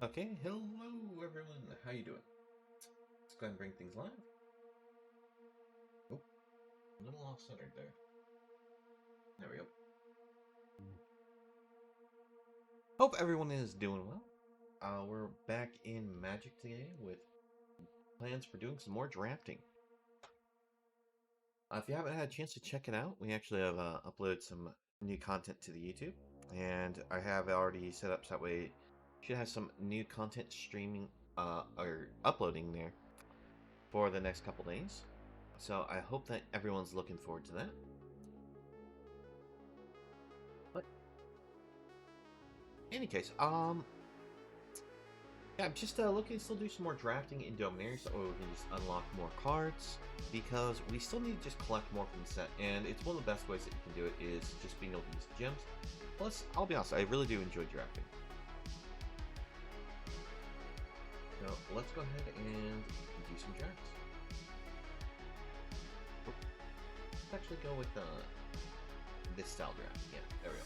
Okay, hello everyone. How you doing? Let's go ahead and bring things live. Oh, a little off-centered there. There we go. Hope everyone is doing well. We're back in Magic today with plans for doing some more drafting. If you haven't had a chance to check it out, we actually have uploaded some new content to the YouTube, and I have already set up so that way should have some new content streaming or uploading there for the next couple days. So I hope that everyone's looking forward to that. But in any case, yeah, I'm just looking to still do some more drafting in Dominaria so we can just unlock more cards, because we still need to just collect more from the set, and it's one of the best ways that you can do it is just being able to use the gems. Plus, I'll be honest, I really do enjoy drafting. So let's go ahead and do some drafts. Let's actually go with this style draft. Yeah, there we go.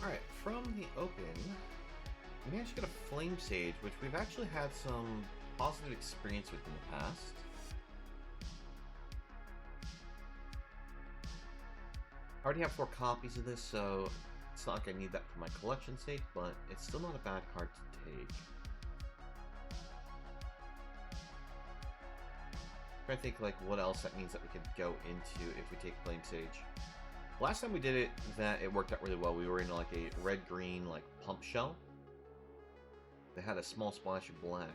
Alright, from the open, we managed to get a Flame Sage, which we've actually had some positive experience with in the past. I already have 4 copies of this, so it's not like I need that for my collection's sake, but it's still not a bad card to take. I'm trying to think like what else that means that we could go into if we take Flame Sage. Last time we did it, it worked out really well. We were in like a red-green like pump shell. They had a small splash of black.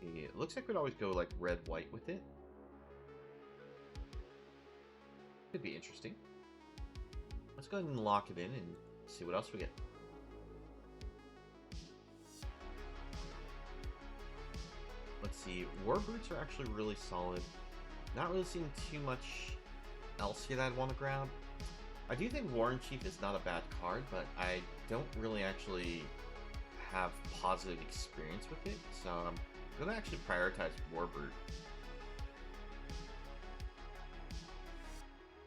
It looks like we'd always go like red-white with it. Could be interesting. Let's go ahead and lock it in and see what else we get. Let's see, Warboots are actually really solid. Not really seeing too much else here that I'd want to grab. I do think Warren Chief is not a bad card, but I don't really actually have positive experience with it, so I'm going to actually prioritize Warboot.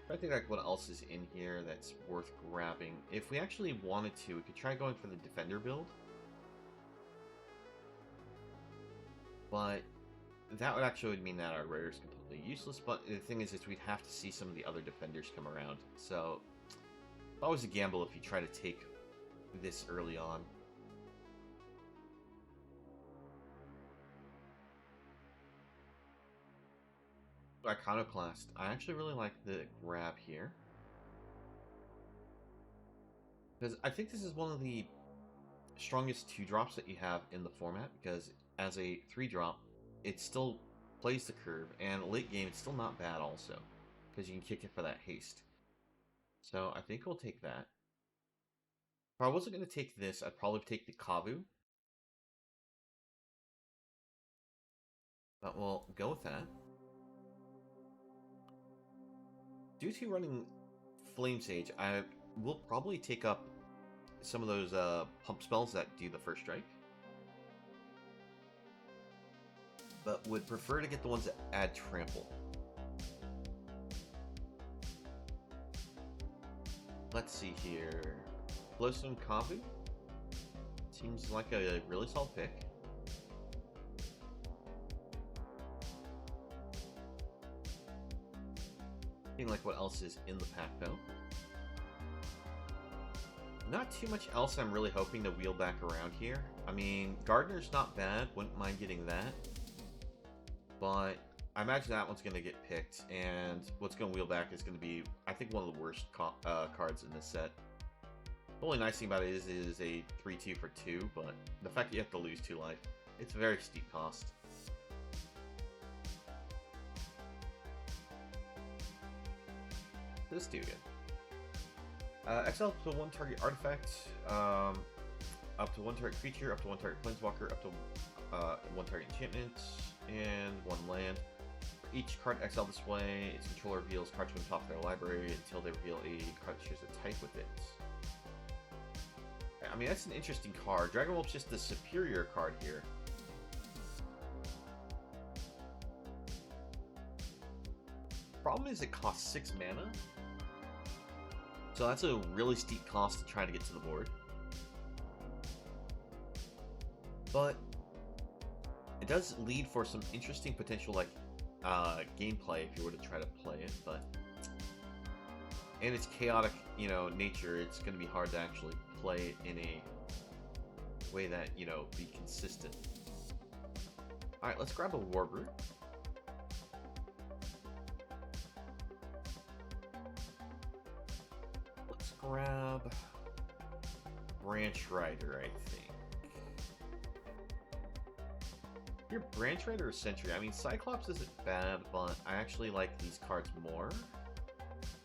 I think like what else is in here that's worth grabbing. If we actually wanted to, we could try going for the Defender build. But that would actually mean that our rare is completely useless, but the thing is we'd have to see some of the other defenders come around, so it's always a gamble if you try to take this early on. Iconoclast. I actually really like the grab here, because I think this is one of the strongest 2-drops that you have in the format, because as a 3-drop, it still plays the curve, and late game it's still not bad also, because you can kick it for that haste. So I think we'll take that. If I wasn't going to take this, I'd probably take the Kavu. But we'll go with that. Due to running Flame Sage, I will probably take up some of those pump spells that do the first strike, but would prefer to get the ones that add trample. Let's see here. Glowstone Kavu seems like a really solid pick. Seeing like what else is in the pack though. Not too much else I'm really hoping to wheel back around here. I mean, Gardener's not bad, wouldn't mind getting that. But I imagine that one's going to get picked, and what's going to wheel back is going to be, I think, one of the worst cards in this set. The only nice thing about it is a 3-2 for 2, but the fact that you have to lose 2 life, it's a very steep cost. This do good. Exile up to 1 target artifact, up to 1 target creature, up to 1 target planeswalker, up to 1 target enchantment, and 1 land. For each card exiled this way, its controller reveals cards from the top of their library until they reveal a card that shares a type with it. I mean, that's an interesting card. Dragon Wolf's just the superior card here. Problem is it costs 6 mana. So that's a really steep cost to try to get to the board. But it does lead for some interesting potential, like, gameplay if you were to try to play it, but and its chaotic, you know, nature, it's going to be hard to actually play it in a way that, you know, be consistent. Alright, let's grab a Warbrew. Let's grab Branch Rider, I think. Your Branch Rider or Sentry? I mean, Cyclops isn't bad, but I actually like these cards more.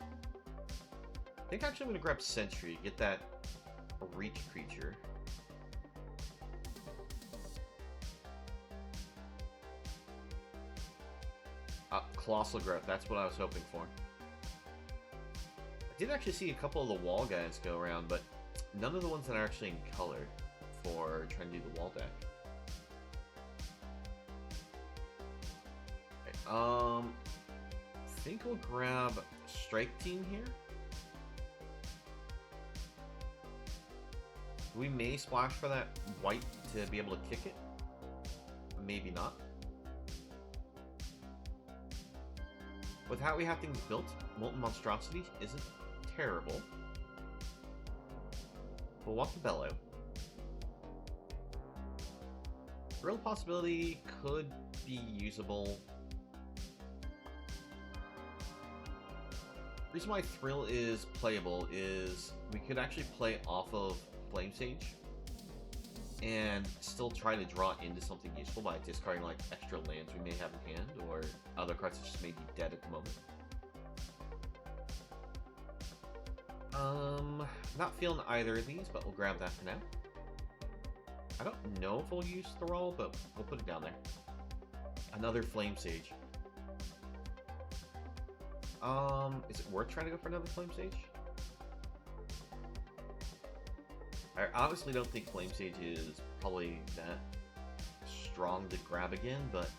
I think actually I'm going to grab Sentry, get that reach creature. Colossal Growth, that's what I was hoping for. I did actually see a couple of the wall guys go around, but none of the ones that are actually in color for trying to do the wall deck. I think we'll grab Strike Team here. We may splash for that white to be able to kick it. Maybe not. With how we have things built, Molten Monstrosity isn't terrible. We'll walk the Bellow. Real Possibility could be usable. The reason why Thrill is playable is we could actually play off of Flame Sage and still try to draw into something useful by discarding like extra lands we may have in hand or other cards that just may be dead at the moment. Not feeling either of these, but we'll grab that for now. I don't know if we'll use Thrall, but we'll put it down there. Another Flame Sage. Is it worth trying to go for another Flame Sage? I honestly don't think Flame Sage is probably that strong to grab again, but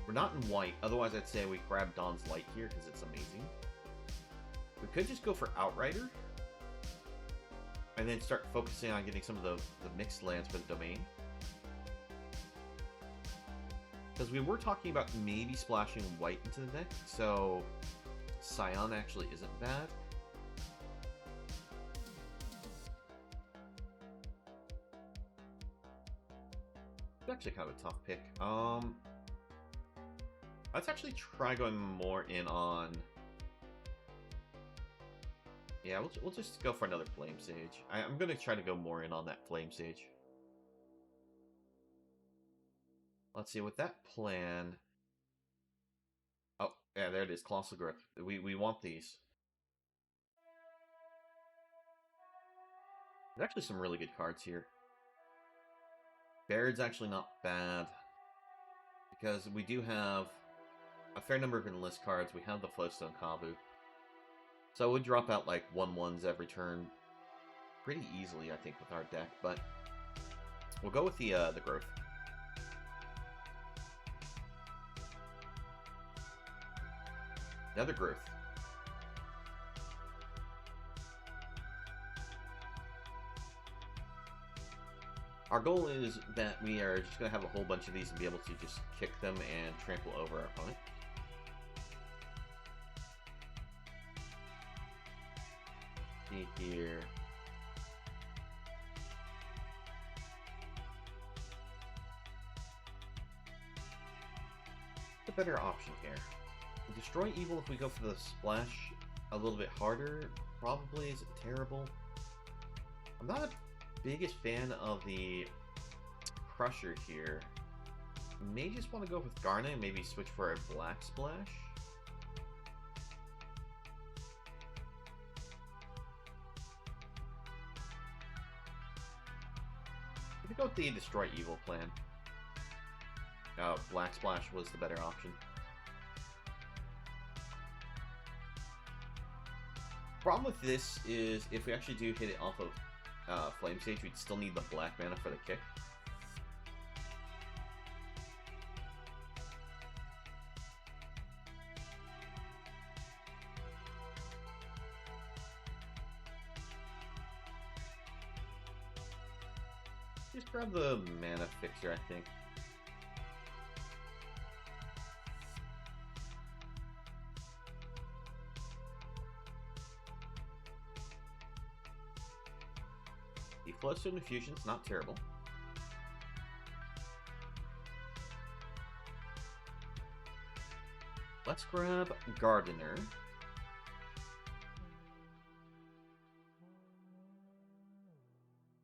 we're not in white. Otherwise, I'd say we grab Dawn's Light here because it's amazing. We could just go for Outrider and then start focusing on getting some of the mixed lands for the domain. Because we were talking about maybe splashing white into the deck, so Scion actually isn't bad. It's actually kind of a tough pick. Let's actually try going more in on... Yeah, we'll just go for another Flame Sage. I'm going to try to go more in on that Flame Sage. Let's see, with that plan... Oh, yeah, there it is, Colossal Growth. We want these. There's actually some really good cards here. Baird's actually not bad, because we do have a fair number of enlist cards. We have the Flowstone Kavu. So it would drop out like 1/1s every turn pretty easily, I think, with our deck, but we'll go with the Growth. Another Growth. Our goal is that we are just going to have a whole bunch of these and be able to just kick them and trample over our opponent. See here. the better option here? Destroy Evil if we go for the splash a little bit harder? Probably. Is it terrible? I'm not the biggest fan of the Crusher here. May just want to go with Garnet and maybe switch for a Black Splash. I'm gonna go with the Destroy Evil plan. Black Splash was the better option. Problem with this is if we actually do hit it off of Flame Stage, we'd still need the black mana for the kick. Just grab the mana fixer, I think. The Floodstone Infusion's not terrible. Let's grab Gardener.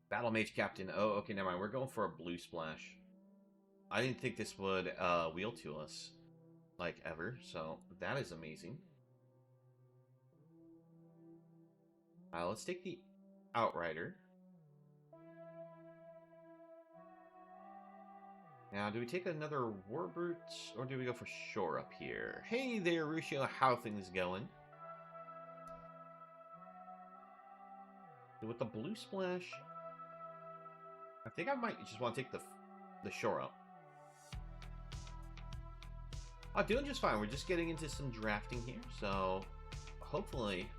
Battle Mage Captain. Oh, okay, never mind. We're going for a blue splash. I didn't think this would wheel to us, like, ever, so that is amazing. Let's take the Outrider. Now, do we take another Warbrute, or do we go for Shore Up here? Hey there, Ruscio, how things going? With the blue splash, I think I might just want to take the Shore Up. I'm doing just fine. We're just getting into some drafting here, so hopefully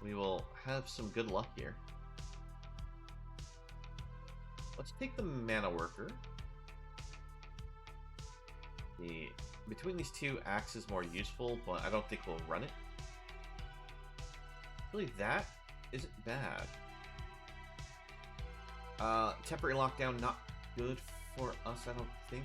we will have some good luck here. Let's take the Mana Worker. Between these two, Axe is more useful, but I don't think we'll run it. Really, that isn't bad. Temporary Lockdown, not good for us, I don't think.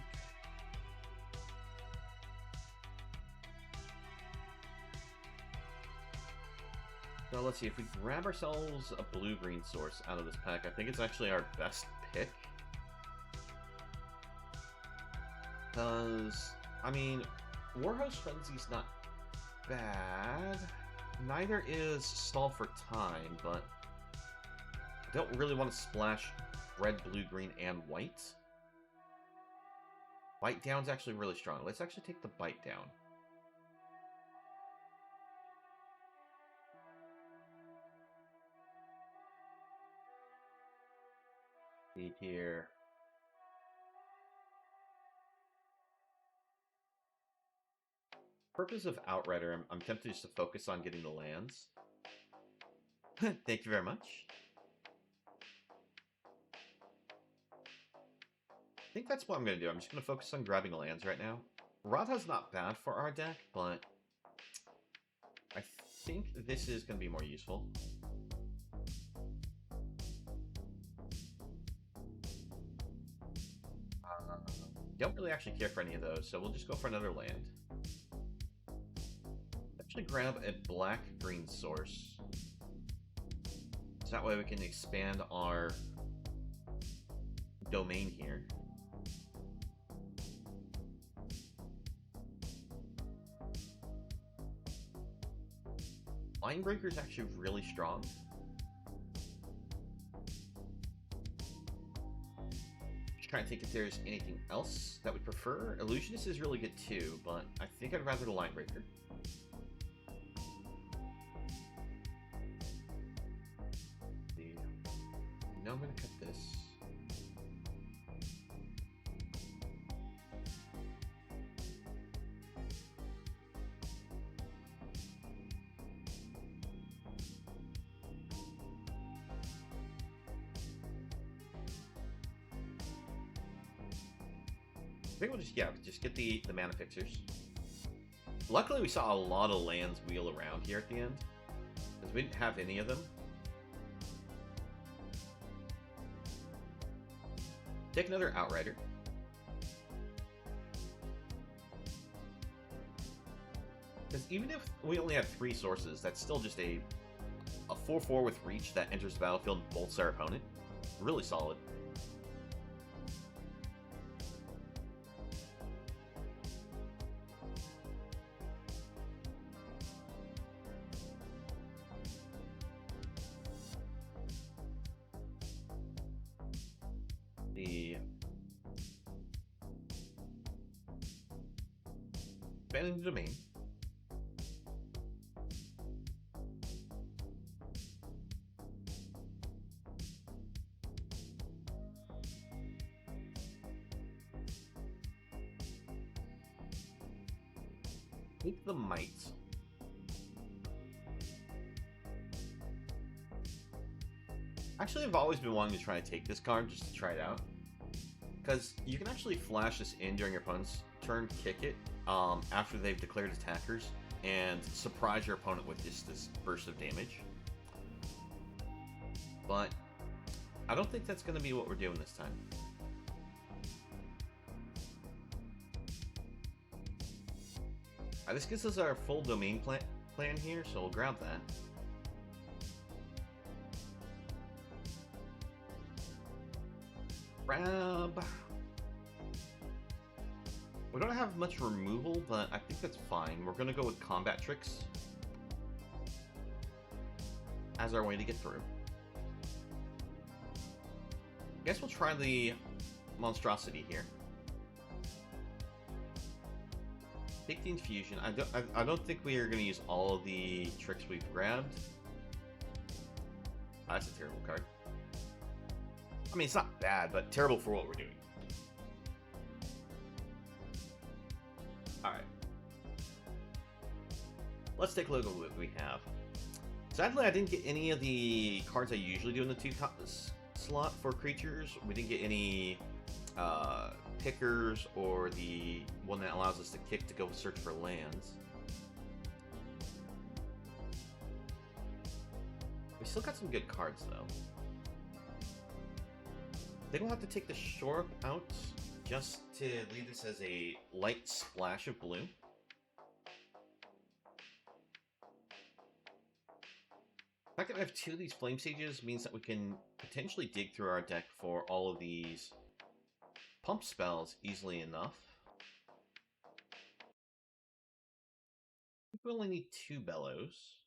So let's see, if we grab ourselves a blue-green source out of this pack, I think it's actually our best pick. Because, I mean, Warhost Frenzy's not bad. Neither is Stall for Time, but I don't really want to splash red, blue, green, and white. Bite Down's actually really strong. Let's actually take the Bite Down. See here. Purpose of Outrider, I'm tempted just to focus on getting the lands. Thank you very much. I think that's what I'm going to do. I'm just going to focus on grabbing lands right now. Radha's not bad for our deck, but I think this is going to be more useful. Don't really actually care for any of those, so we'll just go for another land. Actually grab a black-green source. So that way we can expand our domain here. Linebreaker is actually really strong. Just trying to think if there's anything else that we prefer. Illusionist is really good too, but I think I'd rather the Linebreaker. Now I'm going to cut this. I think we'll just get the mana fixers. Luckily we saw a lot of lands wheel around here at the end, because we didn't have any of them. Take another Outrider. Because even if we only have 3 sources, that's still just a 4/4 with reach that enters the battlefield and bolts our opponent. Really solid. The abandoning the domain. Take the might. Actually, I've always been wanting to try to take this card just to try it out. Because you can actually flash this in during your opponent's turn, kick it, after they've declared attackers, and surprise your opponent with just this burst of damage. But I don't think that's going to be what we're doing this time. This gives us our full domain plan here, so we'll grab that. Grab. We don't have much removal, but I think that's fine. We're gonna go with combat tricks as our way to get through. I guess we'll try the monstrosity here. Take the infusion. I don't think we are going to use all of the tricks we've grabbed. Oh, that's a terrible card. I mean, it's not bad, but terrible for what we're doing. Alright. Let's take a look at what we have. Sadly, I didn't get any of the cards I usually do in the 2 slot for creatures. We didn't get any pickers or the one that allows us to kick to go search for lands. We still got some good cards though. They don't have to take the shore out just to leave this as a light splash of blue. The fact that we have 2 of these Flame Sages means that we can potentially dig through our deck for all of these pump spells easily enough. I think we only need 2 Bellows.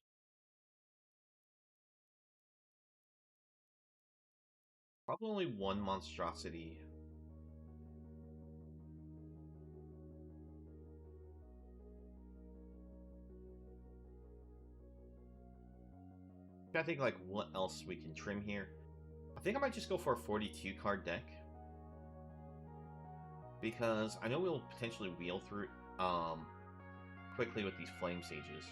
Probably only 1 Monstrosity. Gotta think like what else we can trim here. I think I might just go for a 42 card deck. Because I know we'll potentially wheel through quickly with these Flame Sages.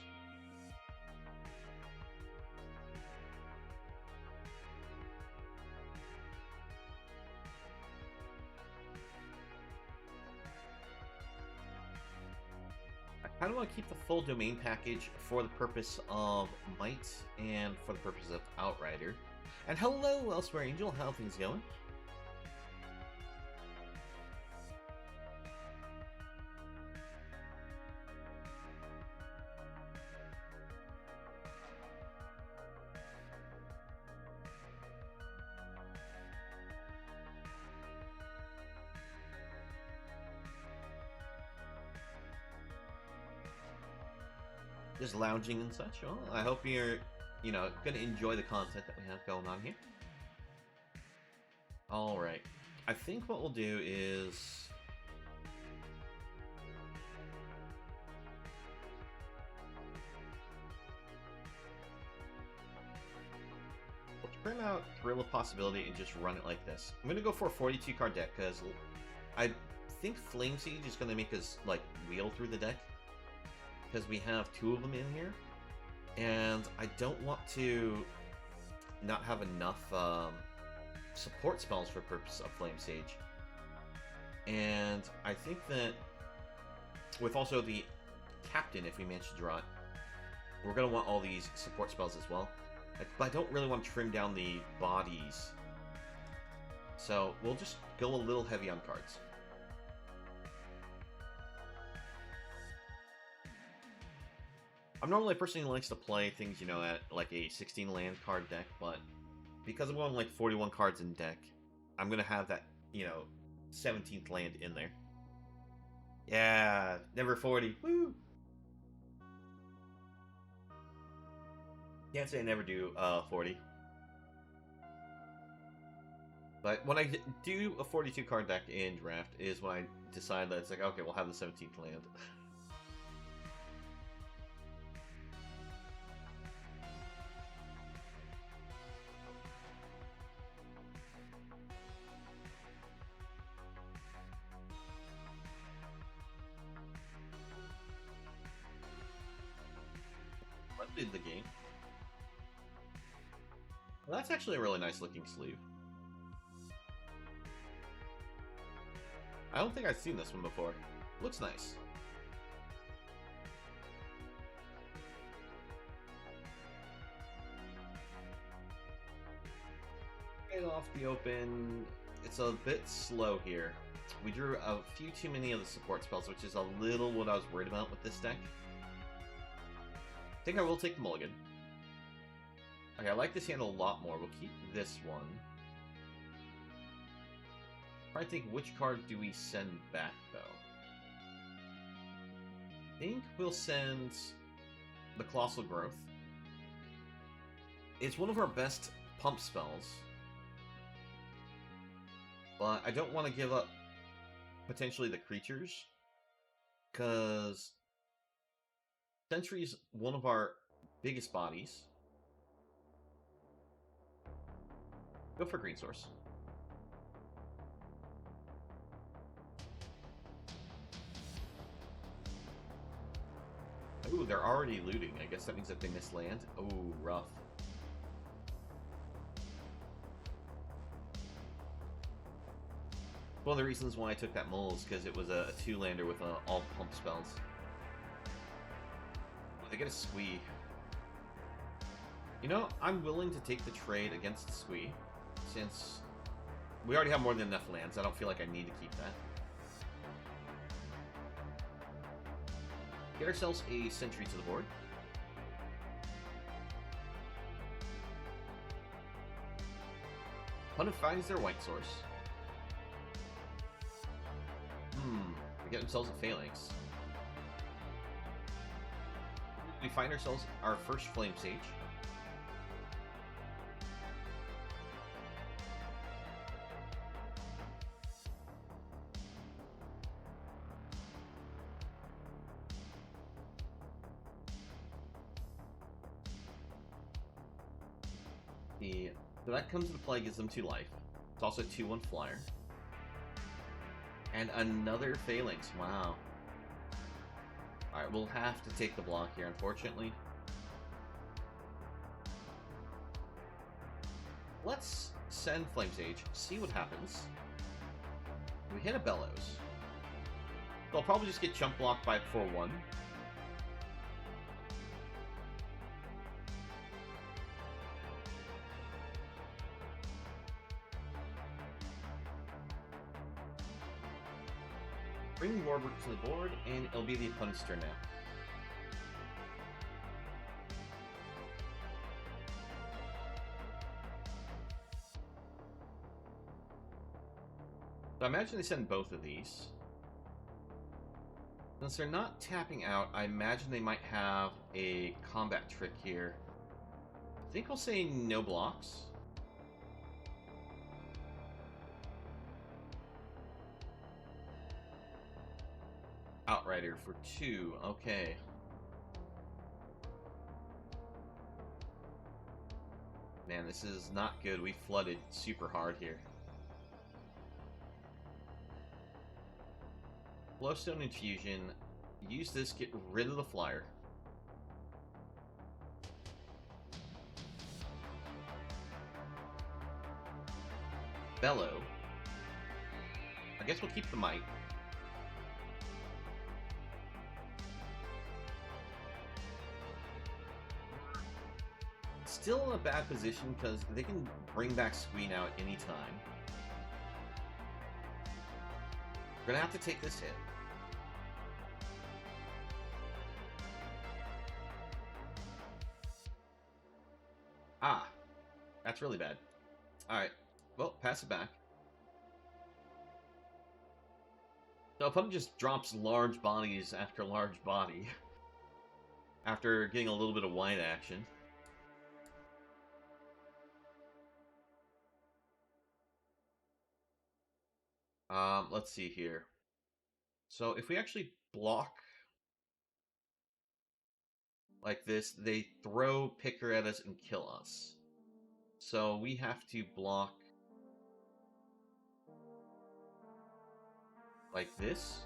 I kind of want to keep the full domain package for the purpose of Might and for the purpose of Outrider. And hello, Elsewhere Angel, how are things going? Just lounging and such. Well, I hope you're, going to enjoy the content that we have going on here. Alright. I think what we'll do is... we'll trim out Thrill of Possibility and just run it like this. I'm going to go for a 42 card deck because I think Flame Siege is going to make us, wheel through the deck. Because we have 2 of them in here, and I don't want to not have enough support spells for purpose of Flame Sage. And I think that with also the Captain, if we manage to draw it, we're going to want all these support spells as well. But I don't really want to trim down the bodies, so we'll just go a little heavy on cards. I'm normally a person who likes to play things, you know, at like a 16 land card deck, but because I'm going like 41 cards in deck, I'm gonna have that, you know, 17th land in there. Yeah, never 40. Woo! Can't say I never do 40. But when I do a 42 card deck in draft is when I decide that it's like, okay, we'll have the 17th land. What did the game? Well, that's actually a really nice looking sleeve. I don't think I've seen this one before. Looks nice. Get off the open. It's a bit slow here. We drew a few too many of the support spells, which is a little what I was worried about with this deck. I think I will take the mulligan. Okay, I like this hand a lot more. We'll keep this one. I think which card do we send back, though? I think we'll send the Colossal Growth. It's one of our best pump spells. But I don't want to give up potentially the creatures. Because Sentry's one of our biggest bodies. Go for Green Source. Ooh, they're already looting. I guess that means that they missed land. Oh, rough. One of the reasons why I took that mole is because it was a 2-lander with all pump spells. They get a Squee. You know, I'm willing to take the trade against the Squee, since we already have more than enough lands. I don't feel like I need to keep that. Get ourselves a Sentry to the board. Opponent finds their white source. We get themselves a Phalanx. We find ourselves our first Flame Sage. So that comes into play, gives them 2 life. It's also a 2/1 flyer. And another Phalanx, wow. Alright, we'll have to take the block here, unfortunately. Let's send Flame Sage, see what happens. We hit a Bellows. They'll probably just get chump blocked by 4/1. Bring Warbird to the board, and it'll be the opponent's turn now. So I imagine they send both of these. Since they're not tapping out, I imagine they might have a combat trick here. I think we'll say no blocks. Outrider for 2, okay. Man, this is not good. We flooded super hard here. Glowstone Infusion. Use this, get rid of the flyer. Bellow. I guess we'll keep the Might. Still in a bad position because they can bring back Squee now at any time. We're gonna have to take this hit. that's really bad. Alright, well, pass it back. So opponent just drops large bodies after large body. After getting a little bit of wide action. Let's see here. So if we actually block like this, they throw Picker at us and kill us. So we have to block like this.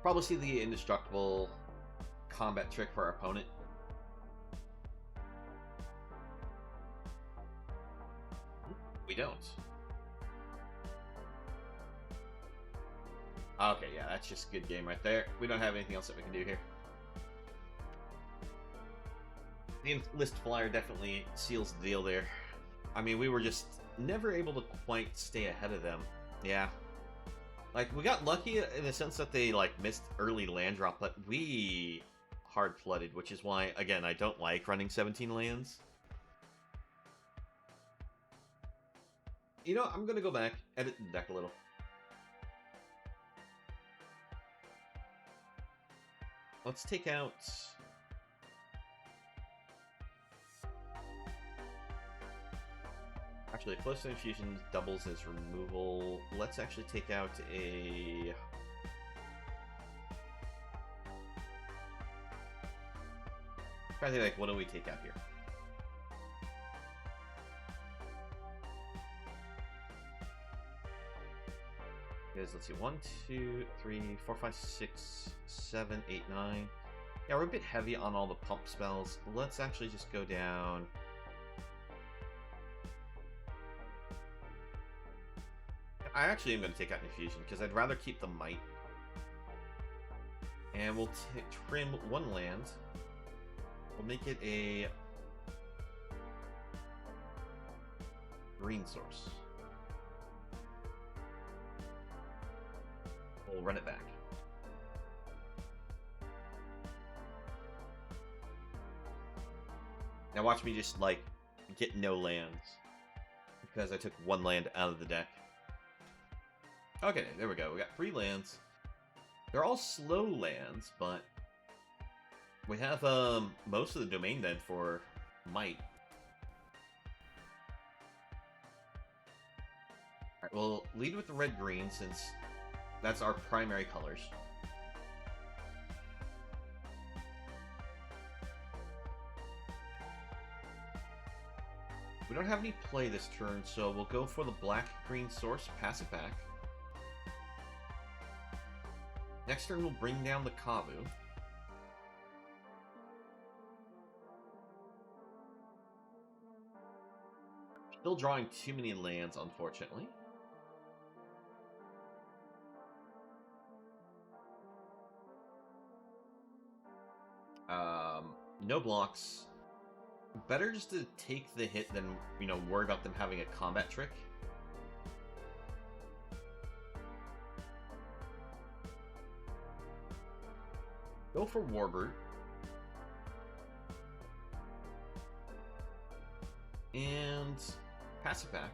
Probably see the indestructible combat trick for our opponent. We don't. Okay, yeah, that's just a good game right there. We don't have anything else that we can do here. The list flyer definitely seals the deal there. I mean, we were just never able to quite stay ahead of them. Yeah. Like, we got lucky in the sense that they, like, missed early land drop, but we hard-flooded, which is why, again, I don't like running 17 lands. You know, I'm gonna go back, edit the deck a little. Let's take out... Actually, Close Infusion doubles as removal. Let's actually take out a... I think, like, what do we take out here? Because, let's see, 1, 2, 3, 4, 5, 6, 7, 8, 9. Yeah, we're a bit heavy on all the pump spells. Let's actually just go down... I actually am going to take out Infusion, because I'd rather keep the Might. And we'll trim one land. We'll make it a... green source. We'll run it back. Now watch me just, like, get no lands. Because I took one land out of the deck. Okay, there we go. We got 3 lands. They're all slow lands, but we have most of the domain then for Might. Alright, we'll lead with the red-green since that's our primary colors. We don't have any play this turn, so we'll go for the black-green source, pass it back. Next turn, we'll bring down the Kavu. Still drawing too many lands, unfortunately. No blocks. Better just to take the hit than, you know, worry about them having a combat trick. Go for Warbird. And pass it back.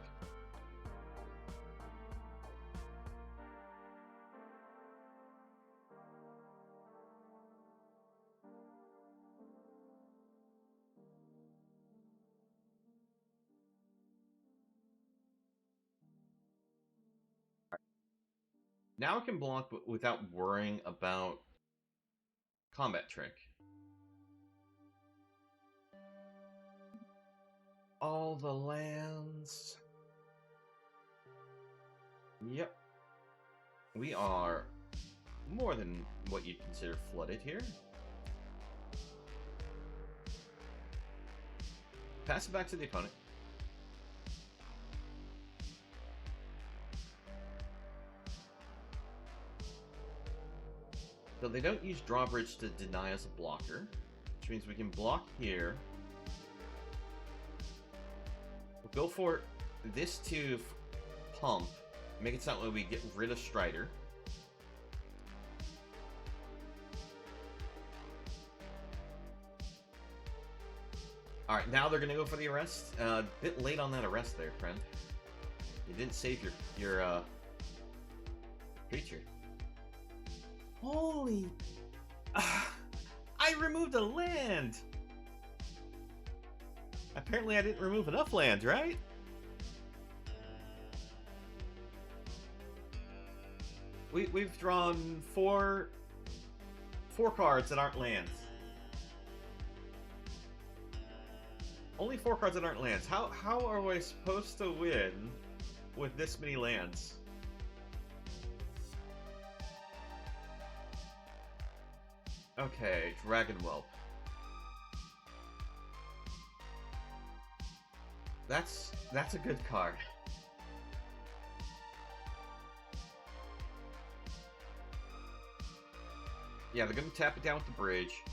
Now I can block without worrying about combat trick. All the lands. Yep. We are more than what you'd consider flooded here. Pass it back to the opponent. So they don't use drawbridge to deny us a blocker, which means we can block here. We'll go for this to pump, make it sound like we get rid of Strider. Alright, now they're gonna go for the arrest. Bit late on that arrest there, friend. You didn't save your creature. Holy... I removed a land! Apparently I didn't remove enough land, right? We've drawn four cards that aren't lands. Only 4 cards that aren't lands. How are we supposed to win with this many lands? Okay, Dragon Whelp. That's a good card. Yeah, they're gonna tap it down with the bridge.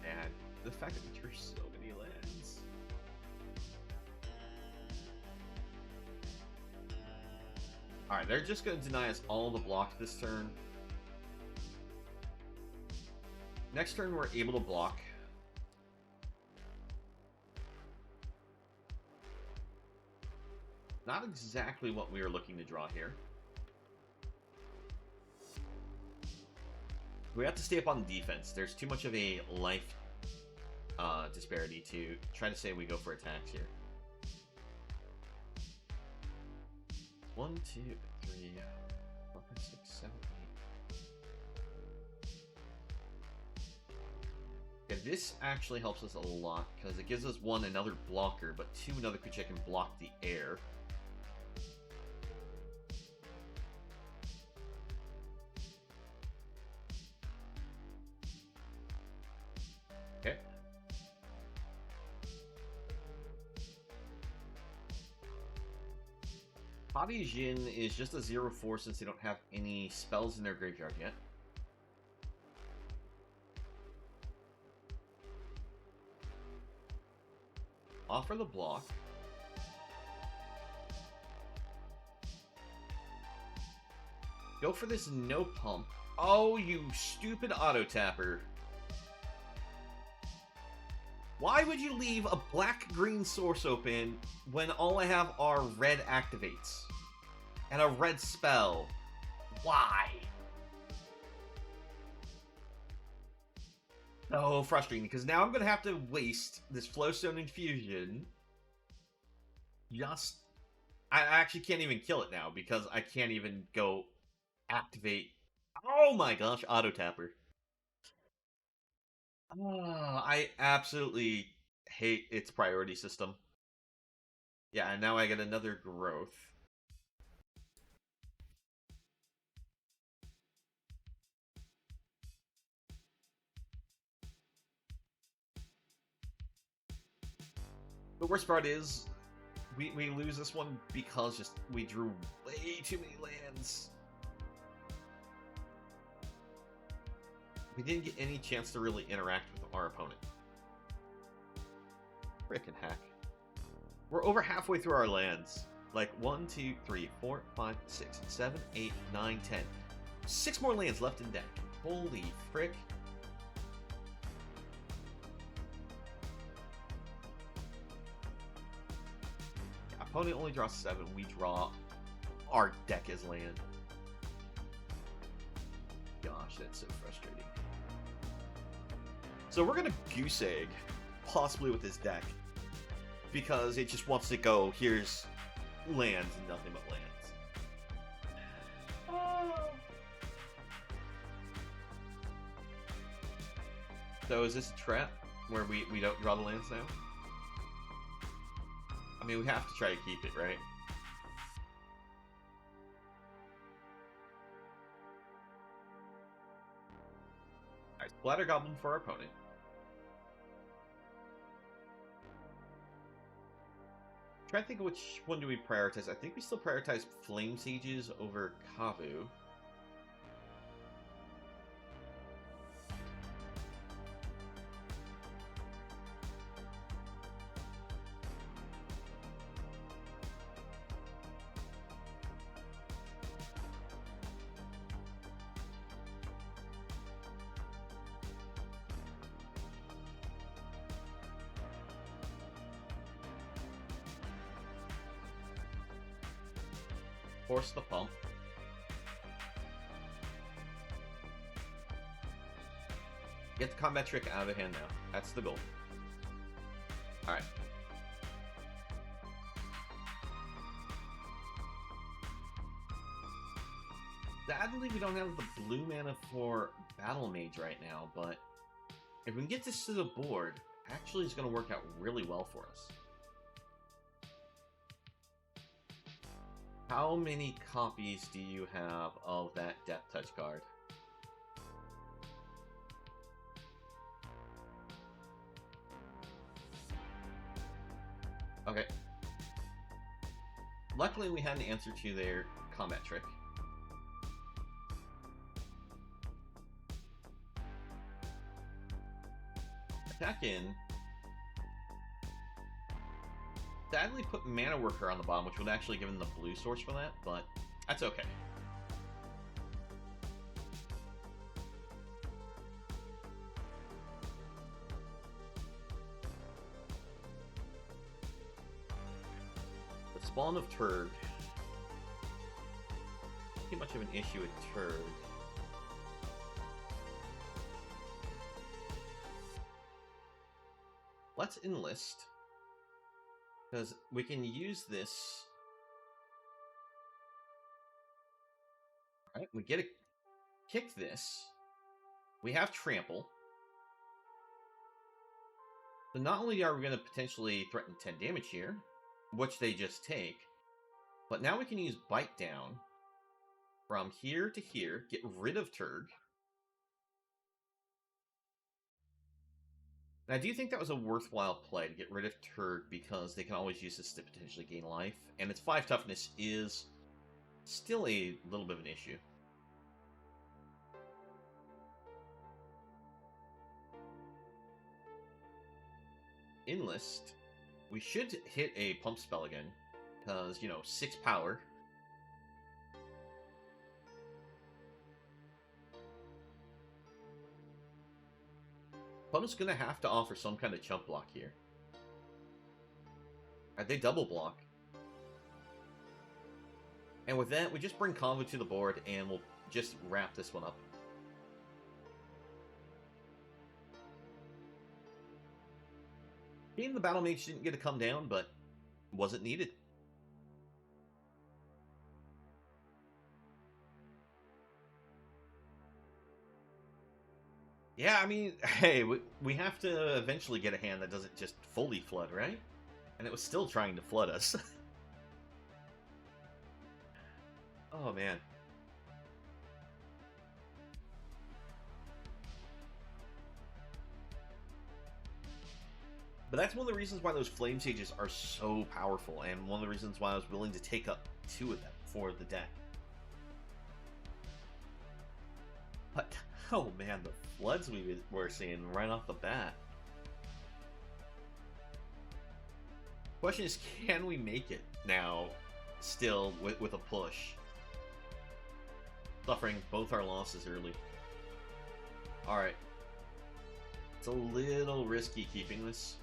And the fact that we drew so many lands. Alright, they're just gonna deny us all the block this turn. Next turn we're able to block. Not exactly what we were looking to draw here. We have to stay up on defense. There's too much of a life disparity to try to say we go for attacks here. 1, 2, 3, 4, 5, 6, 7, 8. Yeah, this actually helps us a lot because it gives us 1, another blocker, but 2, another creature that can block the air. Okay. Hadi Jin is just a 0/4 since they don't have any spells in their graveyard yet. Offer the block. Go for this no pump. Oh, you stupid auto tapper. Why would you leave a black-green source open when all I have are red activates? And a red spell? Why? So frustrating, because now I'm going to have to waste this Flowstone Infusion. I actually can't even kill it now, because I can't even go activate... Oh my gosh, Auto Tapper. I absolutely hate its priority system. Yeah, and now I get another growth. The worst part is, we lose this one because just we drew way too many lands. We didn't get any chance to really interact with our opponent. Frickin' heck. We're over halfway through our lands. Like 1, 2, 3, 4, 5, 6, 7, 8, 9, 10. 6 more lands left in deck. Holy frick. Opponent only draws 7. We draw our deck as land. Gosh, that's so frustrating. So we're gonna Goose Egg, possibly with this deck, because it just wants to go, here's lands and nothing but lands. Oh. So is this a trap, where we don't draw the lands now? I mean, we have to try to keep it, right? Alright, Splatter Goblin for our opponent. Trying to think of which one do we prioritize. I think we still prioritize Flame Sages over Kavu. Force the pump. Get the combat trick out of hand now. That's the goal. Alright. Sadly, we don't have the blue mana for Battle Mage right now, but if we can get this to the board, actually it's going to work out really well for us. How many copies do you have of that Death Touch card? Okay. Luckily, we had an answer to their combat trick. Attack in. Sadly put Mana Worker on the bottom, which would actually give him the blue source for that, but that's okay. The spawn of Turg. Not too much of an issue with Turg. Let's enlist, because we can use this. All right, we get to kick this. We have trample. So not only are we going to potentially threaten 10 damage here, which they just take, but now we can use bite down from here to here, get rid of Turg. And I do think that was a worthwhile play to get rid of Turg because they can always use this to potentially gain life, and its 5 toughness is still a little bit of an issue. Enlist. We should hit a pump spell again, because, 6 power. Opponent's going to have to offer some kind of chump block here. They double block. And with that, we just bring Convo to the board, and we'll just wrap this one up. Being the Battle Mage didn't get to come down, but wasn't needed. Yeah, I mean, hey, we have to eventually get a hand that doesn't just fully flood, right? And it was still trying to flood us. Oh, man. But that's one of the reasons why those Flame Sages are so powerful, and one of the reasons why I was willing to take up 2 of them for the deck. But, oh man, the floods we were seeing right off the bat. Question is, can we make it now, still, with a push? Suffering both our losses early. Alright. It's a little risky keeping this.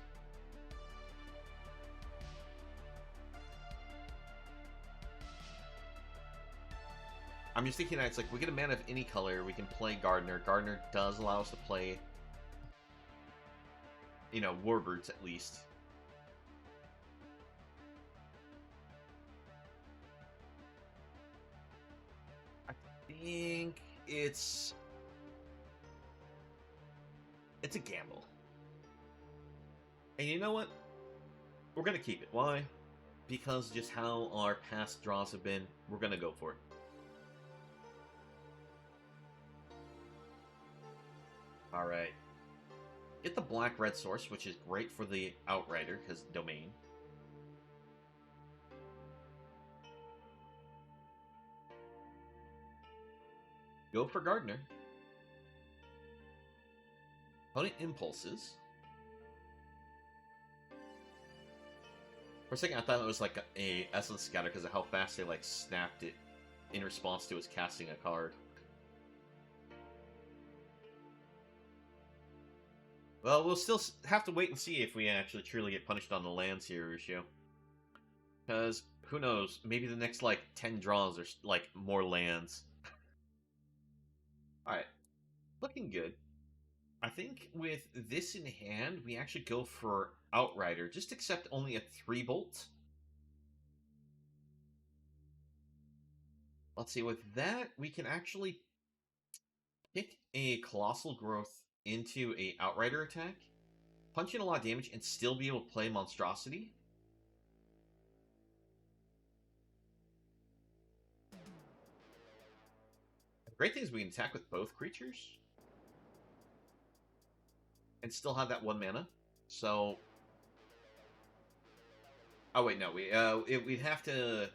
I'm just thinking that it's like, we get a mana of any color, we can play Gardener. Gardener does allow us to play, Warbirds at least. I think it's a gamble. And you know what? We're going to keep it. Why? Because just how our past draws have been, we're going to go for it. Alright. Get the black-red source, which is great for the Outrider, because domain. Go for Gardener. Opponent impulses. For a second, I thought it was like a Essence Scatter because of how fast they snapped it in response to us casting a card. Well, we'll still have to wait and see if we actually truly get punished on the lands here, Ruscio. Because, who knows, maybe the next, like, 10 draws are, like, more lands. Alright, looking good. I think with this in hand, we actually go for Outrider. Just accept only a 3-bolt. Let's see, with that, we can actually pick a Colossal Growth into a Outrider attack, punch in a lot of damage, and still be able to play Monstrosity. The great thing is we can attack with both creatures and still have that 1 mana. So, oh wait, no, we'd have to.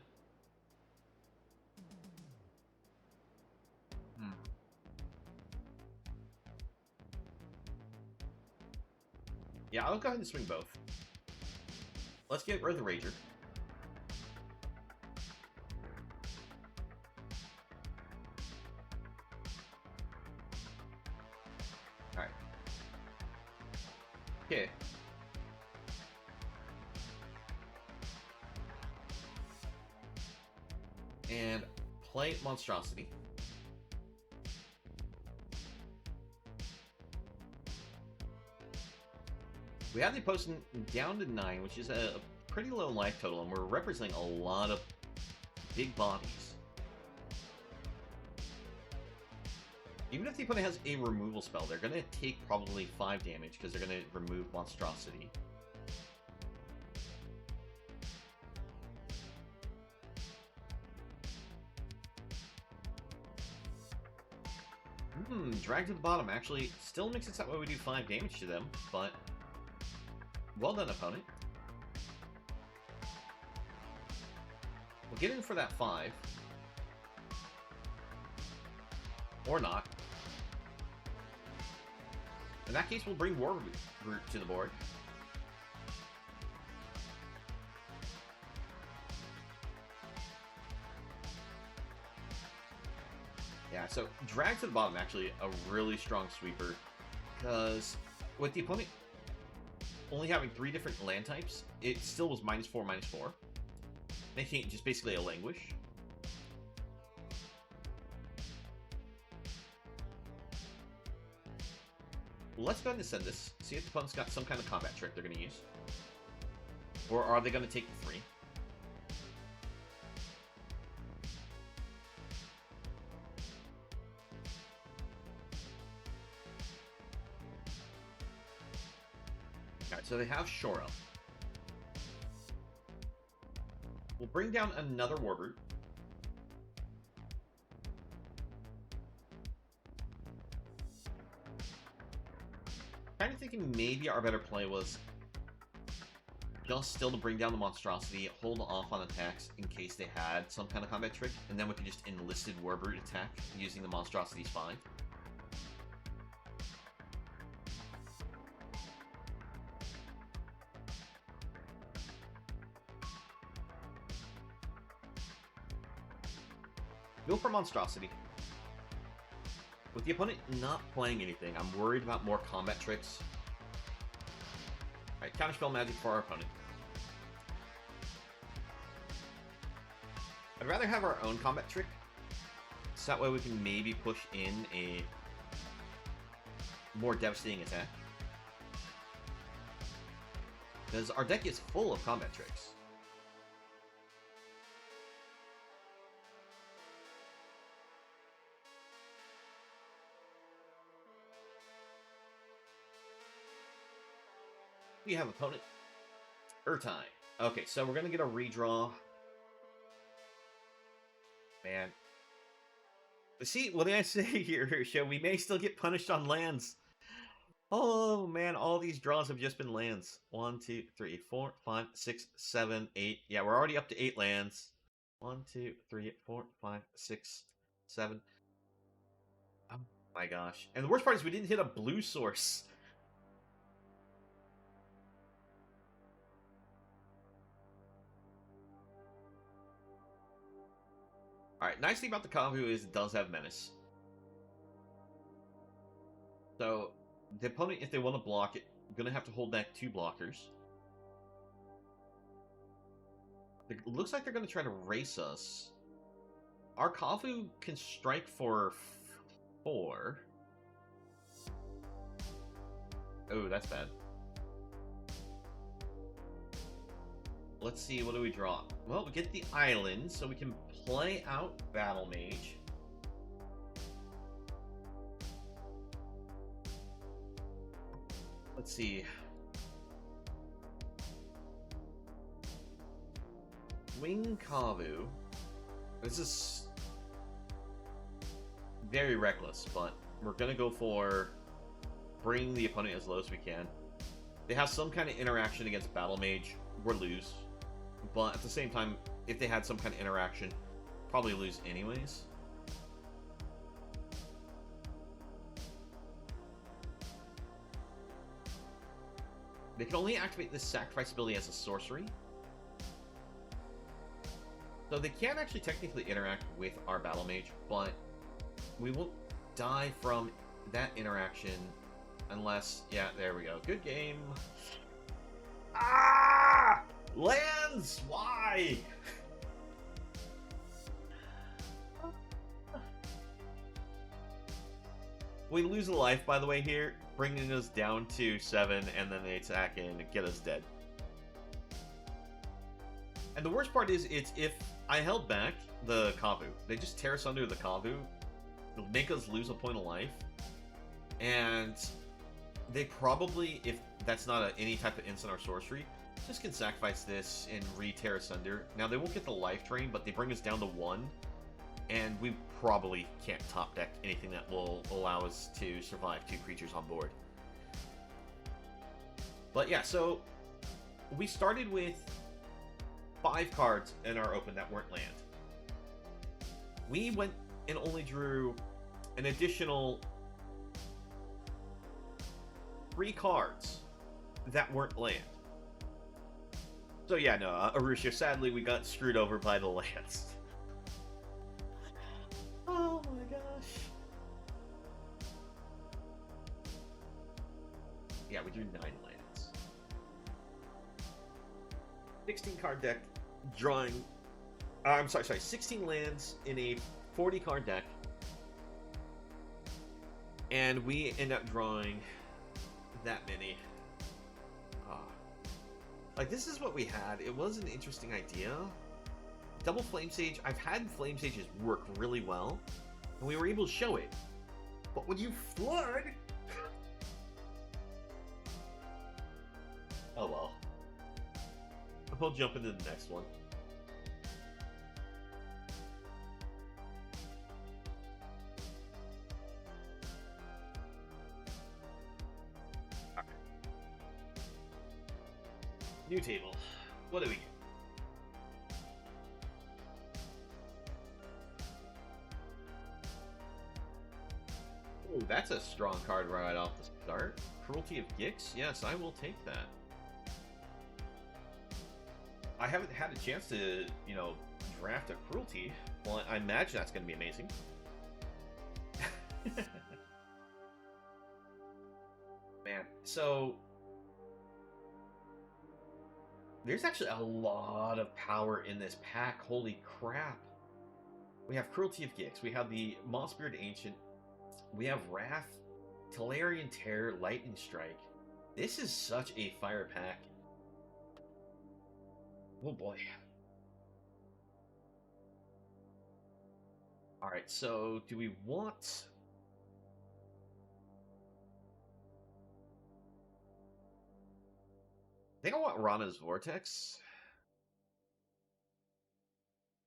Yeah, I'll go ahead and swing both. Let's get rid of the Rager. Alright. Okay. And play Monstrosity. We have the opponent down to 9, which is a pretty low life total, and we're representing a lot of big bodies. Even if the opponent has a removal spell, they're going to take probably 5 damage, because they're going to remove Monstrosity. Drag to the bottom actually still makes it so that way we do 5 damage to them, but well done, opponent. We'll get in for that 5. Or not. In that case, we'll bring Warroot to the board. Yeah, so drag to the bottom actually a really strong sweeper, because with the opponent only having 3 different land types, it still was -4/-4, making it just basically a languish. Let's go ahead and send this. See if the opponent's got some kind of combat trick they're going to use. Or are they going to take the 3? Alright, so they have Shore Up. We'll bring down another Warbird. Kind of thinking maybe our better play was just still to bring down the Monstrosity, hold off on attacks in case they had some kind of combat trick, and then we could just enlisted Warbird attack using the Monstrosity's 5. Go for Monstrosity. With the opponent not playing anything, I'm worried about more combat tricks. Alright, Counterspell Magic for our opponent. I'd rather have our own combat trick, so that way we can maybe push in a more devastating attack. Because our deck is full of combat tricks. We have opponent Urtai. Okay, so we're gonna get a redraw. Man. See, what did I say here, show? We may still get punished on lands. Oh man, all these draws have just been lands. 1, 2, 3, 4, 5, 6, 7, 8. Yeah, we're already up to 8 lands. 1, 2, 3, 4, 5, 6, 7. Oh my gosh. And the worst part is we didn't hit a blue source. Alright, nice thing about the Kavu is it does have Menace. So, the opponent, if they want to block it, going to have to hold back 2 blockers. It looks like they're going to try to race us. Our Kavu can strike for 4. Oh, that's bad. Let's see, what do we draw? Well, we get the island, so we can play out Battle Mage. Let's see. Wing Kavu. This is very reckless, but we're gonna go for bringing the opponent as low as we can. They have some kind of interaction against Battle Mage, we'll lose. But at the same time, if they had some kind of interaction, probably lose anyways. They can only activate this sacrifice ability as a sorcery. So they can actually technically interact with our Battle Mage, but we won't die from that interaction unless... Yeah, there we go. Good game. Ah! Lands! Why? We lose a life, by the way, here, bringing us down to 7, and then they attack and get us dead. And the worst part is, it's if I held back the Kavu. They just tear us under the Kavu. It'll make us lose a point of life. And they probably, if that's not any type of instant or sorcery, just can sacrifice this and re-tear us under. Now, they won't get the life drain, but they bring us down to 1. And we probably can't top deck anything that will allow us to survive 2 creatures on board. But yeah, so we started with 5 cards in our open that weren't land. We went and only drew an additional 3 cards that weren't land. So yeah, no, Arusha, sadly we got screwed over by the lands. Oh my gosh. Yeah, we drew 9 lands. 16 card deck, drawing... I'm sorry, 16 lands in a 40 card deck. And we end up drawing that many. Like, this is what we had. It was an interesting idea. Double Flame Sage. I've had Flame Sages work really well, and we were able to show it. But when you flood... Oh well. We'll jump into the next one. Right. New table. What do we get? Oh, that's a strong card right off the start. Cruelty of Gix? Yes, I will take that. I haven't had a chance to, you know, draft a Cruelty. Well, I imagine that's going to be amazing. Man, so... there's actually a lot of power in this pack. Holy crap. We have Cruelty of Gix. We have the Mossbeard Ancient. We have Wrath, Talarian Terror, Lightning Strike. This is such a fire pack. Oh boy. Alright, so do we want... I think I want Rana's Vortex.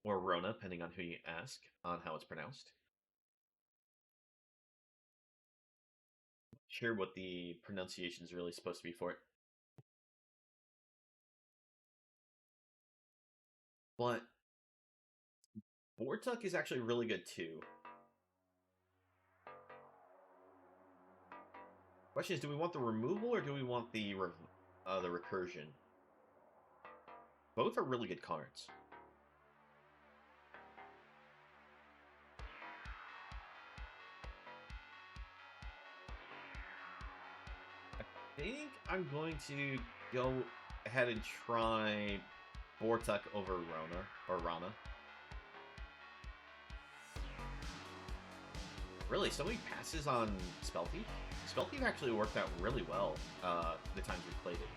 Or Rona, depending on who you ask, on how it's pronounced. Not sure what the pronunciation is really supposed to be for it. But Vortuk is actually really good too. Question is, do we want the removal or do we want the recursion? Both are really good cards. I think I'm going to go ahead and try Vortuck over Rona, or Rana. Really, so many passes on Spell Thief? Spell Thief actually worked out really well the times we played it.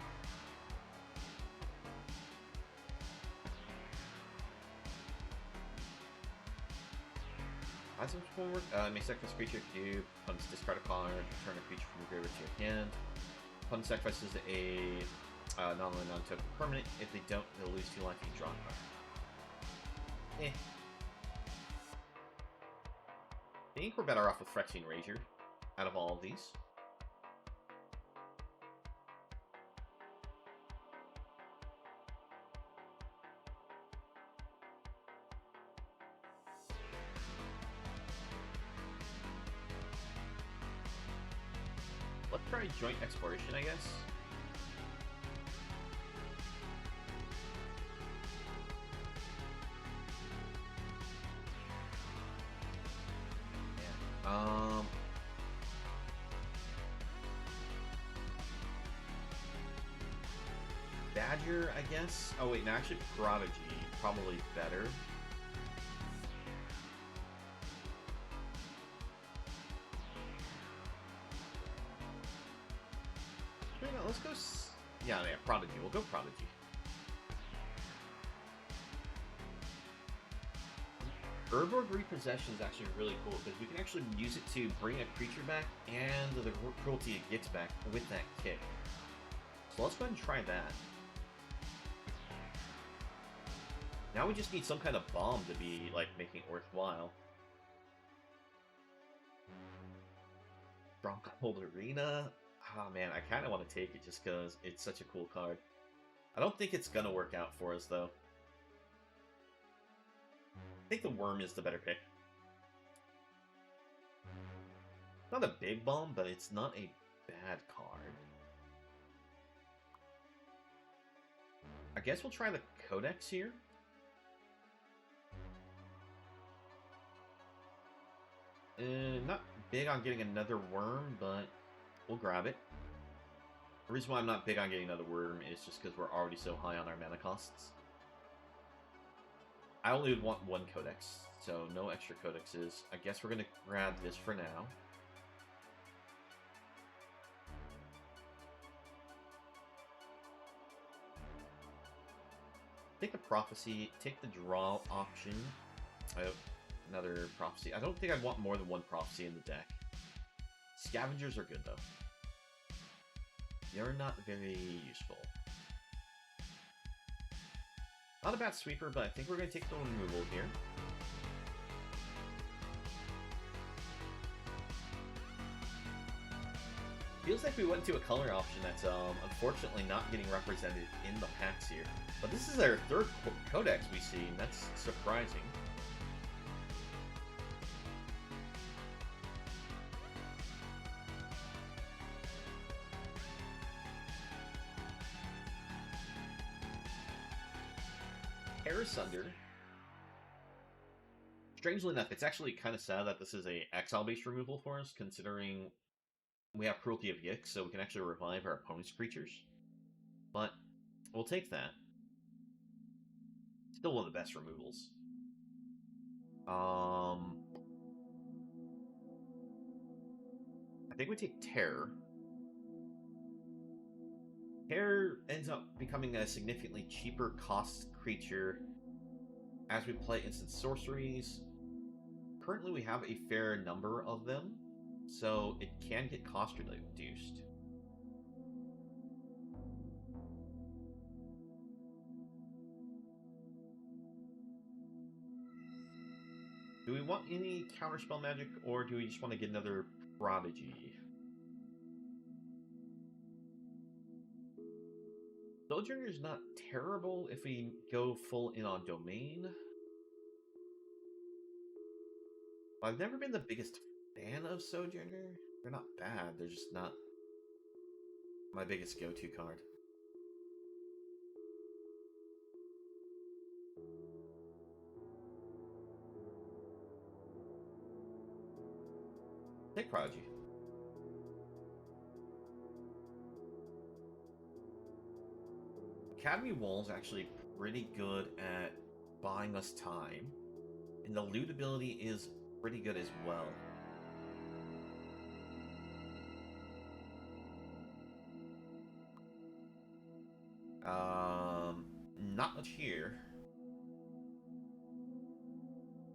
Has some homework. May sacrifice a creature if you opponents discard a card, return a creature from your graveyard to your hand. Opponent sacrifices a non-land non-token permanent. If they don't, they'll lose 2 life and draw a card. Eh. I think we're better off with Phyrexian Razor out of all of these. Let's try Joint Exploration, I guess. Yeah. Badger, I guess. Oh wait, no, actually Prodigy, probably better. Wait, no, let's go. Yeah, Prodigy. We'll go Prodigy. Urborg Repossession is actually really cool because we can actually use it to bring a creature back and the cruelty it gets back with that kick. So let's go ahead and try that. Now we just need some kind of bomb to be, like, making it worthwhile. Stronghold Arena? Oh man, I kind of want to take it just because it's such a cool card. I don't think it's gonna work out for us, though. I think the Worm is the better pick. Not a big bomb, but it's not a bad card. I guess we'll try the Codex here. Not big on getting another Worm, but we'll grab it. The reason why I'm not big on getting another Worm is just because we're already so high on our mana costs. I only would want 1 Codex, so no extra Codexes. I guess we're going to grab this for now. Take the Prophecy, take the Draw option. Another Prophecy. I don't think I'd want more than 1 Prophecy in the deck. Scavengers are good, though. They're not very useful. Not a bad sweeper, but I think we're going to take the removal here. Feels like we went to a color option that's unfortunately not getting represented in the packs here. But this is our 3rd Codex we've seen. That's surprising. Asunder. Strangely enough, it's actually kind of sad that this is a exile-based removal for us, considering we have Cruelty of Yix, so we can actually revive our opponent's creatures. But we'll take that. Still one of the best removals. I think we take Terror. Terror ends up becoming a significantly cheaper cost creature as we play instant sorceries. Currently we have a fair number of them, so it can get cost reduced. Do we want any counterspell magic, or do we just want to get another Prodigy? Sojourner's not terrible if we go full in on Domain. I've never been the biggest fan of Sojourner. They're not bad, they're just not my biggest go-to card. Take Prodigy. Academy Wall is actually pretty good at buying us time. And the loot ability is pretty good as well. Not much here.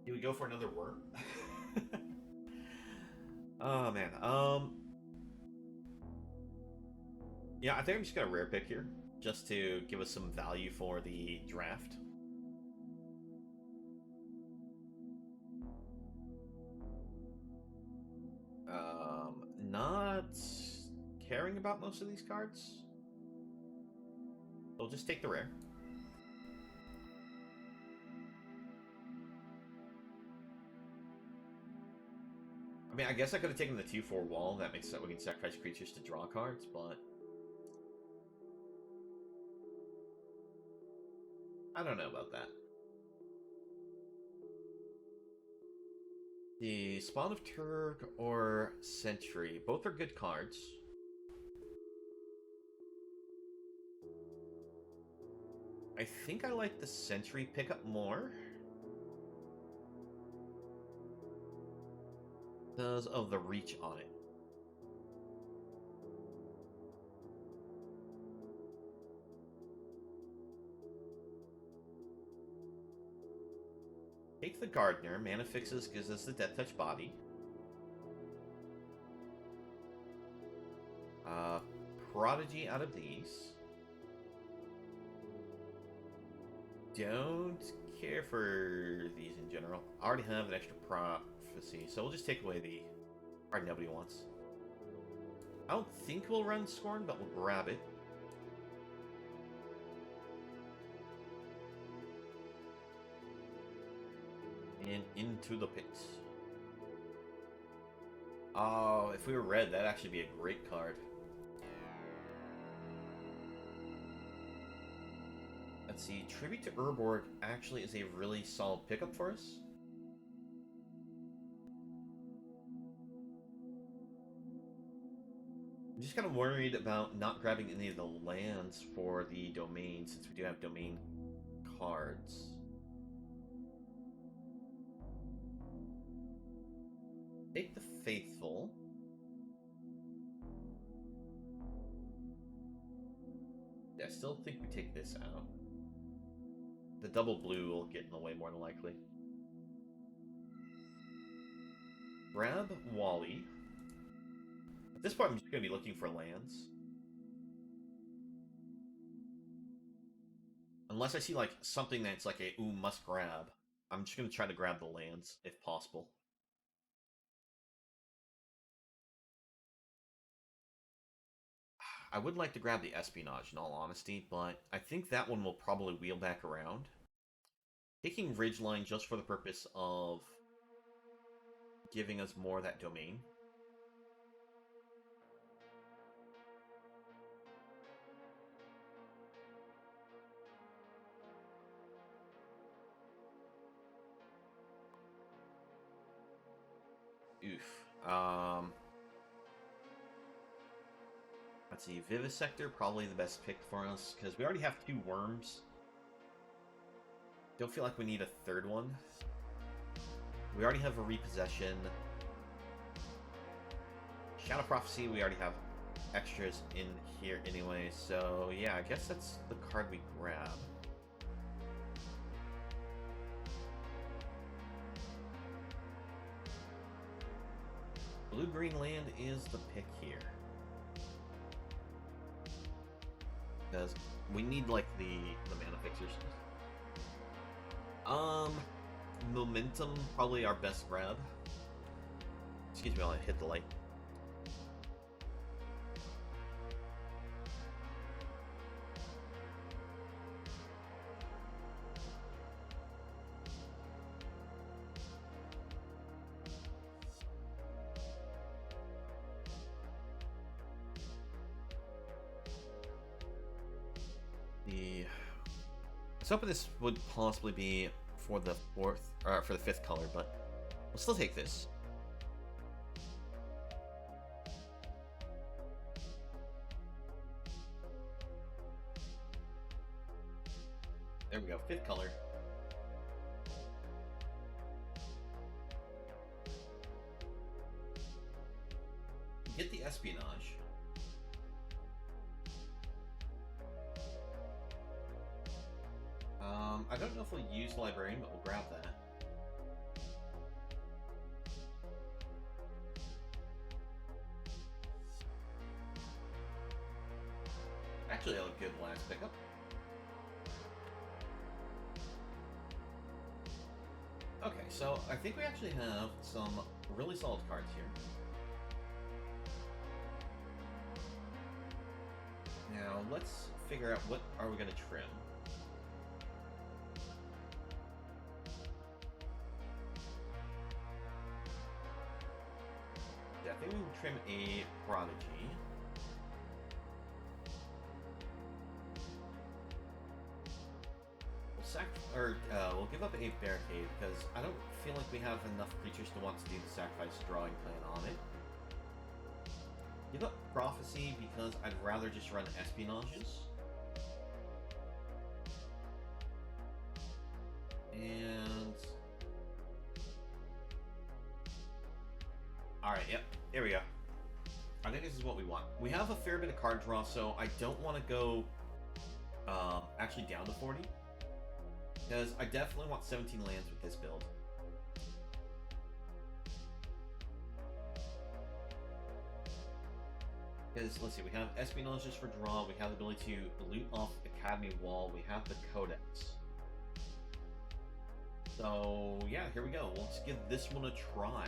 Do we go for another worm? Oh man. Yeah, I think I'm just gonna rare pick here, just to give us some value for the draft. Not caring about most of these cards. We'll just take the rare. I mean, I guess I could have taken the 2/4 wall. That makes it so we can sacrifice creatures to draw cards, but I don't know about that. The Spawn of Turg or Sentry. Both are good cards. I think I like the Sentry pickup more. Because of the reach on it. Take the Gardener. Mana Fixes gives us the Death Touch body. Prodigy out of these. Don't care for these in general. I already have an extra Prophecy, so we'll just take away the card nobody wants. I don't think we'll run Scorn, but we'll grab it. And into the pits. Oh, if we were red, that'd actually be a great card. Let's see, Tribute to Urborg actually is a really solid pickup for us. I'm just kind of worried about not grabbing any of the lands for the domain, since we do have domain cards. Take the Faithful. I still think we take this out. The double blue will get in the way more than likely. Grab Wally. At this point, I'm just going to be looking for lands. Unless I see like something that's like a must grab. I'm just going to try to grab the lands if possible. I would like to grab the Espionage in all honesty, but I think that one will probably wheel back around. Taking Ridgeline just for the purpose of giving us more of that domain. Oof. Let's see, Vivisector, probably the best pick for us, because we already have 2 worms. Don't feel like we need a third one. We already have a Repossession. Shadow Prophecy, we already have extras in here anyway, so yeah, I guess that's the card we grab. Blue-green land is the pick here. Because we need, like, the mana fixers. Momentum, probably our best grab. Excuse me while I hit the light. I was hoping this would possibly be for the for the 5th color, but we'll still take this. There we go, 5th color. Get the espionage. I don't know if we'll use the librarian, but we'll grab that. Actually, that looked good last pickup. Okay, so I think we actually have some really solid cards here. Now, let's figure out what are we going to trim. Yeah, I think we can trim a Prodigy. We'll give up a Barricade because I don't feel like we have enough creatures to want to do the sacrifice drawing plan on it. Give up Prophecy because I'd rather just run Espionages. And... Alright, yep, here we go. I think this is what we want. We have a fair bit of card draw, so I don't want to go actually down to 40. Because I definitely want 17 lands with this build. Because, let's see, we have Espionage just for draw, we have the ability to loot off Academy Wall, we have the Codex. So, yeah, here we go. Let's give this one a try.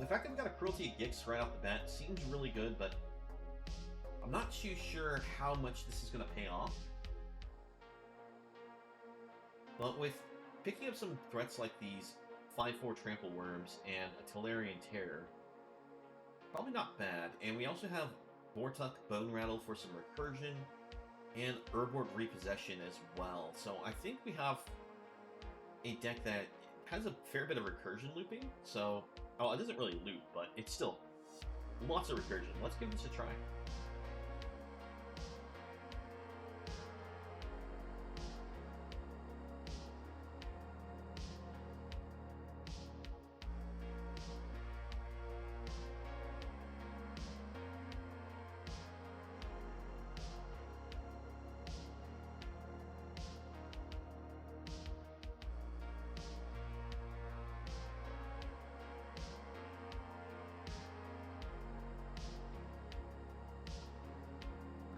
The fact that we got a Cruelty of Gix right off the bat seems really good, but I'm not too sure how much this is going to pay off. But with picking up some threats like these 5/4 Trample Worms and a Tolarian Terror, probably not bad. And we also have Vortuck Bone Rattle for some recursion, and Urborg Repossession as well. So I think we have a deck that has a fair bit of recursion looping. So, oh, it doesn't really loop, but it's still lots of recursion. Let's give this a try.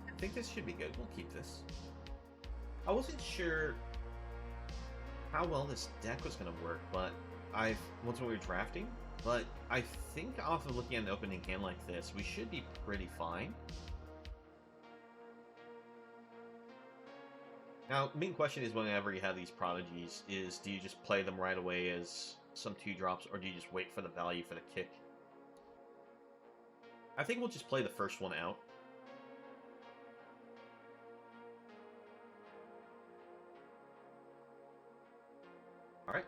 I think this should be good. We'll keep this. I wasn't sure how well this deck was going to work, but once we were drafting, but I think off of looking at an opening hand like this, we should be pretty fine. Now, the main question is whenever you have these prodigies, is do you just play them right away as some 2-drops, or do you just wait for the value for the kick? I think we'll just play the first one out. Alright.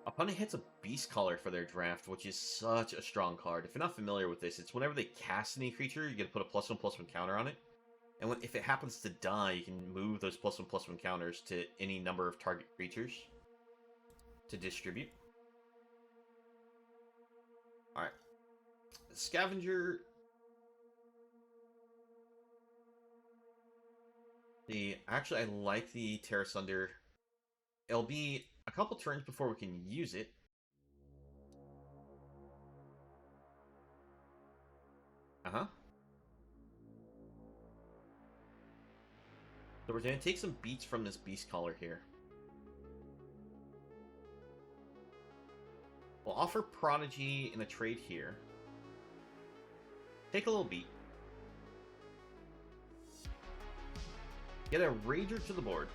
Opponent hits a Beast Caller for their draft, which is such a strong card. If you're not familiar with this, it's whenever they cast any creature, you get to put a +1/+1 counter on it. And if it happens to die, you can move those +1/+1 counters to any number of target creatures to distribute. Alright. Scavenger. Actually, I like the Terra Sunder. It'll be a couple turns before we can use it. Uh-huh. So we're going to take some beats from this Beast Caller here. We'll offer Prodigy in a trade here. Take a little beat. Get a Rager to the board.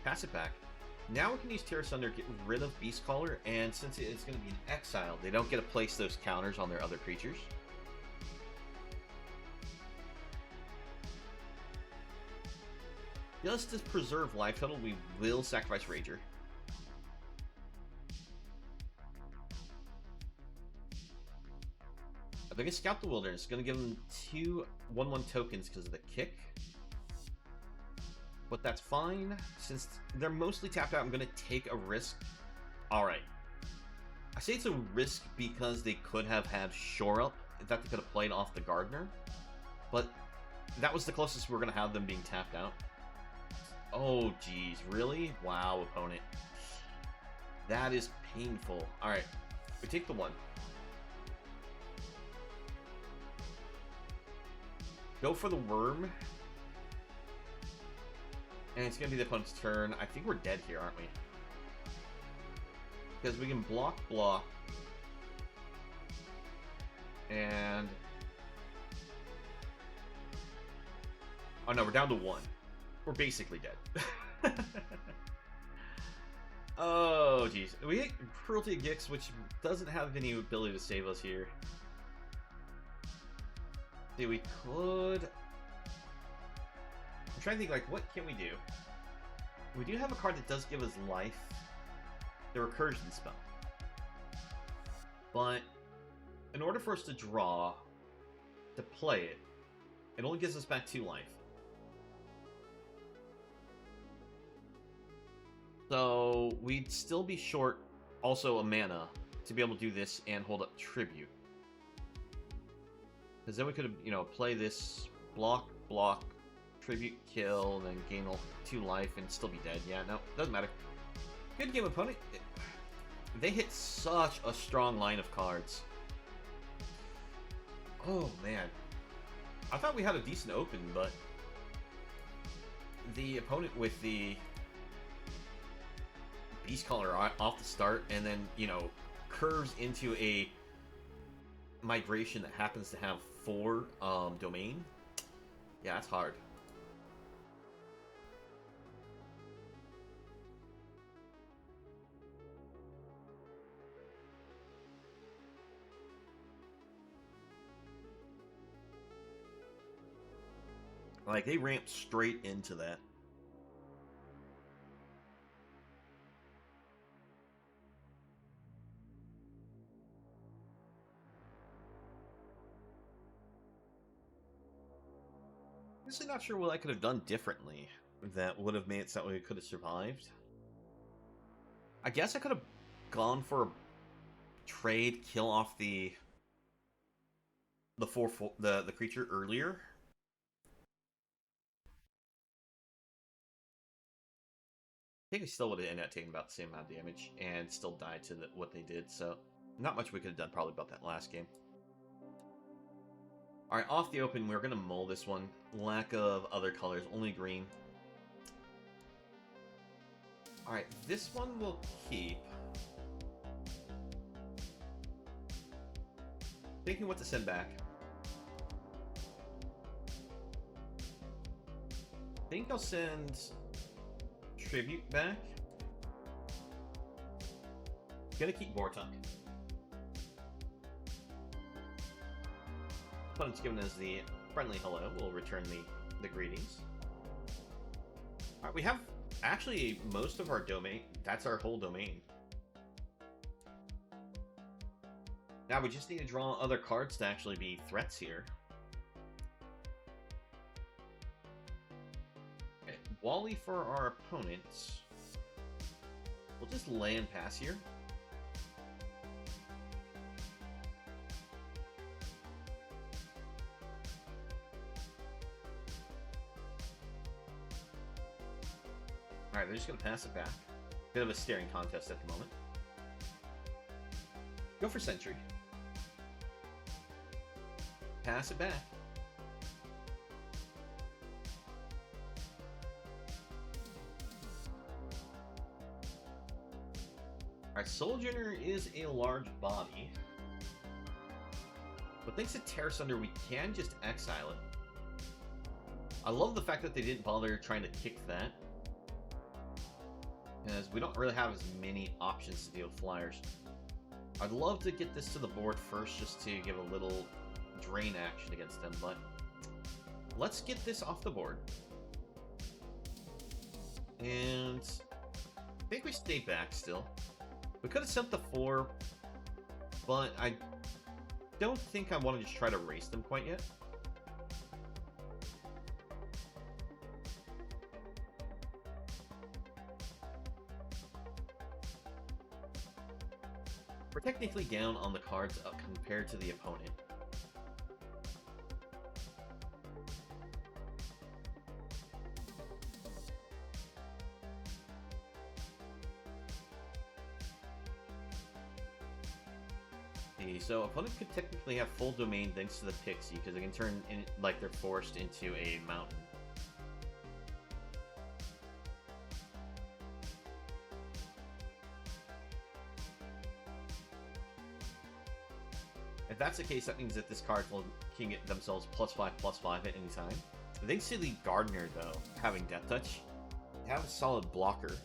Pass it back. Now we can use Terra Sunder, get rid of Beast Caller, and since it's going to be an exile, they don't get to place those counters on their other creatures. Just to preserve life total, we will sacrifice Rager. They're going to scout the wilderness. Going to give them 2 1/1 tokens because of the kick. But that's fine. Since they're mostly tapped out, I'm going to take a risk. Alright. I say it's a risk because they could have had Shore Up that they could have played off the Gardener. But that was the closest we're going to have them being tapped out. Oh, geez. Really? Wow, opponent. That is painful. Alright. We take the 1. Go for the worm. And it's going to be the opponent's turn. I think we're dead here, aren't we? Because we can block. And... oh no, we're down to 1. We're basically dead. Oh, jeez. We hit Cruelty of Gix, which doesn't have any ability to save us here. See, we could... I'm trying to think, like, what can we do? We do have a card that does give us life. The Recursion spell. But, in order for us to draw, to play it, it only gives us back 2 life. So, we'd still be short, also, a mana, to be able to do this and hold up Tribute. Because then we could, you know, play this, block, Tribute, kill, and then gain 2 life and still be dead. Yeah, no, doesn't matter. Good game, opponent. They hit such a strong line of cards. Oh, man. I thought we had a decent open, but... the opponent with the... Beast Caller off the start, and then, you know, curves into a migration that happens to have 4 domain. Yeah, that's hard. Like, they ramped straight into that. Honestly, not sure what I could have done differently that would have made it so that we could have survived. I guess I could have gone for a trade, kill off the creature earlier. I think we still would have ended up taking about the same amount of damage and still died to what they did, so not much we could have done probably about that last game. Alright, off the open, we're going to mull this one. Lack of other colors, only green. Alright, this one we'll keep. Thinking what to send back. I think I'll send Tribute back. Gonna keep Vortuk. Opponent's given us the friendly hello. We'll return the greetings. Alright, we have actually most of our domain. That's our whole domain. Now we just need to draw other cards to actually be threats here. Okay, Wally for our opponents. We'll just land pass here. Alright, they're just going to pass it back. Bit of a staring contest at the moment. Go for Sentry. Pass it back. Alright, Sojourner is a large body. But thanks to Terror Sunder, we can just exile it. I love the fact that they didn't bother trying to kick that. Because we don't really have as many options to deal with flyers. I'd love to get this to the board first just to give a little drain action against them, but let's get this off the board. And I think we stay back still. We could have sent the 4, but I don't think I want to just try to race them quite yet. We're technically down on the cards compared to the opponent. So opponent could technically have full domain thanks to the Pixie, because they can turn in like they're forced into a mountain. If that's the case, that means that this card can get themselves +5/+5 at any time. They silly Gardener though, having Death Touch, they have a solid blocker.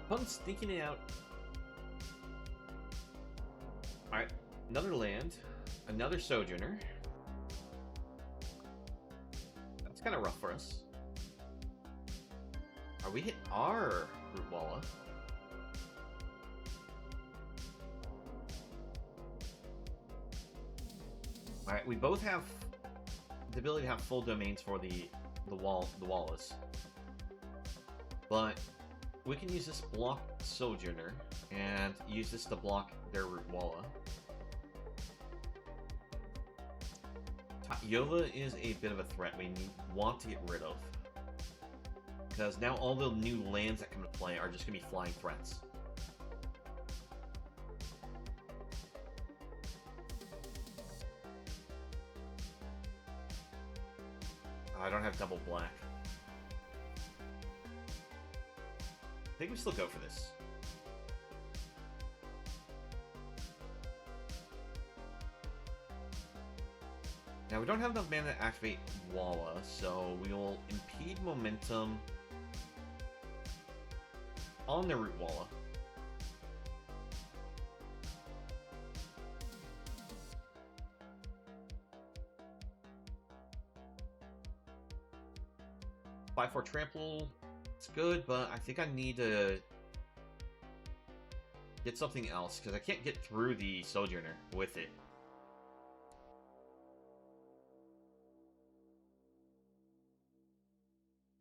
Opponent's sneaking it out. Alright, another land, another Sojourner. That's kind of rough for us. We hit our Root Walla. Alright, we both have the ability to have full domains for the Wallas. But we can use this block Sojourner and use this to block their Root Walla. Yova is a bit of a threat we want to get rid of, because now all the new lands that come into play are just going to be flying threats. I don't have double black. I think we still go for this. Now we don't have enough mana to activate Walla, so we will impede momentum on the Root Walla. Five for trample. It's good, but I think I need to get something else, because I can't get through the Sojourner with it.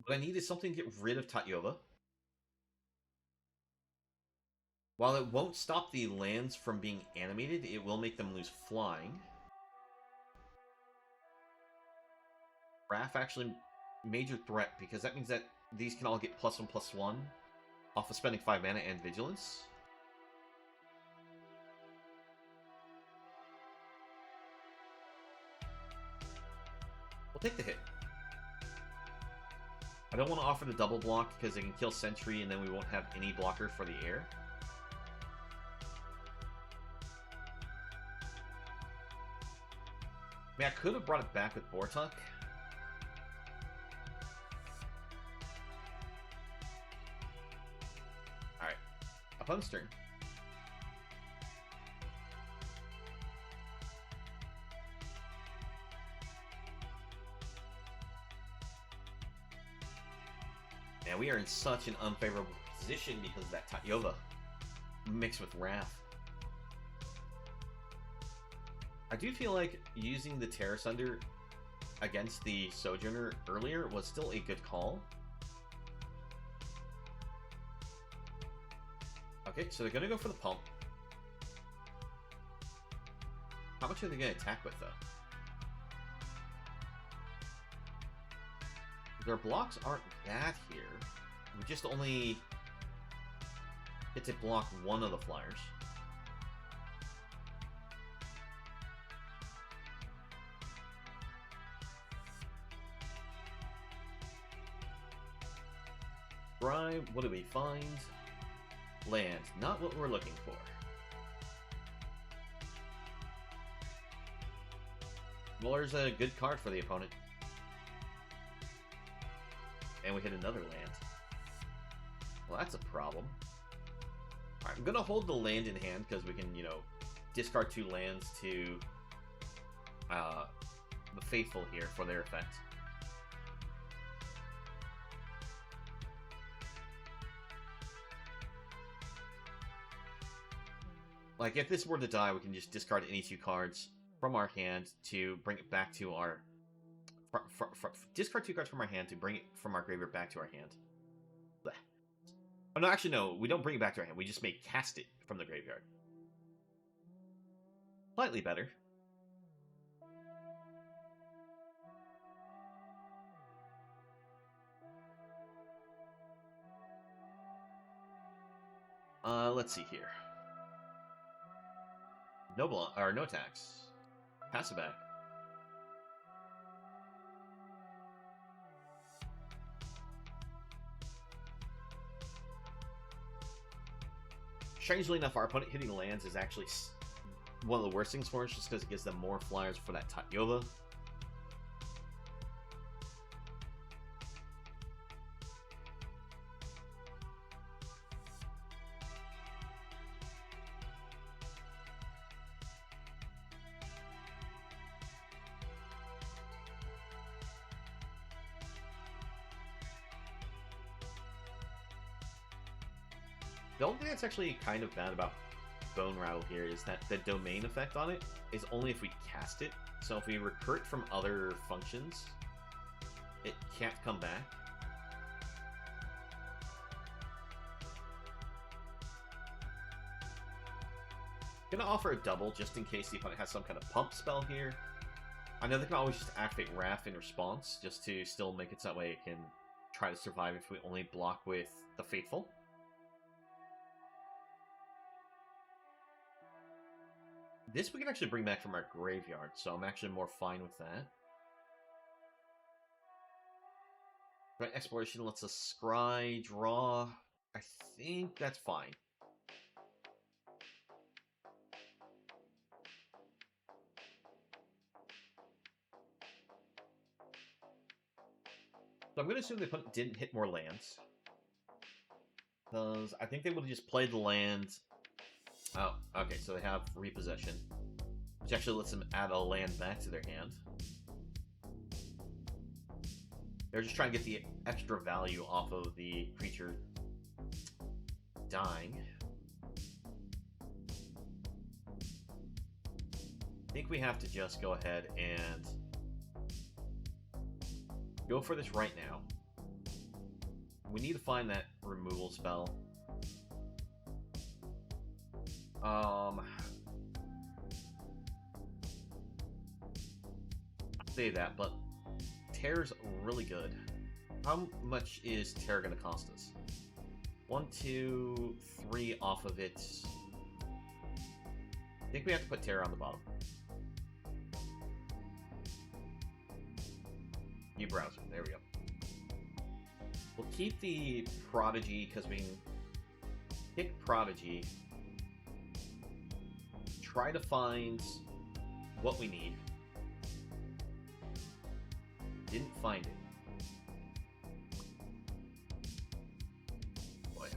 What I need is something to get rid of Tatyova. While it won't stop the lands from being animated, it will make them lose flying. Wrath actually major threat, because that means that these can all get +1/+1 off of spending 5 mana and Vigilance. We'll take the hit. I don't want to offer the double block because they can kill Sentry and then we won't have any blocker for the air. I mean, I could have brought it back with Bortuk. Alright. Opponent's turn. And we are in such an unfavorable position because of that Tatyova mixed with Wrath. I do feel like using the Terra Sunder against the Sojourner earlier was still a good call. Okay, so they're going to go for the pump. How much are they going to attack with, though? Their blocks aren't bad here. We just only get to block one of the flyers. Bribe, what do we find? Land, not what we're looking for. Well, there's a good card for the opponent. And we hit another land. Well, that's a problem. Alright, I'm gonna hold the land in hand because we can, you know, discard 2 lands to the Faithful here for their effect. Like, if this were to die, we can just discard any 2 cards from our hand to bring it back to our... discard 2 cards from our hand to bring it from our graveyard back to our hand. Blech. Oh, no, actually, no. We don't bring it back to our hand. We just may cast it from the graveyard. Slightly better. Let's see here. No tax. Pass it back. Strangely enough, our opponent hitting lands is actually one of the worst things for us, just because it gives them more flyers for that Tatyova. The only thing that's actually kind of bad about Bone Rattle here is that the domain effect on it is only if we cast it. So if we recur it from other functions, it can't come back. I'm gonna offer a double just in case the opponent has some kind of pump spell here. I know they can always just activate Wrath in response just to still make it so that way it can try to survive if we only block with the Faithful. This we can actually bring back from our graveyard, so I'm actually more fine with that. Right, Exploration lets us scry, draw. I think that's fine. So I'm going to assume the opponent didn't hit more lands. Because I think they would have just played the lands. Oh, okay, so they have Repossession, which actually lets them add a land back to their hand. They're just trying to get the extra value off of the creature dying. I think we have to just go ahead and go for this right now. We need to find that removal spell. I'll say that, but Terror's really good. How much is Terror going to cost us? 1, 2, 3 off of it. I think we have to put Terror on the bottom. New browser. There we go. We'll keep the Prodigy because we can pick Prodigy. Try to find what we need. Didn't find it. Boy,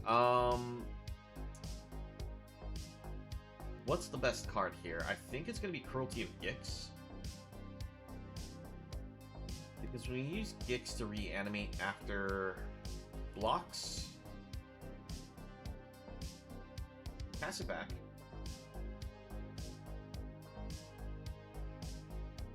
what's the best card here? I think it's going to be Cruelty of Gix. Because we use Gix to reanimate after blocks. Pass it back.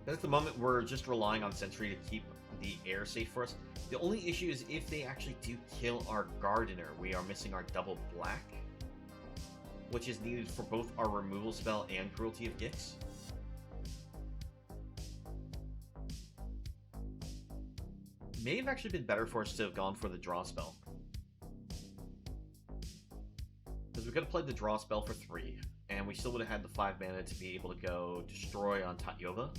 At the moment, we're just relying on Sentry to keep the air safe for us. The only issue is if they actually do kill our Gardener, we are missing our double black, which is needed for both our removal spell and Cruelty of Gix. May have actually been better for us to have gone for the draw spell. Because we could have played the draw spell for 3, and we still would have had the 5 mana to be able to go destroy on Tatyova.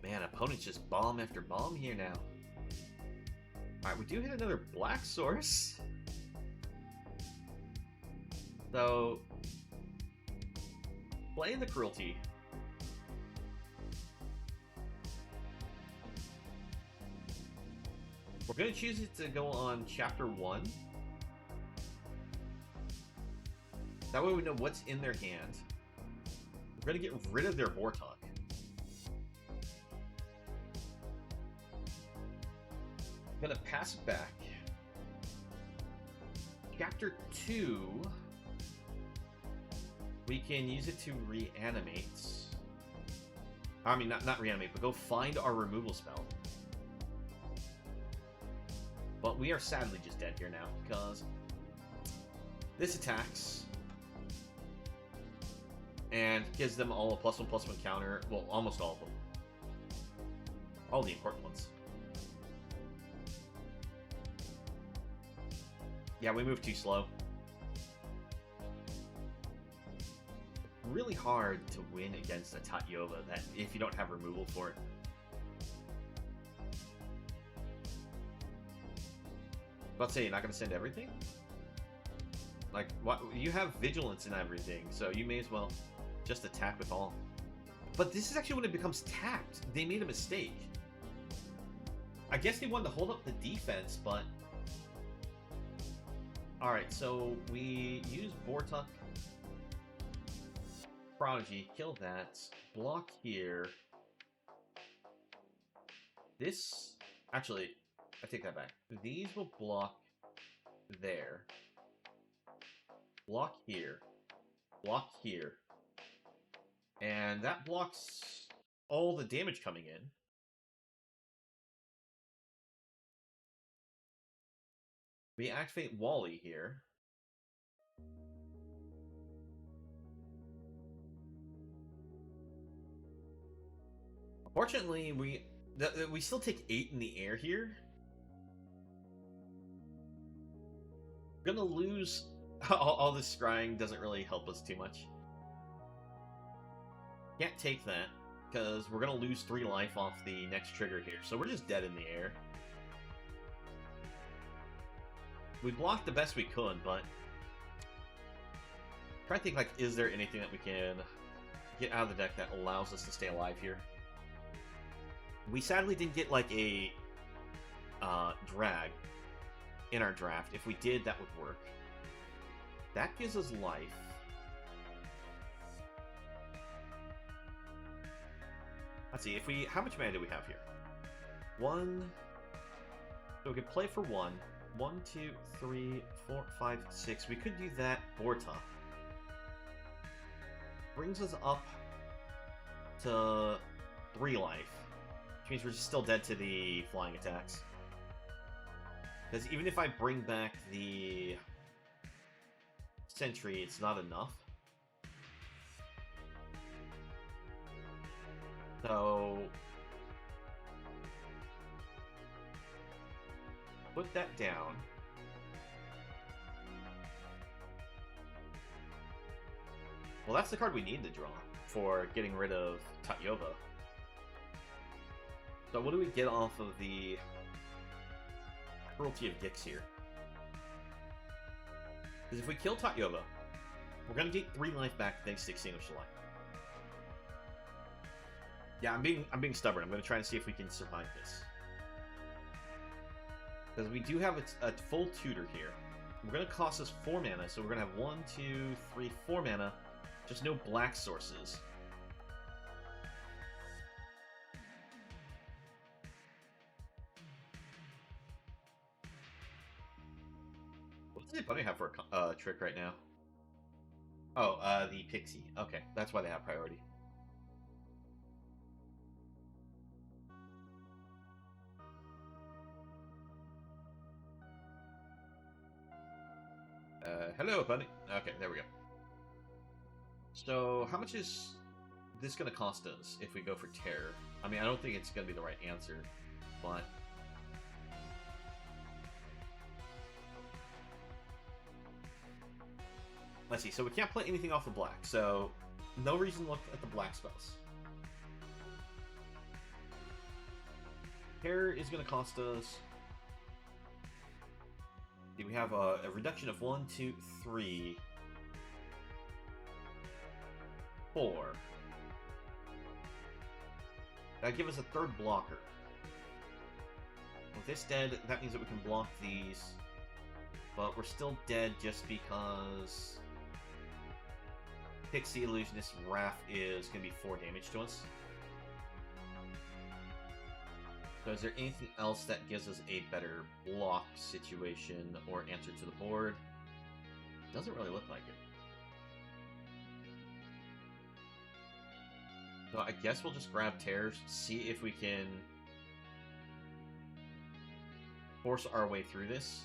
Man, opponents just bomb after bomb here now. Alright, we do hit another black source. So, playing the Cruelty. We're going to choose it to go on Chapter 1. That way we know what's in their hand. We're going to get rid of their Vortok. gonna pass it back. Chapter 2, we can use it to reanimate. I mean, not reanimate, but go find our removal spell. But we are sadly just dead here now, because this attacks and gives them all a +1/+1 counter. Well, almost all of them. All the important ones. Yeah, we move too slow. Really hard to win against a Tatyova that if you don't have removal for it. About to say, you're not going to send everything? Like, what? You have vigilance and everything, so you may as well just attack with all. But this is actually when it becomes tapped. They made a mistake. I guess they wanted to hold up the defense, but... Alright, so we use Vortuck. Prodigy, kill that. Block here. This... Actually, I take that back. These will block there. Block here. Block here. And that blocks all the damage coming in. We activate Wally here. Unfortunately, we still take 8 in the air here. We're gonna lose. All this scrying doesn't really help us too much. Can't take that, because we're gonna lose 3 life off the next trigger here, so we're just dead in the air. We blocked the best we could, but... I'm trying to think, like, is there anything that we can get out of the deck that allows us to stay alive here? We sadly didn't get, like, a drag in our draft. If we did, that would work. That gives us life. Let's see, if we... How much mana do we have here? 1... So we could play for 1. 1, 2, 3, 4, 5, 6. We could do that Borta. Brings us up to 3 life. Which means we're still dead to the flying attacks. Because even if I bring back the Sentry, it's not enough. So... Put that down. Well, that's the card we need to draw for getting rid of Tatyova. So what do we get off of the Cruelty of Gix here? Because if we kill Tatyova, we're going to get 3 life back thanks to Extinguish the Light. Yeah, I'm being stubborn. I'm going to try and see if we can survive this. Because we do have a full tutor here. We're going to cost us 4 mana, so we're going to have 1, 2, 3, 4 mana. Just no black sources. What does the bunny have for a trick right now? Oh, the Pixie. Okay, that's why they have priority. Hello, buddy. Okay, there we go. So, how much is this going to cost us if we go for Terror? I mean, I don't think it's going to be the right answer, but... Let's see, so we can't play anything off of black, so no reason to look at the black spells. Terror is going to cost us... We have a reduction of 1, 2, 3, 4. That'd give us a 3rd blocker. With this dead, that means that we can block these, but we're still dead just because Pixie Illusionist Wrath is going to be 4 damage to us. So is there anything else that gives us a better block situation or answer to the board? Doesn't really look like it. So I guess we'll just grab tears, see if we can force our way through this.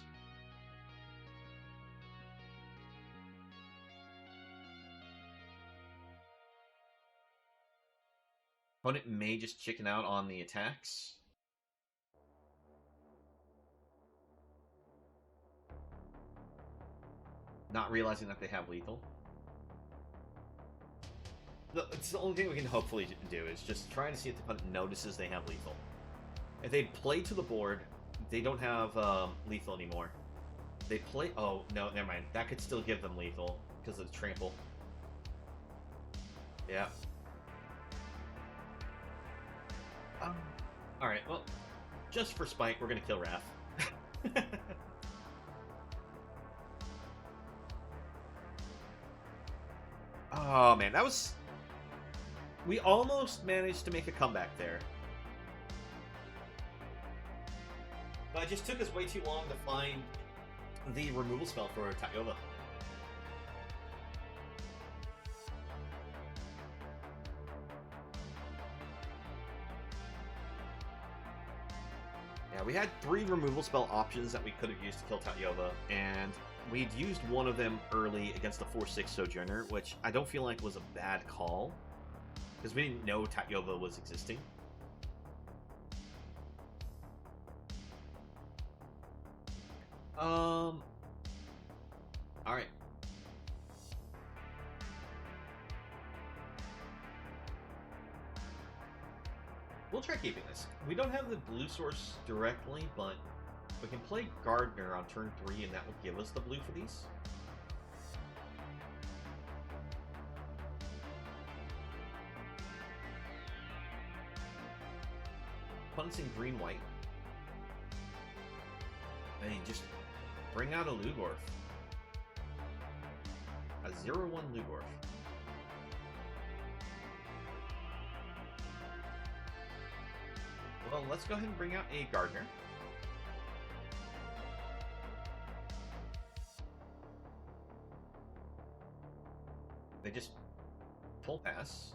Opponent may just chicken out on the attacks. Not realizing that they have lethal. It's the only thing we can hopefully do is just trying to see if the opponent notices they have lethal. If they play to the board, they don't have lethal anymore. They play... Oh, no, never mind. That could still give them lethal because of the trample. Yeah. Alright, well, just for spite, we're going to kill Wrath. Oh, man, that was... We almost managed to make a comeback there. But it just took us way too long to find the removal spell for Tatyova. Yeah, we had 3 removal spell options that we could have used to kill Tatyova, and we'd used one of them early against the 4/6 Sojourner, which I don't feel like was a bad call, because we didn't know Tatyova was existing. Alright. We'll try keeping this. We don't have the blue source directly, but we can play Gardener on turn 3, and that will give us the blue for these. Opponent's in green-white. And you just bring out a Lugorf. A 0/1 Lugorf. Well, let's go ahead and bring out a Gardener. They just full pass.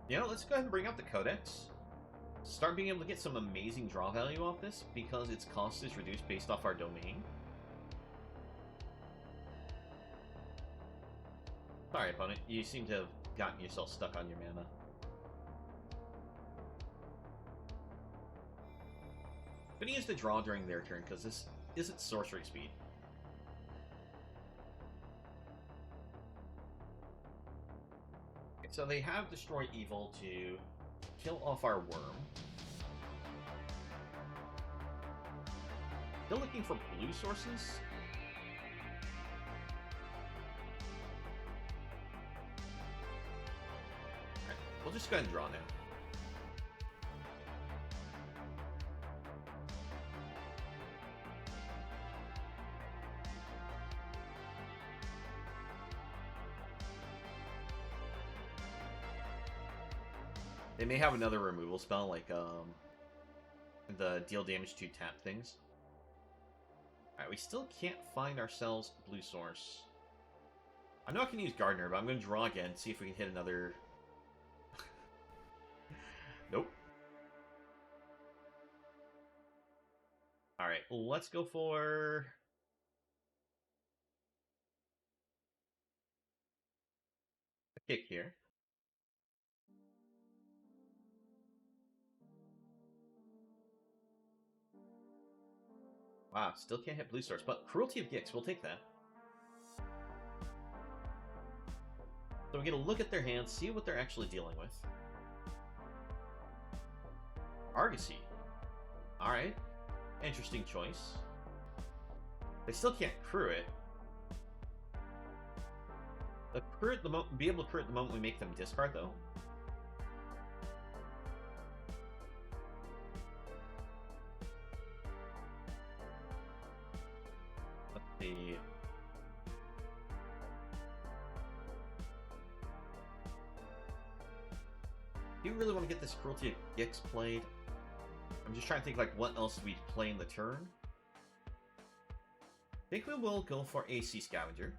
You know, let's go ahead and bring out the Codex. Start being able to get some amazing draw value off this because its cost is reduced based off our domain. Sorry, opponent. You seem to have gotten yourself stuck on your mana. I'm gonna use the draw during their turn because this isn't sorcery speed. Okay, so they have Destroy Evil to kill off our worm. Still looking for blue sources. Alright, we'll just go ahead and draw now. They may have another removal spell, like the deal damage to tap things. Alright, we still can't find ourselves blue source. I know I can use Gardener, but I'm going to draw again, see if we can hit another... Nope. Alright, let's go for... a kick here. Wow, still can't hit blue source, but Cruelty of Gix, we'll take that. So we get a look at their hands, see what they're actually dealing with. Argosy. Alright. Interesting choice. They still can't crew it. Be able to crew it the moment we make them discard, though. Let's see. Do you really want to get this Cruelty of Gix played? I'm just trying to think like what else we play in the turn. I think we will go for a Sea Scavenger.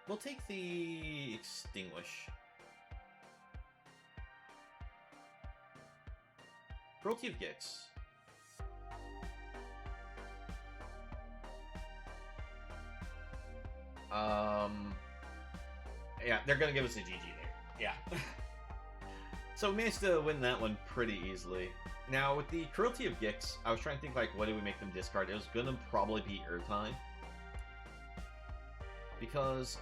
We'll take the Extinguish. Cruelty of Gix. Yeah, they're gonna give us a GG there. Yeah. So we managed to win that one pretty easily. Now, with the Cruelty of Gix, I was trying to think, like, what do we make them discard? It was gonna probably be Urtai. Because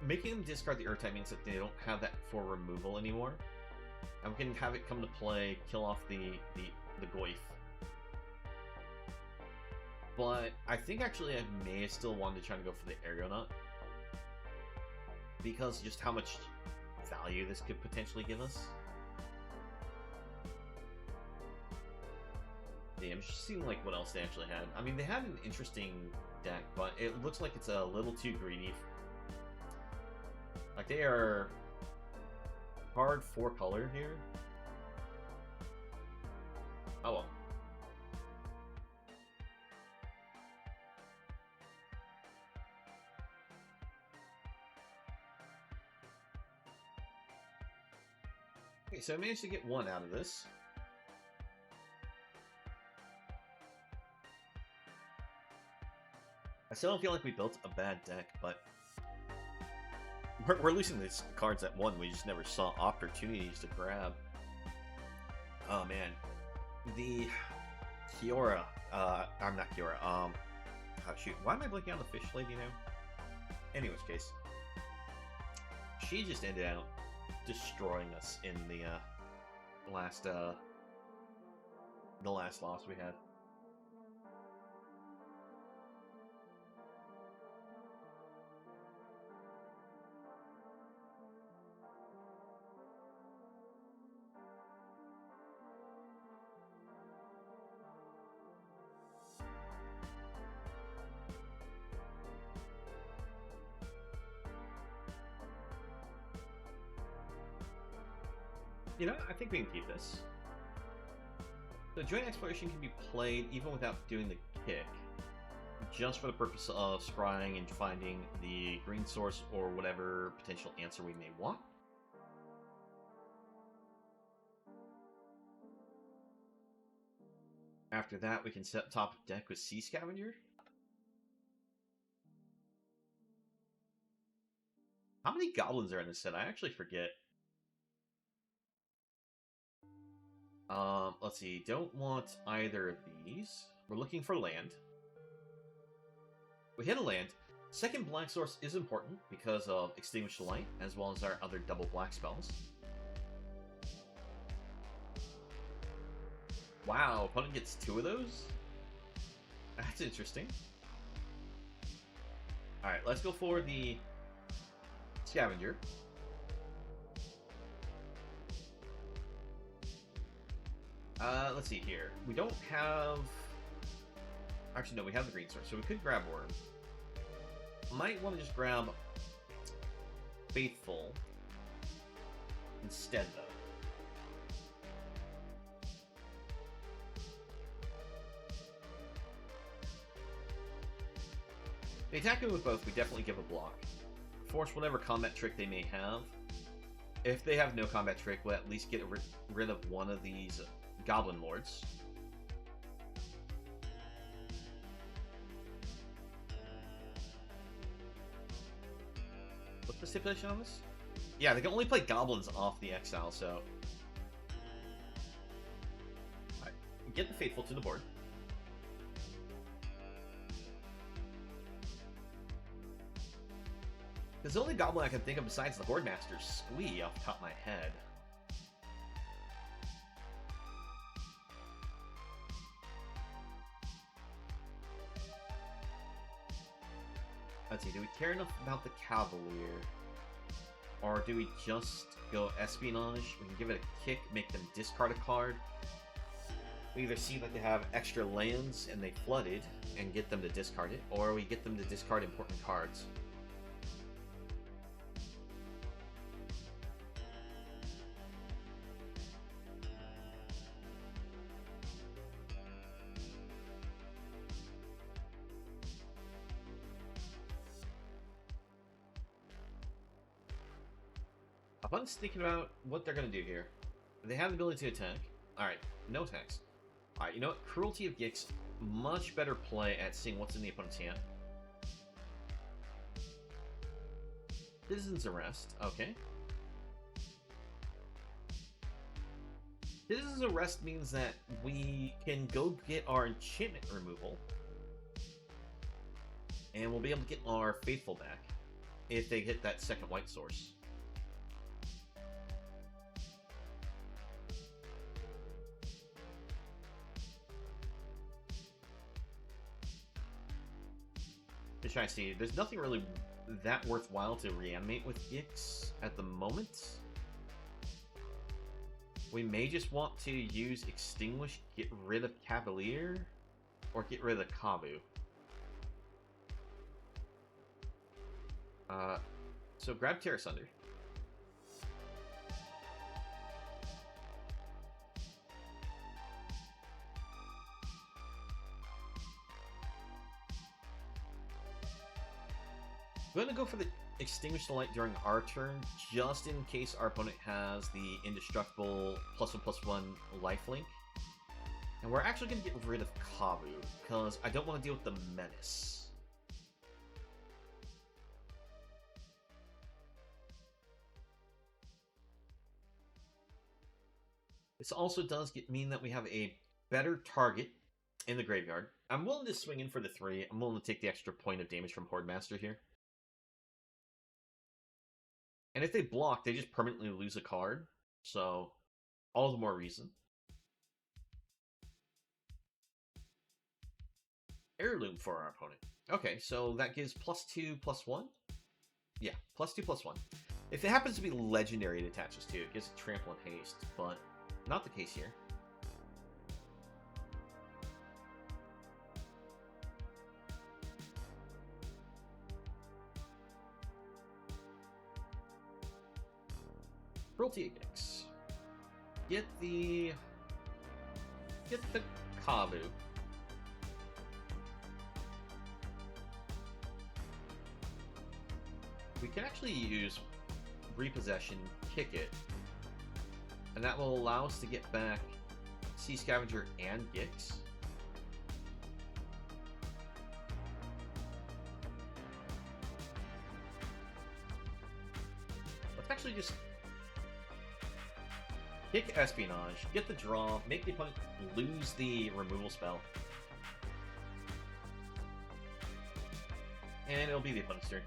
making them discard the Urtai means that they don't have that for removal anymore. And we can have it come to play, kill off the Goyf. But I think actually I may have still wanted to try to go for the Aeronaut. Because just how much value this could potentially give us. Damn, just seeing like what else they actually had. I mean, they had an interesting deck, but it looks like it's a little too greedy. Like, they are hard 4-color here. Oh well. Okay, so I managed to get one out of this. I still don't feel like we built a bad deck, but we're losing these cards at one. We just never saw opportunities to grab. Oh man, the Kiora. I'm not Kiora. Oh shoot, why am I blinking on the fish lady now? Anyways, case, she just ended out destroying us in the last loss we had. You know, I think we can keep this. The Joint Exploration can be played even without doing the kick, just for the purpose of scrying and finding the green source or whatever potential answer we may want. After that, we can set top of deck with Sea Scavenger. How many goblins are in this set? I actually forget. Let's see. Don't want either of these. We're looking for land. We hit a land. Second black source is important because of Extinguish the Light, as well as our other double black spells. Wow, opponent gets 2 of those? That's interesting. Alright, let's go for the Scavenger. Let's see here. We don't have... Actually, no, we have the green source, so we could grab Worm. Might want to just grab Faithful instead, though. They attack me with both, we definitely give a block. Force whatever combat trick they may have. If they have no combat trick, we'll at least get rid of one of these Goblin Lords. What's the stipulation on this? Yeah, they can only play Goblins off the exile, so... Alright, get the Faithful to the board. Because the only Goblin I can think of besides the Horde Master is Squee off the top of my head. Let's see, do we care enough about the Cavalier? Or do we just go Espionage? We can give it a kick, make them discard a card. We either see that they have extra lands and they flooded and get them to discard it, or we get them to discard important cards. Opponent's thinking about what they're going to do here. They have the ability to attack. Alright, no attacks. Alright, you know what? Cruelty of Gix, much better play at seeing what's in the opponent's hand. Citizen's Arrest, okay. Citizen's Arrest means that we can go get our enchantment removal. And we'll be able to get our Faithful back if they hit that second white source. Just trying to see. There's nothing really that worthwhile to reanimate with Gix at the moment. We may just want to use Extinguish, get rid of Cavalier, or get rid of Kavu. So grab Terra Sunder. I'm going to go for the Extinguish the Light during our turn, just in case our opponent has the indestructible +1/+1 lifelink. And we're actually going to get rid of Kavu, because I don't want to deal with the Menace. This also does mean that we have a better target in the graveyard. I'm willing to swing in for the 3. I'm willing to take the extra point of damage from Horde Master here. And if they block, they just permanently lose a card. So, all the more reason. Heirloom for our opponent. Okay, so that gives +2/+1? Yeah, +2/+1. If it happens to be legendary, it attaches to. It gives it trample and haste, but not the case here. Cruelty Gix. Get the Kavu. We can actually use Repossession, kick it, and that will allow us to get back Sea Scavenger and Gix. Let's actually just kick Espionage, get the draw, make the opponent lose the removal spell. And it'll be the opponent's turn.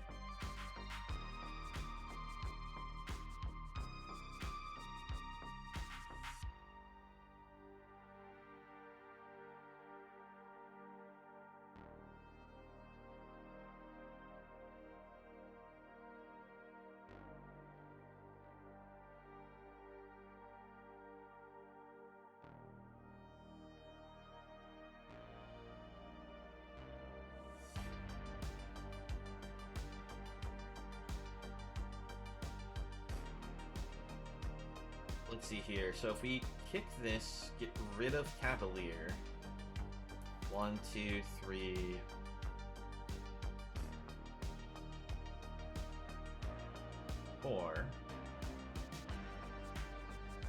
Let's see here. So if we kick this, get rid of Cavalier. 1, 2, 3. 4.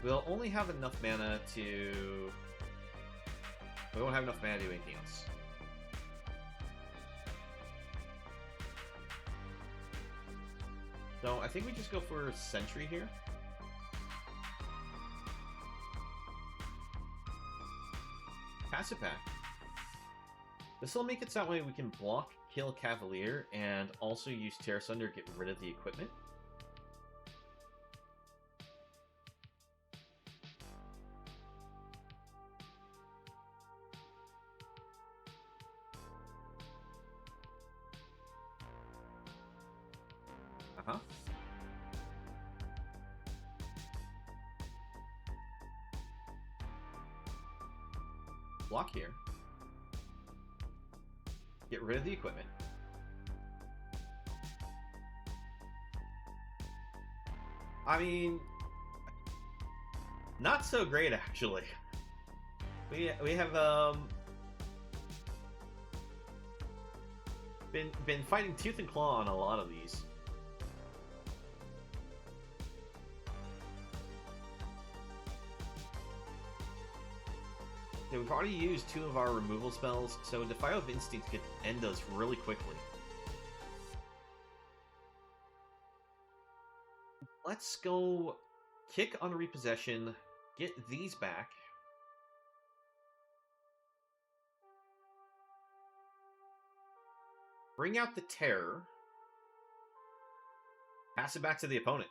We'll only have enough mana to... We won't have enough mana to do anything else. So I think we just go for Sentry here. Passive Pack. This will make it so that way we can block, kill Cavalier, and also use Terra Sunder to get rid of the equipment. Uh-huh. Block here. Get rid of the equipment. I mean, not so great actually. We have been fighting tooth and claw on a lot of these. Okay, we've already used 2 of our removal spells, so Defile of Instinct could end us really quickly. Let's go kick on Repossession, get these back. Bring out the Terror. Pass it back to the opponent.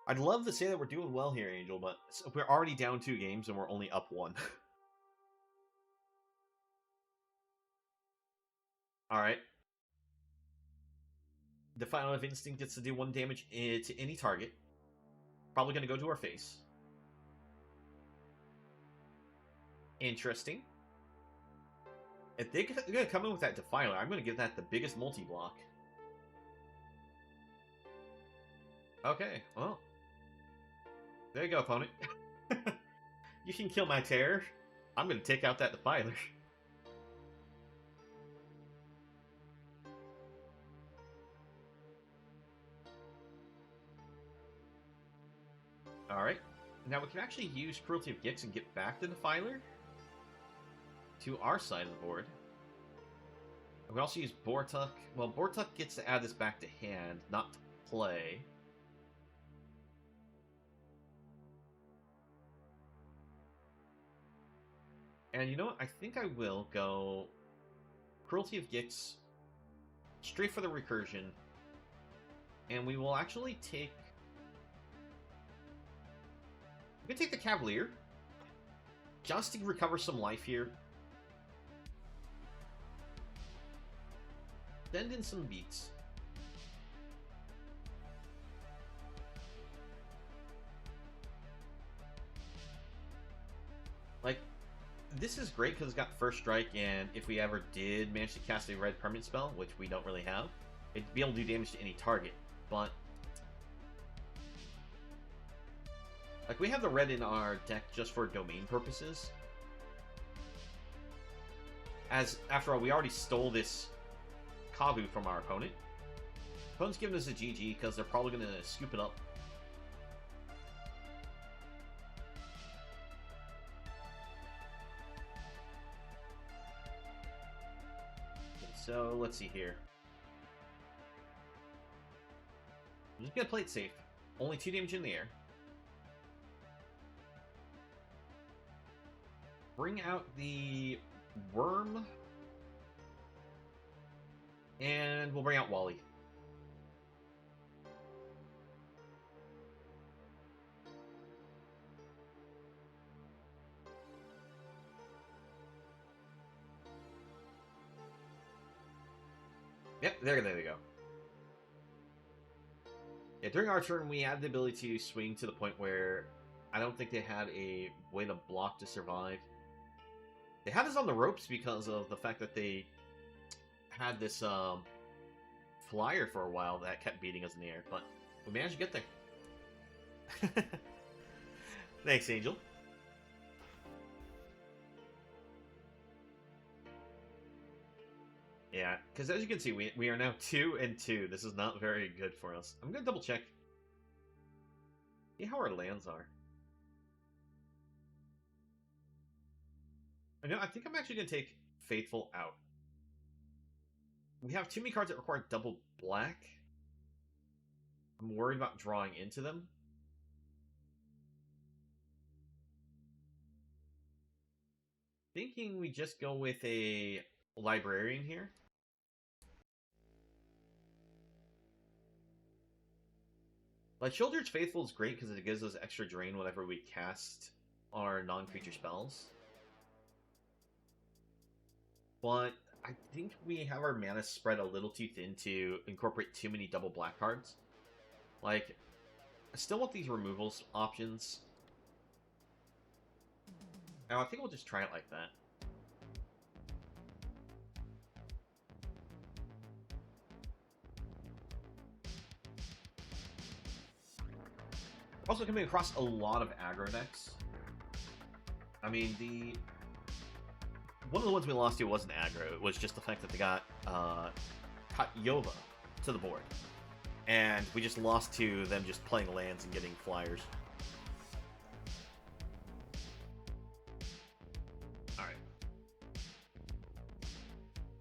I'd love to say that we're doing well here, Angel, but we're already down 2 games and we're only up 1. Alright. Defiant of Instinct gets to do 1 damage to any target. Probably going to go to our face. Interesting. If they're going to come in with that Defiler, I'm going to give that the biggest multi-block. Okay, well. There you go, opponent. You can kill my Terror. I'm going to take out that Defiler. Alright. Now we can actually use Cruelty of Gix and get back the Defiler to our side of the board. We also use Bortuk. Well, Bortuk gets to add this back to hand, not to play. And you know what? I think I will go Cruelty of Gix straight for the recursion. And we will actually take... We can take the Cavalier. Just to recover some life here. Send in some beats. Like, this is great because it's got First Strike, and if we ever did manage to cast a red permanent spell, which we don't really have, it'd be able to do damage to any target. But like, we have the red in our deck just for domain purposes. As, after all, we already stole this Kavu from our opponent. Opponent's giving us a GG because they're probably going to scoop it up. Okay, so, let's see here. I'm just going to play it safe. Only 2 damage in the air. Bring out the Worm. And we'll bring out Wally. Yep, there they go. Yeah, during our turn, we had the ability to swing to the point where I don't think they had a way to block to survive. They had us on the ropes because of the fact that they had this flyer for a while that kept beating us in the air, but we managed to get there. Thanks, Angel. Yeah, because as you can see, we are now 2-2. This is not very good for us. I'm going to double check. See how our lands are. I think I'm actually going to take Faithful out. We have too many cards that require double black. I'm worried about drawing into them. Thinking we just go with a Librarian here. Like, Children's Faithful is great because it gives us extra drain whenever we cast our non-creature spells. But I think we have our mana spread a little too thin to incorporate too many double black cards. Like, I still want these removals options. Oh, I think we'll just try it like that. Also coming across a lot of aggro decks. I mean, one of the ones we lost to wasn't aggro. It was just the fact that they got Yova to the board. And we just lost to them just playing lands and getting flyers. Alright.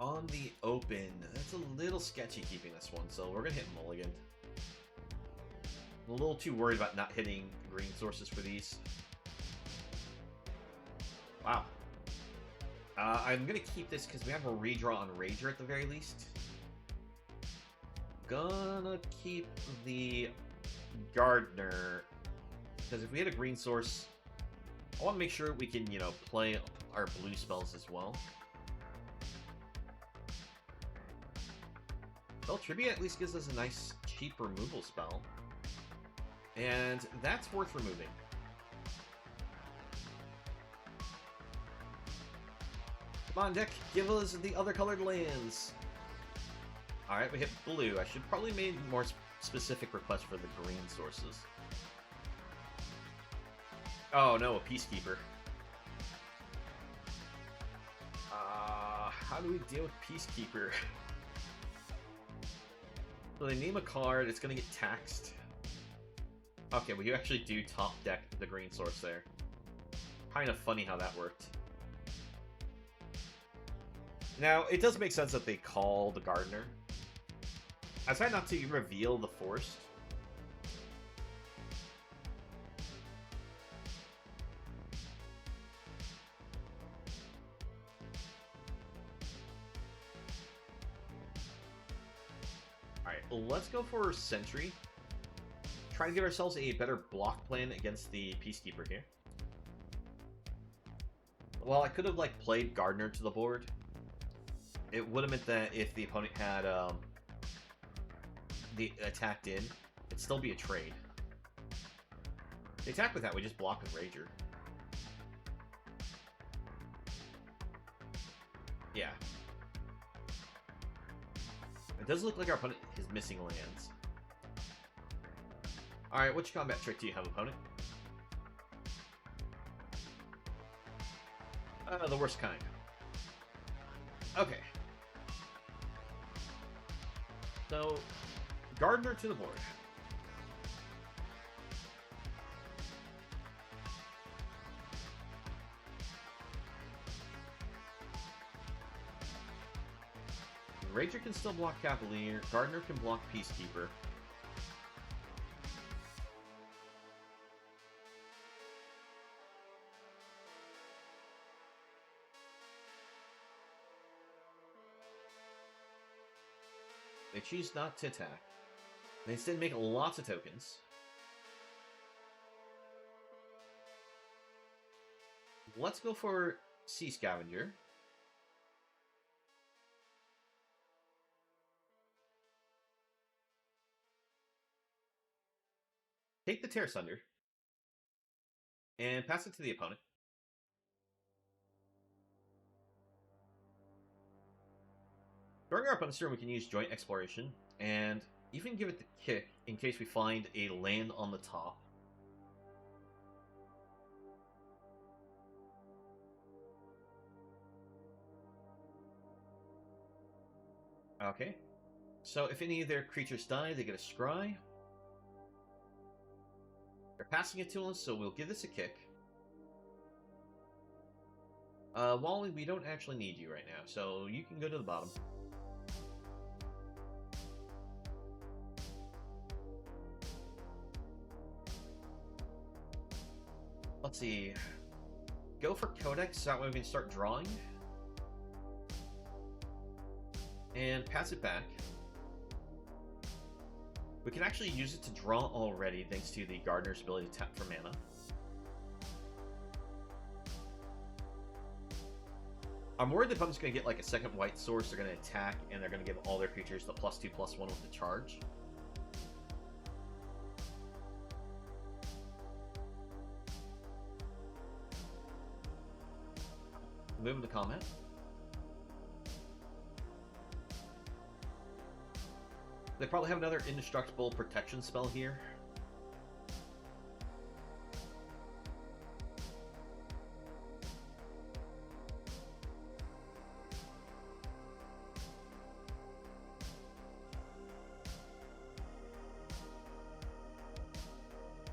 On the open, it's a little sketchy keeping this one, so we're going to hit Mulligan. I'm a little too worried about not hitting green sources for these. Wow. I'm going to keep this because we have a redraw on Rager at the very least. Gonna keep the Gardener, because if we hit a green source, I want to make sure we can, you know, play our blue spells as well. Well, Tribute at least gives us a nice, cheap removal spell. And that's worth removing. Come on, deck, give us the other colored lands. Alright, we hit blue. I should probably make more specific requests for the green sources. Oh no, a Peacekeeper. How do we deal with Peacekeeper? So they name a card, it's gonna get taxed. Okay, well you actually do top deck the green source there. Kind of funny how that worked. Now, it does make sense that they call the Gardener. I try not to reveal the Forest. Alright, let's go for Sentry. Try to give ourselves a better block plan against the Peacekeeper here. Well, I could have, like, played Gardener to the board. It would have meant that if the opponent had, the attacked in, it'd still be a trade. The attack with that, we just block with Rager. Yeah. It does look like our opponent is missing lands. Alright, which combat trick do you have, opponent? The worst kind. Okay. So, Gardener to the board. Rager can still block Cavalier. Gardener can block Peacekeeper. They choose not to attack. They instead make lots of tokens. Let's go for Sea Scavenger. Take the Tear Sunder. And pass it to the opponent. During our opponent's turn, we can use Joint Exploration, and even give it the kick in case we find a land on the top. Okay. So if any of their creatures die, they get a Scry. They're passing it to us, so we'll give this a kick. Wally, we don't actually need you right now, so you can go to the bottom. Let's see. Go for Codex, so that way we can start drawing. And pass it back. We can actually use it to draw already, thanks to the Gardener's ability to tap for mana. I'm worried the opponent's going to get like a second white source, they're going to attack, and they're going to give all their creatures the +2/+1 with the charge. move into combat. They probably have another indestructible protection spell here.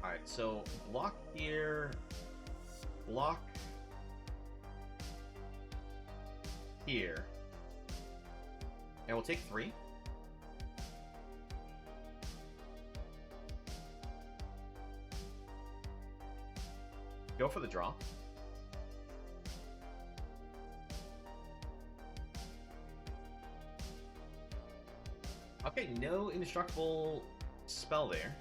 Alright, so block here, block here, and we'll take 3. Go for the draw. Okay, no indestructible spell there.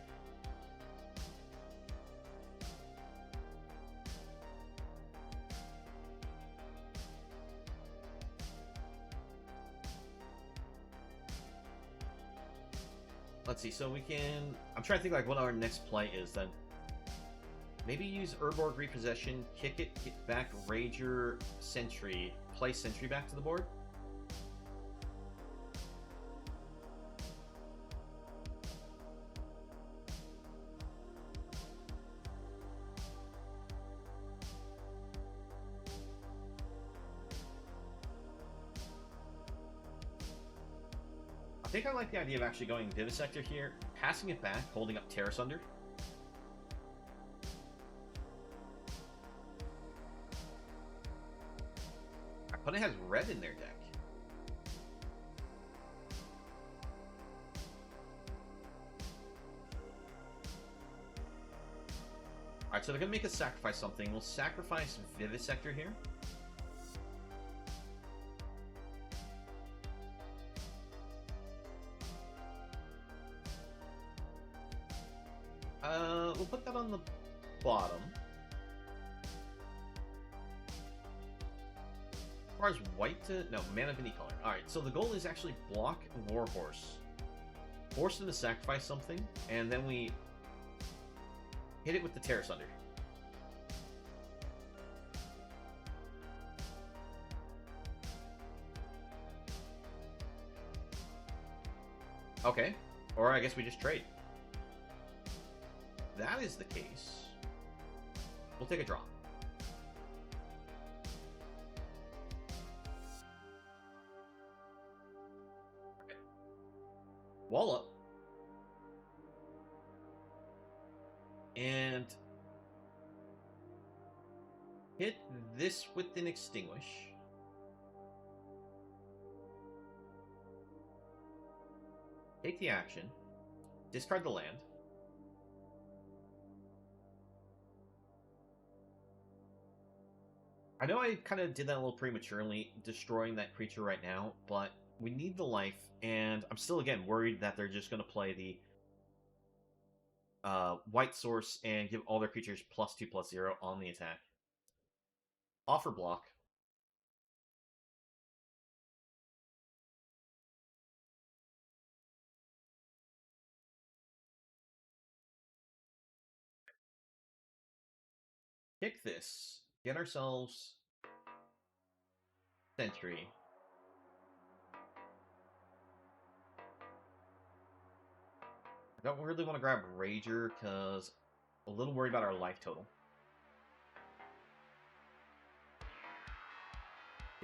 Let's see, so we can... I'm trying to think like what our next play is then. Maybe use Urborg Repossession, kick it, get back Rager, Sentry, play Sentry back to the board. I think I like the idea of actually going Vivisector here, passing it back, holding up Terra Sunder. But it has red in their deck. Alright, so they're going to make us sacrifice something. We'll sacrifice Vivisector here. We'll put that on the bottom. Requires white to... No, mana of any color. Alright, so the goal is actually block Warhorse. Force them to sacrifice something, and then we hit it with the Terra Sunder. Okay. Or I guess we just trade. If that is the case, we'll take a draw. Wall up. And hit this with an Extinguish. Take the action. Discard the land. I know I kind of did that a little prematurely, destroying that creature right now, but we need the life, and I'm still, again, worried that they're just going to play the white source and give all their creatures +2/+0 on the attack. Offer block. Kick this. Get ourselves Sentry. I don't really want to grab Rager because I'm a little worried about our life total.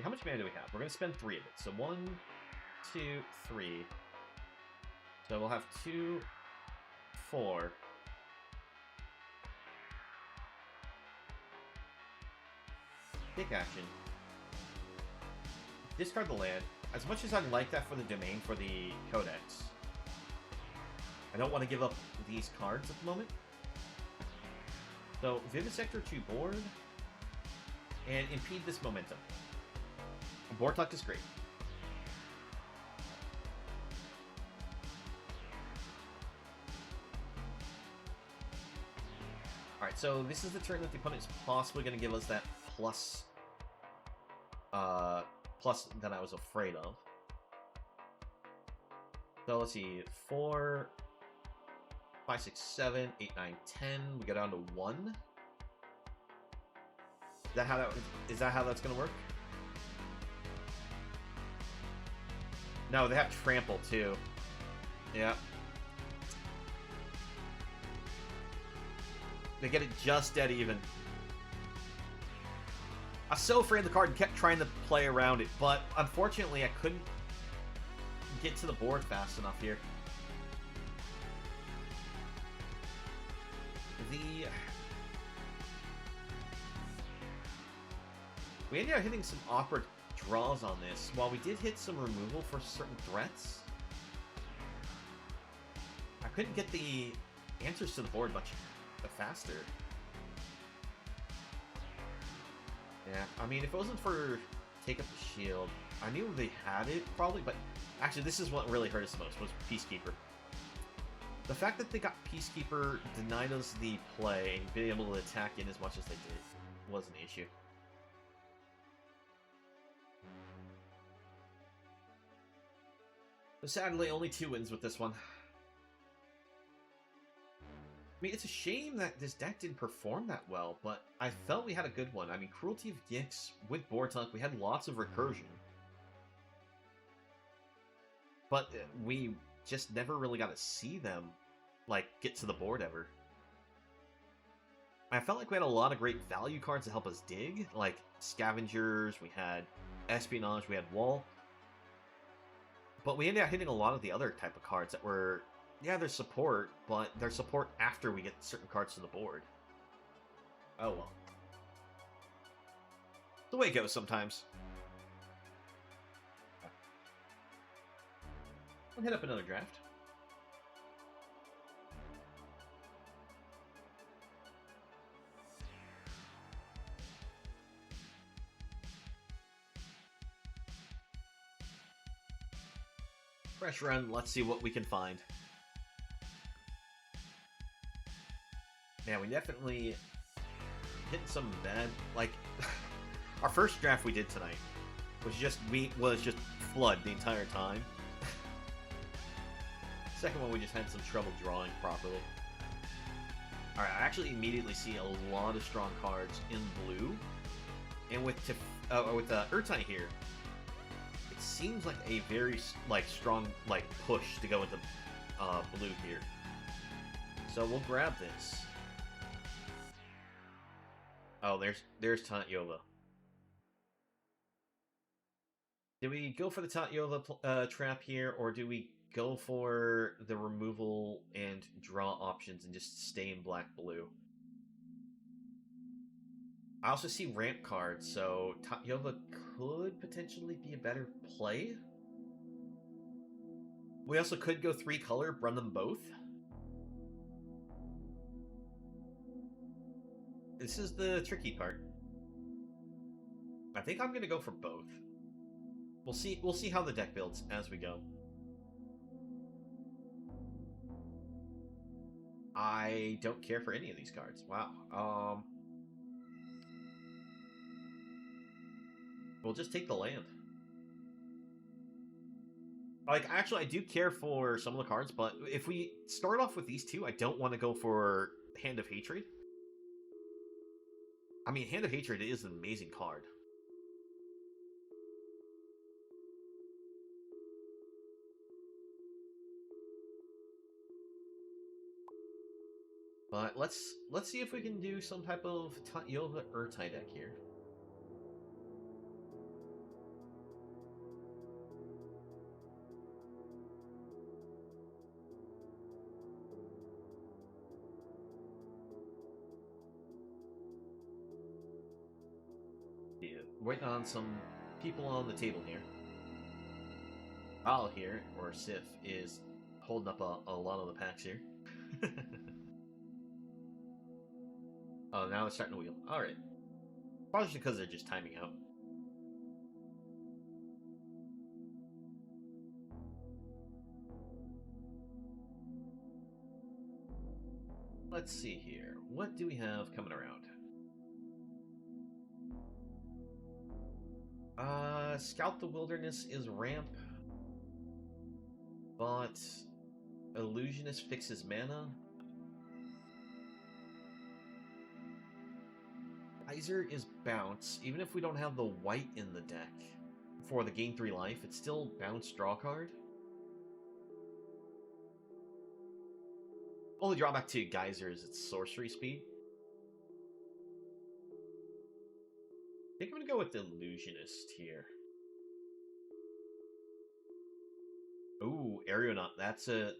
How much mana do we have? We're going to spend 3 of it. So 1, 2, 3. So we'll have 2, 4. Take action. Discard the land. As much as I'd like that for the domain for the Codex, I don't want to give up these cards at the moment. So Vivisector to board and impede this momentum. Board Tuck is great. Alright, so this is the turn that the opponent's possibly going to give us that plus that I was afraid of. So let's see, 4, 5, 6, 7, 8, 9, 10. We go down to 1. Is that how that's going to work? No, they have trample too. Yeah. They get it just dead even. I was so afraid of the card and kept trying to play around it, but unfortunately I couldn't get to the board fast enough here. We ended up hitting some awkward draws on this. While we did hit some removal for certain threats, I couldn't get the answers to the board much faster. Yeah, I mean, if it wasn't for Take Up the Shield, I knew they had it, probably, but actually this is what really hurt us the most, was Peacekeeper. The fact that they got Peacekeeper denied us the play and being able to attack in as much as they did was an issue. But sadly, only 2 wins with this one. I mean, it's a shame that this deck didn't perform that well, but I felt we had a good one. I mean, Cruelty of Gix with Bortunk, we had lots of recursion. But we just never really got to see them, like, get to the board ever. I felt like we had a lot of great value cards to help us dig, like Scavengers, we had Espionage, we had Wall. But we ended up hitting a lot of the other type of cards that were, yeah, they're support, but they're support after we get certain cards to the board. Oh well. The way it goes sometimes. I'll hit up another draft. Fresh run, let's see what we can find. Man, we definitely hit some bad, like, our first draft we did tonight was just flood the entire time. Second one, we just had some trouble drawing properly. Alright, I actually immediately see a lot of strong cards in blue. And with Urtai here, it seems like a very, like, strong, like, push to go into blue here. So we'll grab this. Oh, there's Tantayova. Do we go for the Tantayova trap here, or do we go for the removal and draw options and just stay in black-blue? I also see ramp cards, so Tantayova could potentially be a better play. We also could go 3-color, run them both. This is the tricky part. I think I'm gonna go for both. We'll see how the deck builds as we go. I don't care for any of these cards. Wow. We'll just take the land. Like, actually, I do care for some of the cards, but if we start off with these two, I don't want to go for Hand of Hatred. I mean, Hand of Hatred is an amazing card. But let's see if we can do some type of Tantayova Urtai deck here. Yeah, waiting on some people on the table here. Al here, or Sif, is holding up a lot of the packs here. Oh, now it's starting to wheel. Alright. Probably because they're just timing out. Let's see here. What do we have coming around? Scout the Wilderness is ramp. But Illusionist fixes mana. Geyser is bounce, even if we don't have the white in the deck. for the gain 3 life, it's still bounce draw card. Only drawback to Geyser is its sorcery speed. I think I'm gonna go with Illusionist here. Ooh, Aeronaut. That's a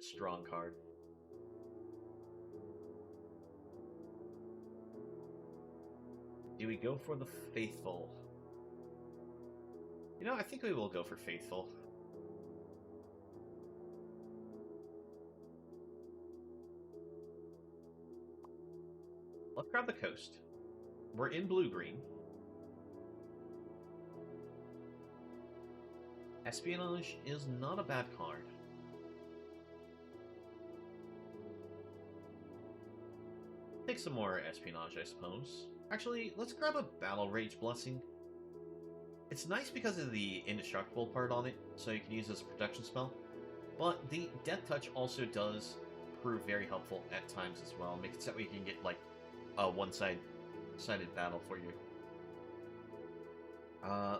strong card. Do we go for the Faithful? You know, I think we will go for Faithful. Let's grab the Coast. We're in blue-green. Espionage is not a bad card. Take some more Espionage, I suppose. Actually, let's grab a Battle Rage Blessing. It's nice because of the indestructible part on it, so you can use it as a protection spell. But the Death Touch also does prove very helpful at times as well. Make it so we can get like a one-sided battle for you.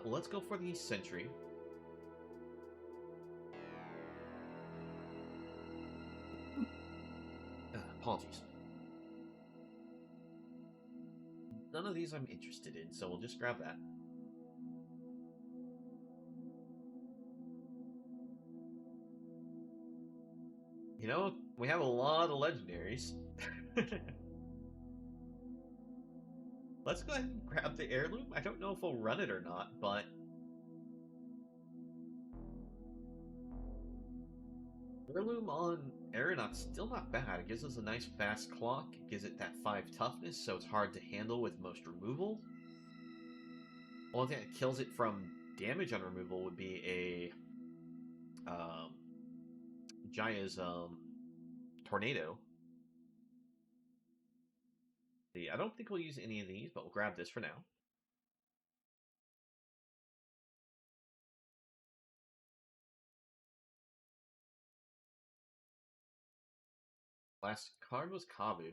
Let's go for the Sentry. Apologies. None of these I'm interested in, so we'll just grab that. You know, we have a lot of legendaries. Let's go ahead and grab the Heirloom. I don't know if we'll run it or not, but... Heirloom on Aeronaut's still not bad. It gives us a nice fast clock. It gives it that 5 toughness, so it's hard to handle with most removal. Only thing that kills it from damage on removal would be a... Jaya's Tornado. See, I don't think we'll use any of these, but we'll grab this for now. Last card was Kabu.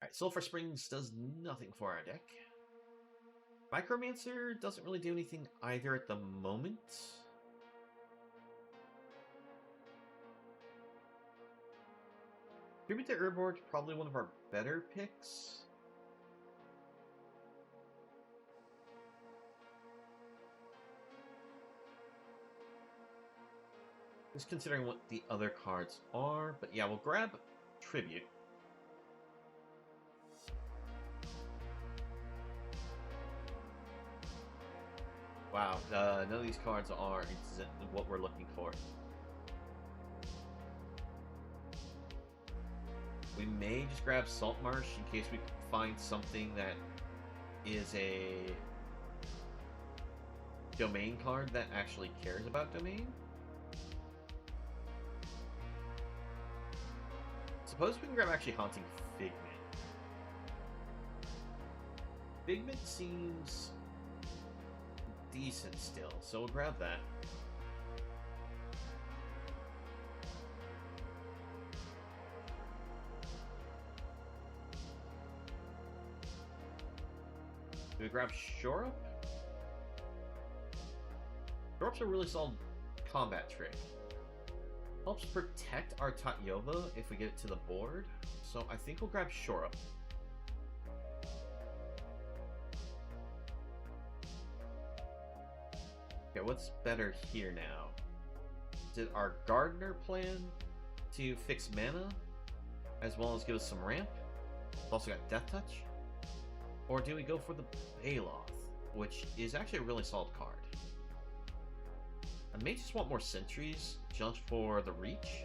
Alright, Sulphur Springs does nothing for our deck. Micromancer doesn't really do anything either at the moment. Tribute to Urborg, probably one of our better picks. Just considering what the other cards are, but yeah, we'll grab Tribute. Wow, none of these cards are what we're looking for. We may just grab Saltmarsh in case we find something that is a domain card that actually cares about domain. Suppose we can grab actually Haunting Figment. Figment seems decent still, so we'll grab that. Do we grab Shore Up? Shore Up's a really solid combat trick. Helps protect our Tatyova if we get it to the board. So I think we'll grab Shore Up. Okay, what's better here now? Did our Gardener plan to fix mana, as well as give us some ramp? We've also got Death Touch. Or do we go for the Baloth, which is actually a really solid card? I may just want more sentries just for the reach.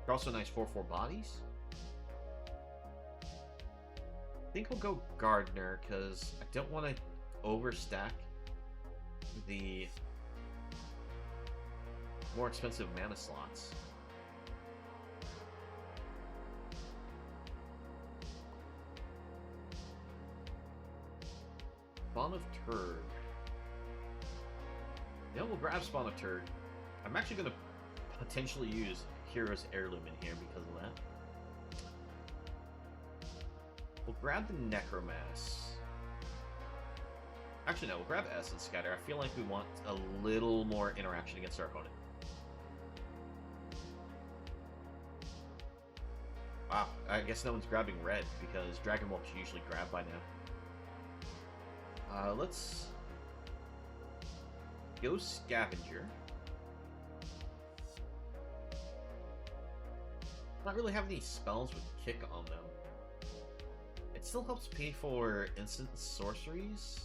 They're also nice 4/4 bodies. I think we'll go Gardener because I don't want to overstack the more expensive mana slots. Spawn of Turd. Yeah, we'll grab Spawn of Turd. I'm actually going to potentially use Hero's Heirloom in here because of that. We'll grab the Necromass. Actually, no, we'll grab Essence Scatter. I feel like we want a little more interaction against our opponent. Wow, I guess no one's grabbing red, because Dragon Whelp should usually grab by now. Let's go Scavenger. Not really have any spells with kick on them. It still helps pay for instant sorceries.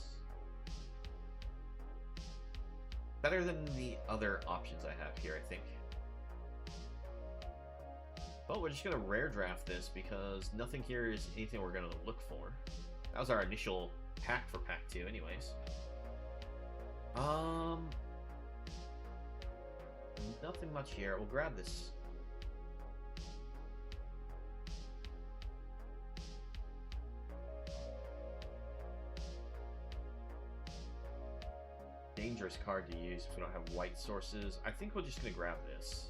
Better than the other options I have here, I think. But we're just going to rare draft this because nothing here is anything we're going to look for. That was our initial pack for pack 2 anyways. Nothing much here. We'll grab this. Dangerous card to use if we don't have white sources. I think we're just going to grab this.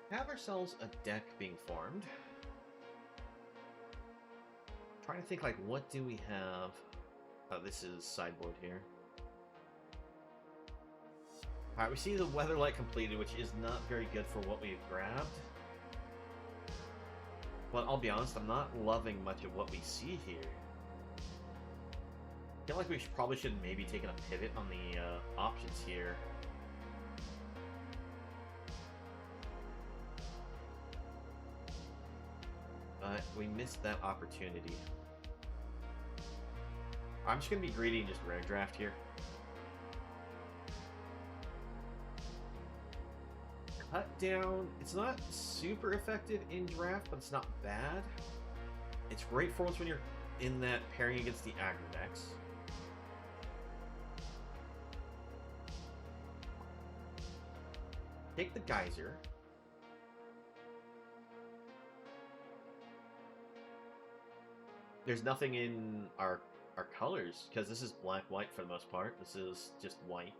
Have ourselves a deck being formed. Trying to think, like, what do we have? Oh, this is sideboard here. Alright, we see the Weatherlight completed, which is not very good for what we've grabbed. But I'll be honest, I'm not loving much of what we see here. I feel like we probably should maybe taken a pivot on the options here. But we missed that opportunity. I'm just going to be greedy and just rare draft here. Cut down. It's not super effective in draft, but it's not bad. It's great for us when you're in that pairing against the aggro decks. Take the Geyser. There's nothing in our colors, because this is black-white for the most part. This is just white.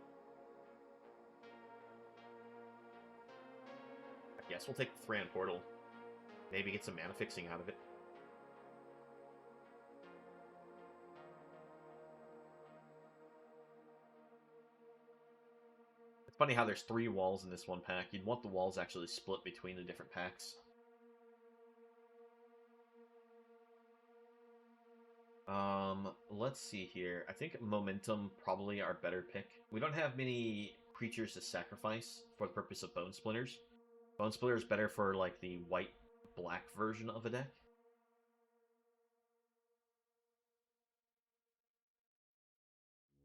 I guess we'll take the Thran Portal. Maybe get some mana fixing out of it. It's funny how there's 3 walls in this one pack. You'd want the walls actually split between the different packs. Let's see here. I think Momentum probably our better pick. We don't have many creatures to sacrifice for the purpose of Bone Splitters. Bone Splitter is better for, like, the white-black version of a deck.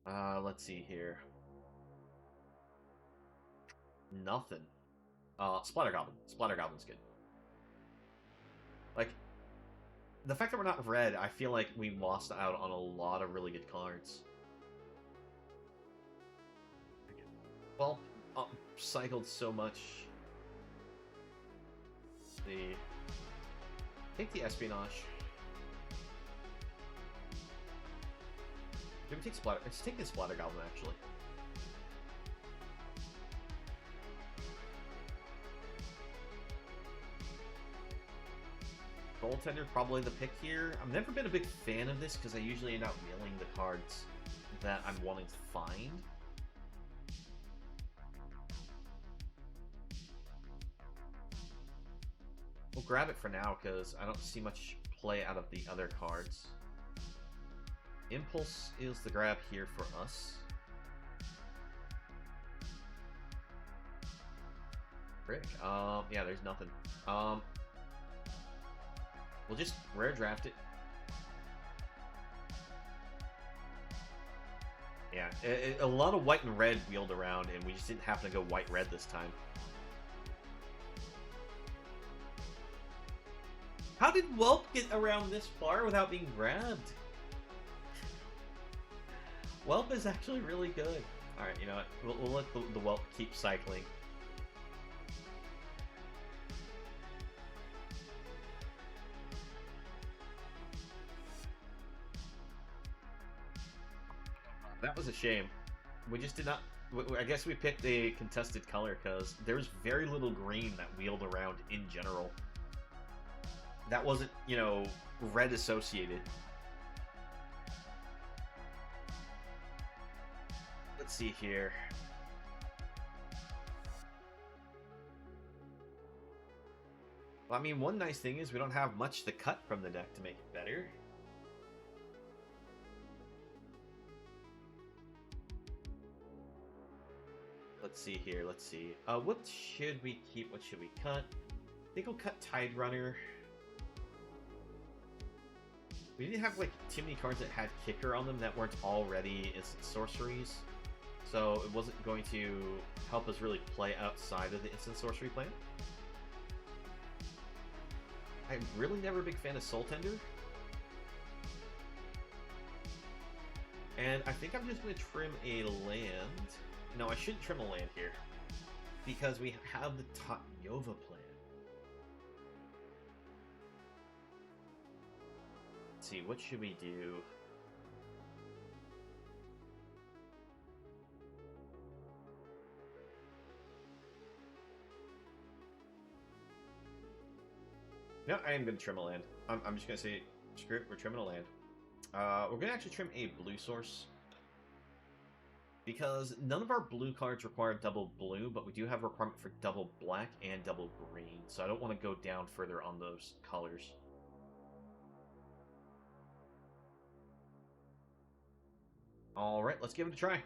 Let's see here. Nothing. Splatter Goblin. Splatter Goblin's good. Like, the fact that we're not red, I feel like we lost out on a lot of really good cards. Well, cycled so much. Take the Espionage. Maybe take Splatter. Let's take the Splatter Goblin, actually. Goaltender probably the pick here. I've never been a big fan of this because I usually end up milling the cards that I'm wanting to find. We'll grab it for now because I don't see much play out of the other cards. Impulse is the grab here for us. Frick. Yeah, there's nothing. We'll just rare draft it. Yeah, a lot of white and red wheeled around, and we just didn't happen to go white-red this time. How did Whelp get around this far without being grabbed? Whelp is actually really good. Alright, you know what? We'll let the Whelp keep cycling. That was a shame. We just did not... I guess we picked a contested color because there's very little green that wheeled around in general. That wasn't, you know, red associated. Let's see here. Well, I mean, one nice thing is we don't have much to cut from the deck to make it better. Let's see here, let's see. What should we keep? What should we cut? I think we'll cut Tide Runner. We didn't have, like, too many cards that had kicker on them that weren't already instant sorceries. So it wasn't going to help us really play outside of the instant sorcery plan. I'm really never a big fan of Soul Tender. And I think I'm just going to trim a land. No, I shouldn't trim a land here. Because we have the Tatyova plan. Let's see, what should we do? No, I am going to trim a land. I'm just going to say, screw it, we're trimming a land. We're going to actually trim a blue source. Because none of our blue cards require double blue, but we do have a requirement for double black and double green. So I don't want to go down further on those colors. Alright, let's give it a try.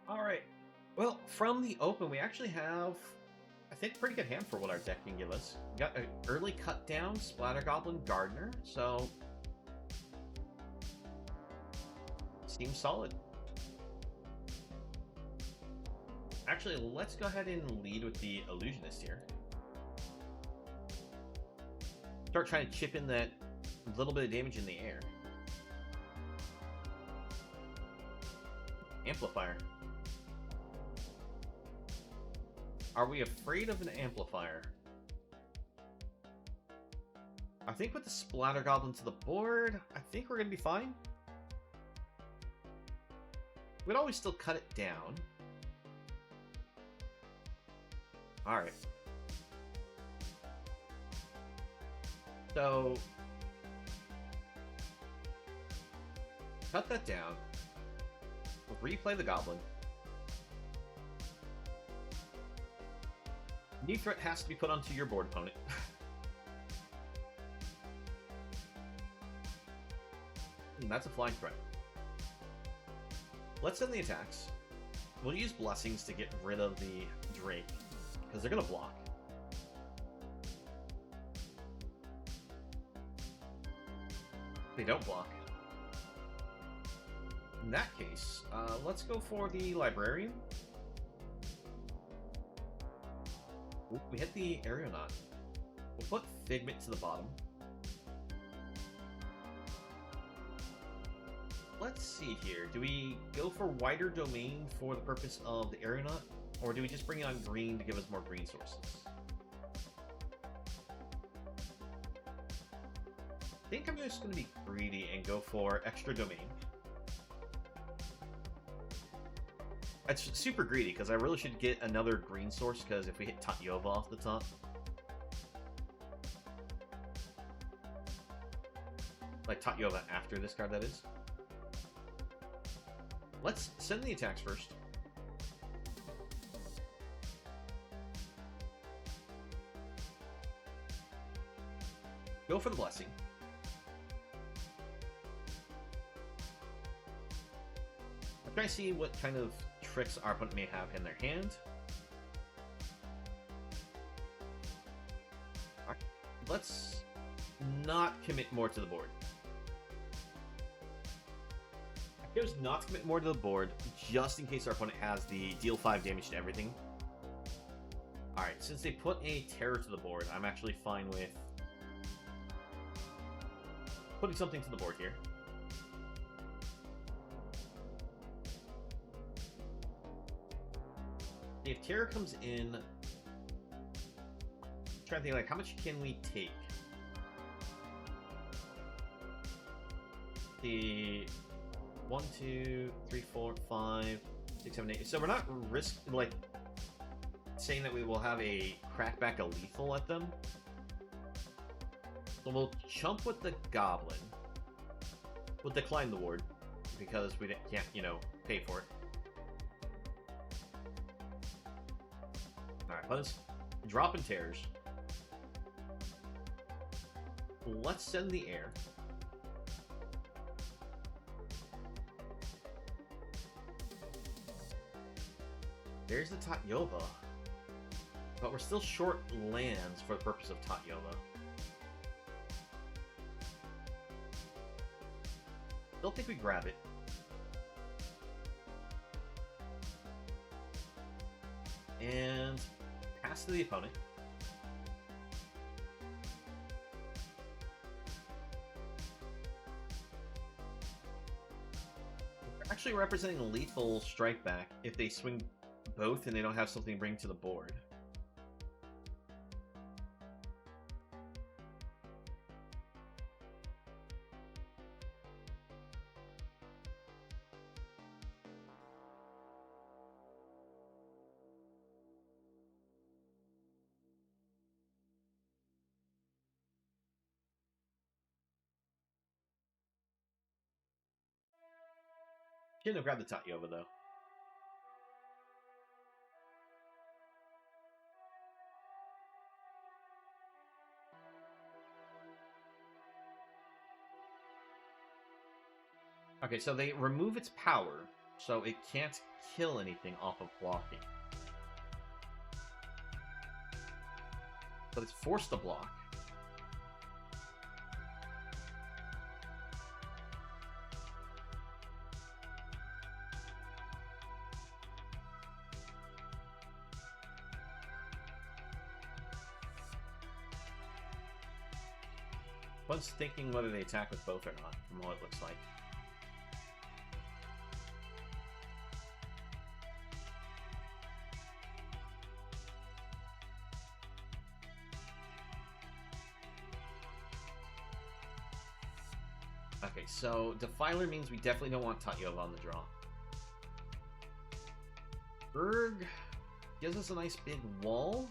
Alright, well, from the open, we actually have, I think, a pretty good hand for what our deck can give us. We got an early cut down, Splatter Goblin Gardener, so seems solid. Actually, let's go ahead and lead with the Illusionist here. Start trying to chip in that little bit of damage in the air. Amplifier. Are we afraid of an amplifier? I think with the Splatter Goblin to the board, I think we're going to be fine. We'd always still cut it down. Alright. So, cut that down. Replay the Goblin. New threat has to be put onto your board opponent. That's a flying threat. Let's send the attacks. We'll use Blessings to get rid of the Drake, because they're going to block. They don't block. In that case, let's go for the Librarian. Ooh, we hit the Aeronaut. We'll put Figment to the bottom. Let's see here. Do we go for wider domain for the purpose of the Aeronaut? Or do we just bring on green to give us more green sources? I think I'm just going to be greedy and go for extra domain. It's super greedy because I really should get another green source, because if we hit Tatyova off the top. Like Tatyova after this card, that is. Let's send the attacks first. Go for the Blessing. I'm trying to see what kind of tricks our opponent may have in their hand. Alright, let's not commit more to the board. I chose not to commit more to the board, just in case our opponent has the deal 5 damage to everything. Alright, Alright, since they put a terror to the board, I'm actually fine with putting something to the board here. If terror comes in, I'm trying to think, like, how much can we take? The 1, 2, 3, 4, 5, 6, 7, 8. So we're not saying that we will have a crackback a lethal at them. So we'll chump with the goblin. We'll decline the ward because we can't, you know, pay for it. Alright, let's drop in tears. Let's send the air. There's the Tatyova. But we're still short lands for the purpose of Tatyova. Still think we grab it. And pass to the opponent. We're actually representing a lethal strike back if they swing both and they don't have something to bring to the board. Shouldn't have grabbed the Tatyova though. Okay, so they remove its power, so it can't kill anything off of blocking. But it's forced to block. One's thinking whether they attack with both or not, from what it looks like. Okay, so Defiler means we definitely don't want Tatyova on the draw. Berg gives us a nice big wall.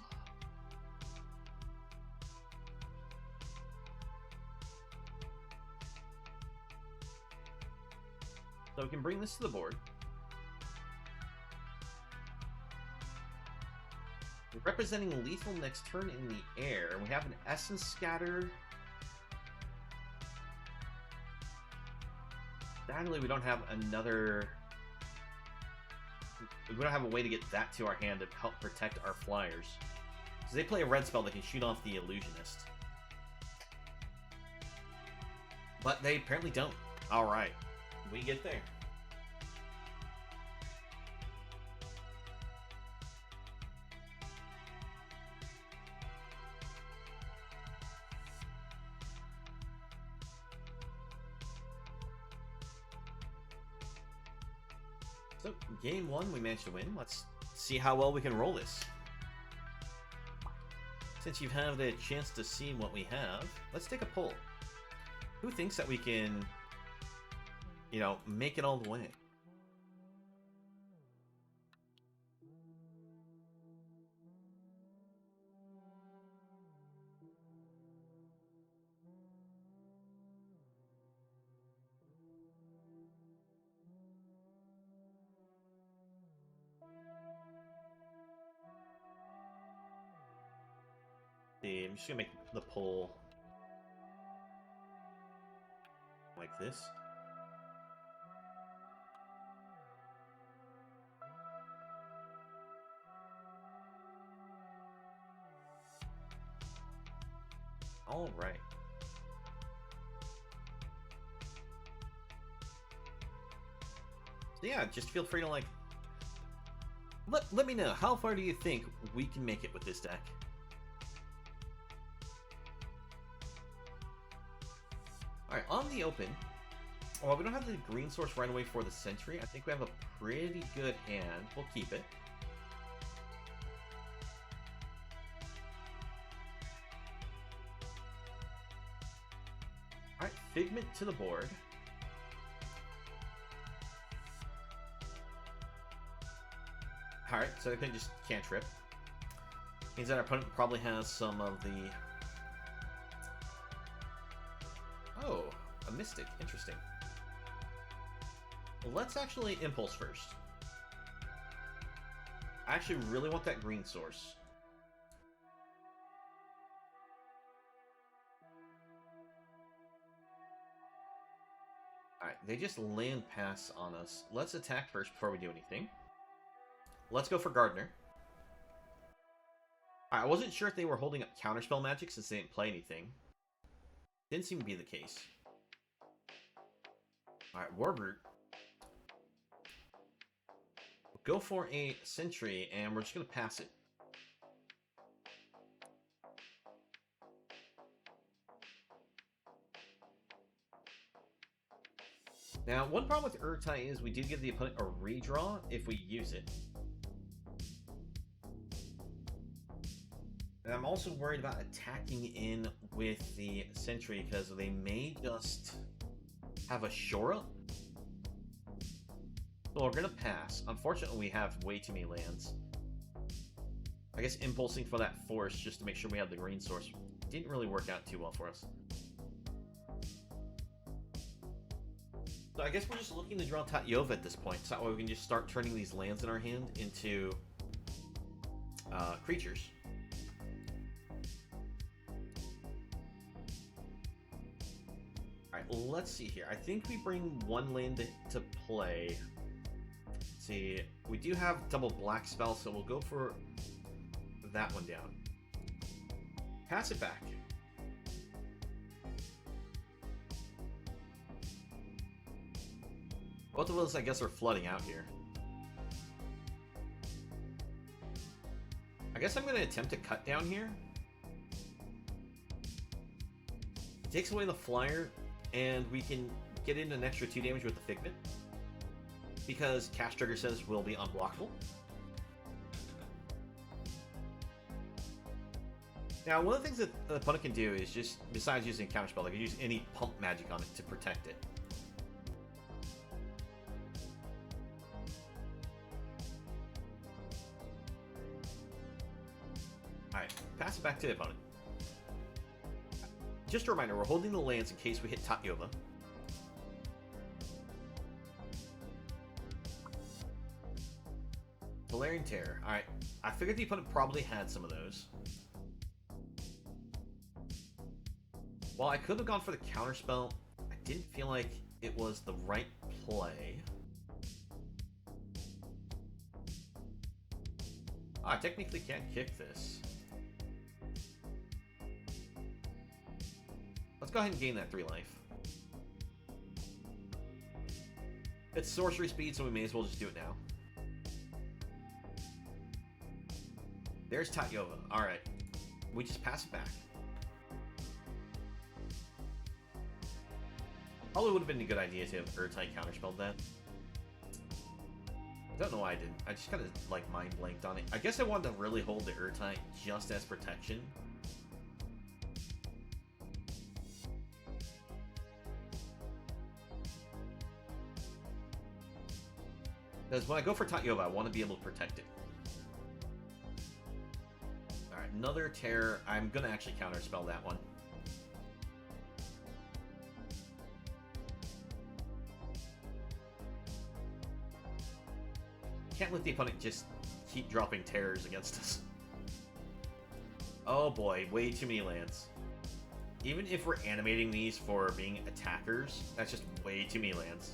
So we can bring this to the board. We're representing lethal next turn in the air. We have an Essence Scatter. Sadly, we don't have another... We don't have a way to get that to our hand to help protect our flyers. So they play a red spell that can shoot off the Illusionist. But they apparently don't. Alright. We get there. So, game one, we managed to win. Let's see how well we can roll this. Since you've had the chance to see what we have, let's take a poll. Who thinks that we can, you know, make it all the way? I'm just gonna make the poll like this. All right. So yeah, just feel free to like Let me know, how far do you think we can make it with this deck? Alright, on the open, well, we don't have the green source right away for the Sentry. I think we have a pretty good hand. We'll keep it. Alright, Figment to the board. Alright, so I think just cantrip. Means that our opponent probably has some of the... Oh, a Mystic. Interesting. Let's actually Impulse first. I actually really want that green source. Alright, they just land pass on us. Let's attack first before we do anything. Let's go for Gardener. I wasn't sure if they were holding up Counterspell Magic since they didn't play anything. Didn't seem to be the case. Alright, Warbrute. We'll go for a Sentry, and we're just going to pass it. Now, one problem with Urtai is we do give the opponent a redraw if we use it. And I'm also worried about attacking in with the Sentry because they may just have a shore up. So we're gonna pass. Unfortunately, we have way too many lands. I guess impulsing for that force just to make sure we have the green source didn't really work out too well for us. So I guess we're just looking to draw Tatyova at this point, so that way we can just start turning these lands in our hand into creatures. Alright, let's see here. I think we bring one land to play. Let's see, we do have double black spell, so we'll go for that one down. Pass it back. Both of us, I guess, are flooding out here. I guess I'm going to attempt to cut down here. It takes away the flyer, and we can get in an extra 2 damage with the Figment. Because Cast Trigger says we'll be unblockable. Now, one of the things that the opponent can do is just, besides using Counterspell, they can use any pump magic on it to protect it. Alright, pass it back to the opponent. Just a reminder, we're holding the lands in case we hit Tatyova. Valerian Terror. Alright, I figured the opponent probably had some of those. While I could have gone for the Counterspell, I didn't feel like it was the right play. I technically can't kick this. Let's go ahead and gain that 3 life. It's sorcery speed, so we may as well just do it now. There's Tatyova. Alright. We just pass it back. Probably would have been a good idea to have Urtai counterspelled that. I don't know why I didn't. I just kind of, like, mind blanked on it. I guess I wanted to really hold the Urtai just as protection. Because when I go for Tatyova, I want to be able to protect it. Alright, another Terror. I'm going to actually counterspell that one. Can't let the opponent just keep dropping Terrors against us. Oh boy, way too many lands. Even if we're animating these for being attackers, that's just way too many lands.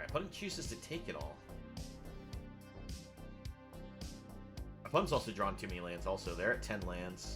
Opponent chooses to take it all. Opponent's also drawn too many lands also. They're at 10 lands.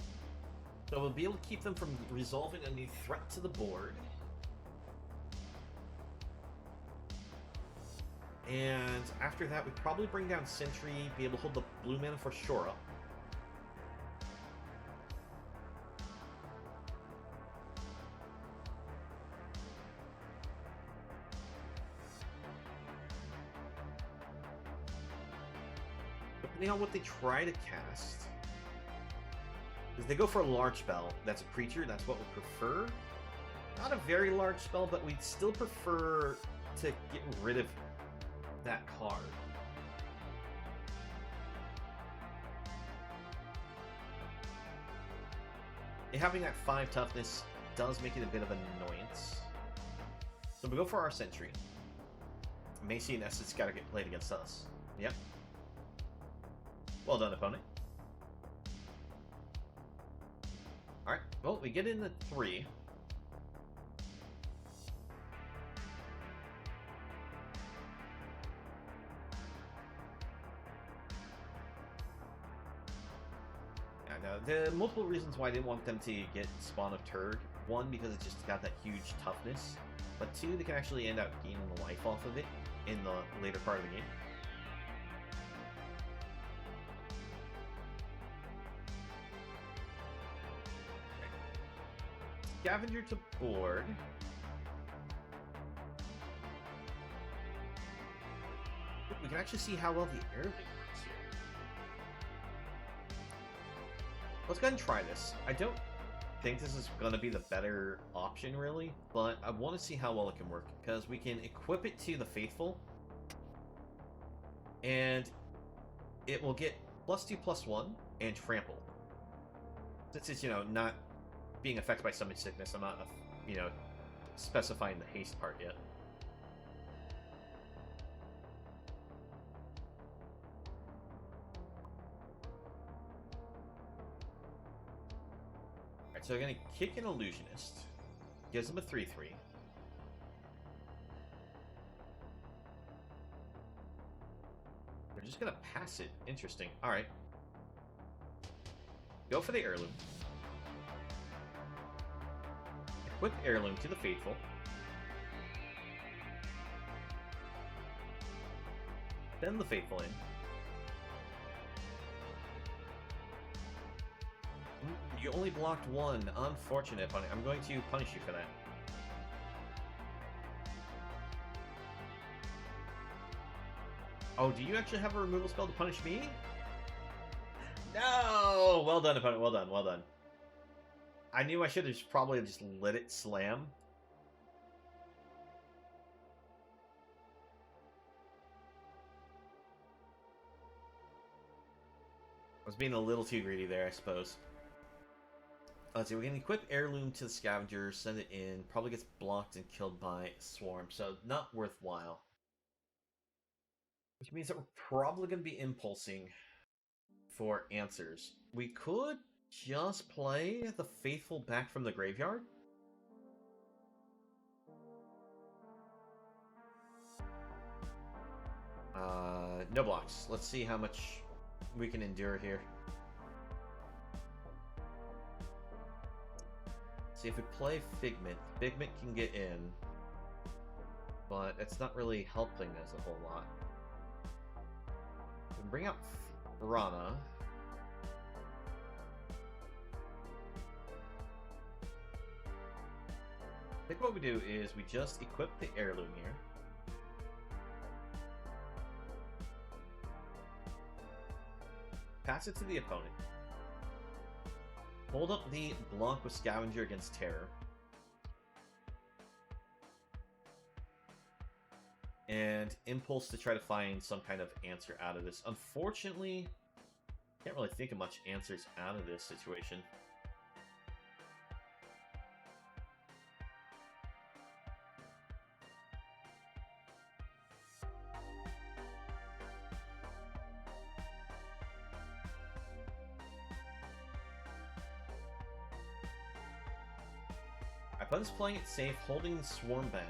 So we'll be able to keep them from resolving a new threat to the board. And after that, we probably bring down Sentry, be able to hold the blue mana for Shore Up. Depending on what they try to cast. If they go for a large spell, that's a creature, that's what we prefer. Not a very large spell, but we'd still prefer to get rid of that card. And having that 5 toughness does make it a bit of an annoyance. So we go for our Sentry. Macy and Essence gotta get played against us. Yep. Well done, opponent. Alright, well, we get in the 3. Now, the multiple reasons why I didn't want them to get Spawn of Turd. One, because it just got that huge toughness. But two, they can actually end up gaining the life off of it in the later part of the game. Scavenger to board. We can actually see how well the air works here. Let's go ahead and try this. I don't think this is going to be the better option, really, but I want to see how well it can work, because we can equip it to the Faithful, and it will get +2/+1 and Trample. Since it's, not being affected by Summon Sickness, I'm not, specifying the haste part yet. Alright, so I'm going to kick an Illusionist. Gives him a 3/3. We're just going to pass it. Interesting. Alright. Go for the Heirloom. Equip Heirloom to the Faithful. Send the Faithful in. You only blocked one. Unfortunate, buddy. I'm going to punish you for that. Oh, do you actually have a removal spell to punish me? No! Well done, opponent. Well done, well done. I knew I should have probably just let it slam. I was being a little too greedy there, I suppose. Let's see, we can equip Heirloom to the Scavenger, send it in, probably gets blocked and killed by Swarm, so not worthwhile. Which means that we're probably going to be impulsing for answers. We could just play the Faithful back from the graveyard. No blocks. Let's see how much we can endure here. See, if we play Figment, Figment can get in, but it's not really helping us a whole lot. We can bring out Rana. I think what we do is we just equip the Heirloom here. Pass it to the opponent. Hold up the block with Scavenger against Terror. And Impulse to try to find some kind of answer out of this. Unfortunately, can't really think of much answers out of this situation. Opponent's playing it safe, holding the Swarm back.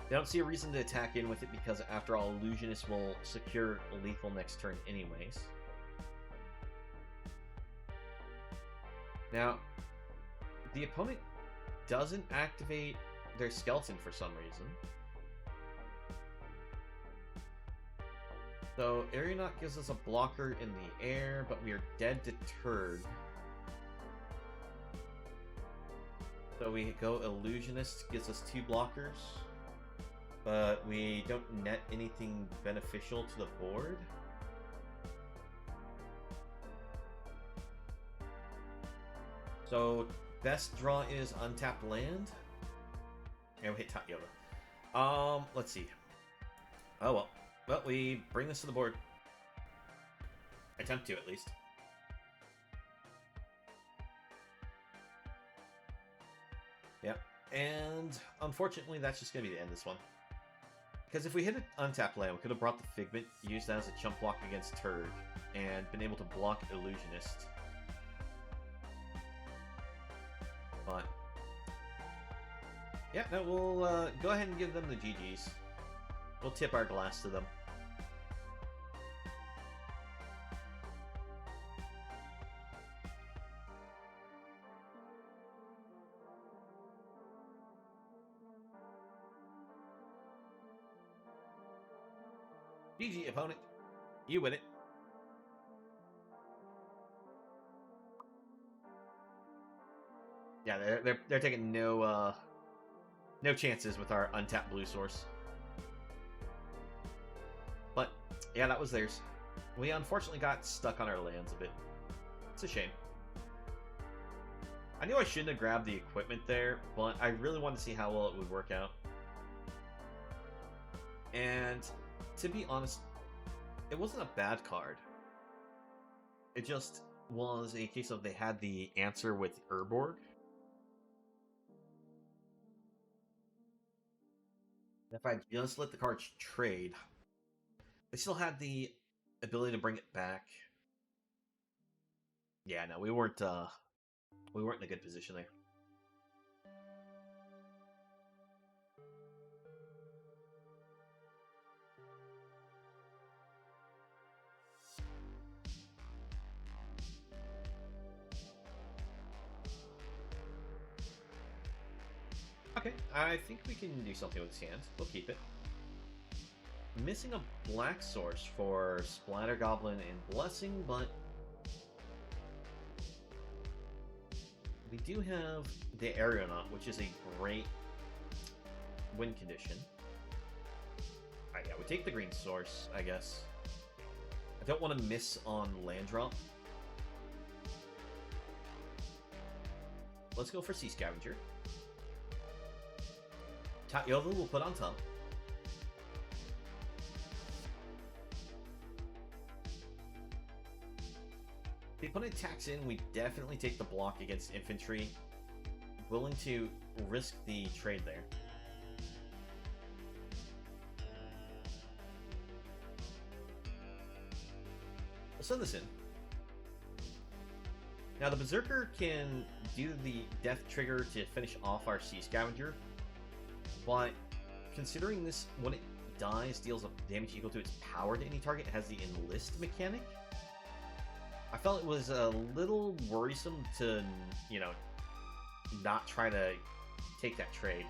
They don't see a reason to attack in with it because, after all, Illusionist will secure lethal next turn anyways. Now, the opponent doesn't activate their skeleton for some reason. So, Aeronaut gives us a blocker in the air, but we are dead deterred. So we go Illusionist, gives us 2 blockers. But we don't net anything beneficial to the board. So, best draw is Untapped Land. And we hit Top Yoga. Let's see. Oh well. Well, we bring this to the board. Attempt to, at least. Yep. And unfortunately, that's just going to be the end of this one. Because if we hit an Untapped Land, we could have brought the Figment, used that as a chump block against Turd, and been able to block Illusionist. But yeah, no, we'll go ahead and give them the GGs. We'll tip our glass to them. GG, opponent. You win it. Yeah, they're taking no chances with our untapped blue source. But yeah, that was theirs. We unfortunately got stuck on our lands a bit. It's a shame. I knew I shouldn't have grabbed the equipment there, but I really wanted to see how well it would work out. And to be honest, it wasn't a bad card. It just was a case of they had the answer with Urborg. If I just let the cards trade, they still had the ability to bring it back. Yeah, no, we weren't in a good position there. Okay, I think we can do something with this hand. We'll keep it. Missing a black source for Splatter Goblin and Blessing, but we do have the Aeronaut, which is a great win condition. Alright, yeah, we take the green source, I guess. I don't want to miss on land drop. Let's go for Sea Scavenger. Tatyova will put on top. The opponent attacks in, we definitely take the block against infantry. Willing to risk the trade there. We'll send this in. Now the Berserker can do the death trigger to finish off our Sea Scavenger. But considering this, when it dies, deals damage equal to its power to any target, it has the enlist mechanic. I felt it was a little worrisome to, you know, not try to take that trade.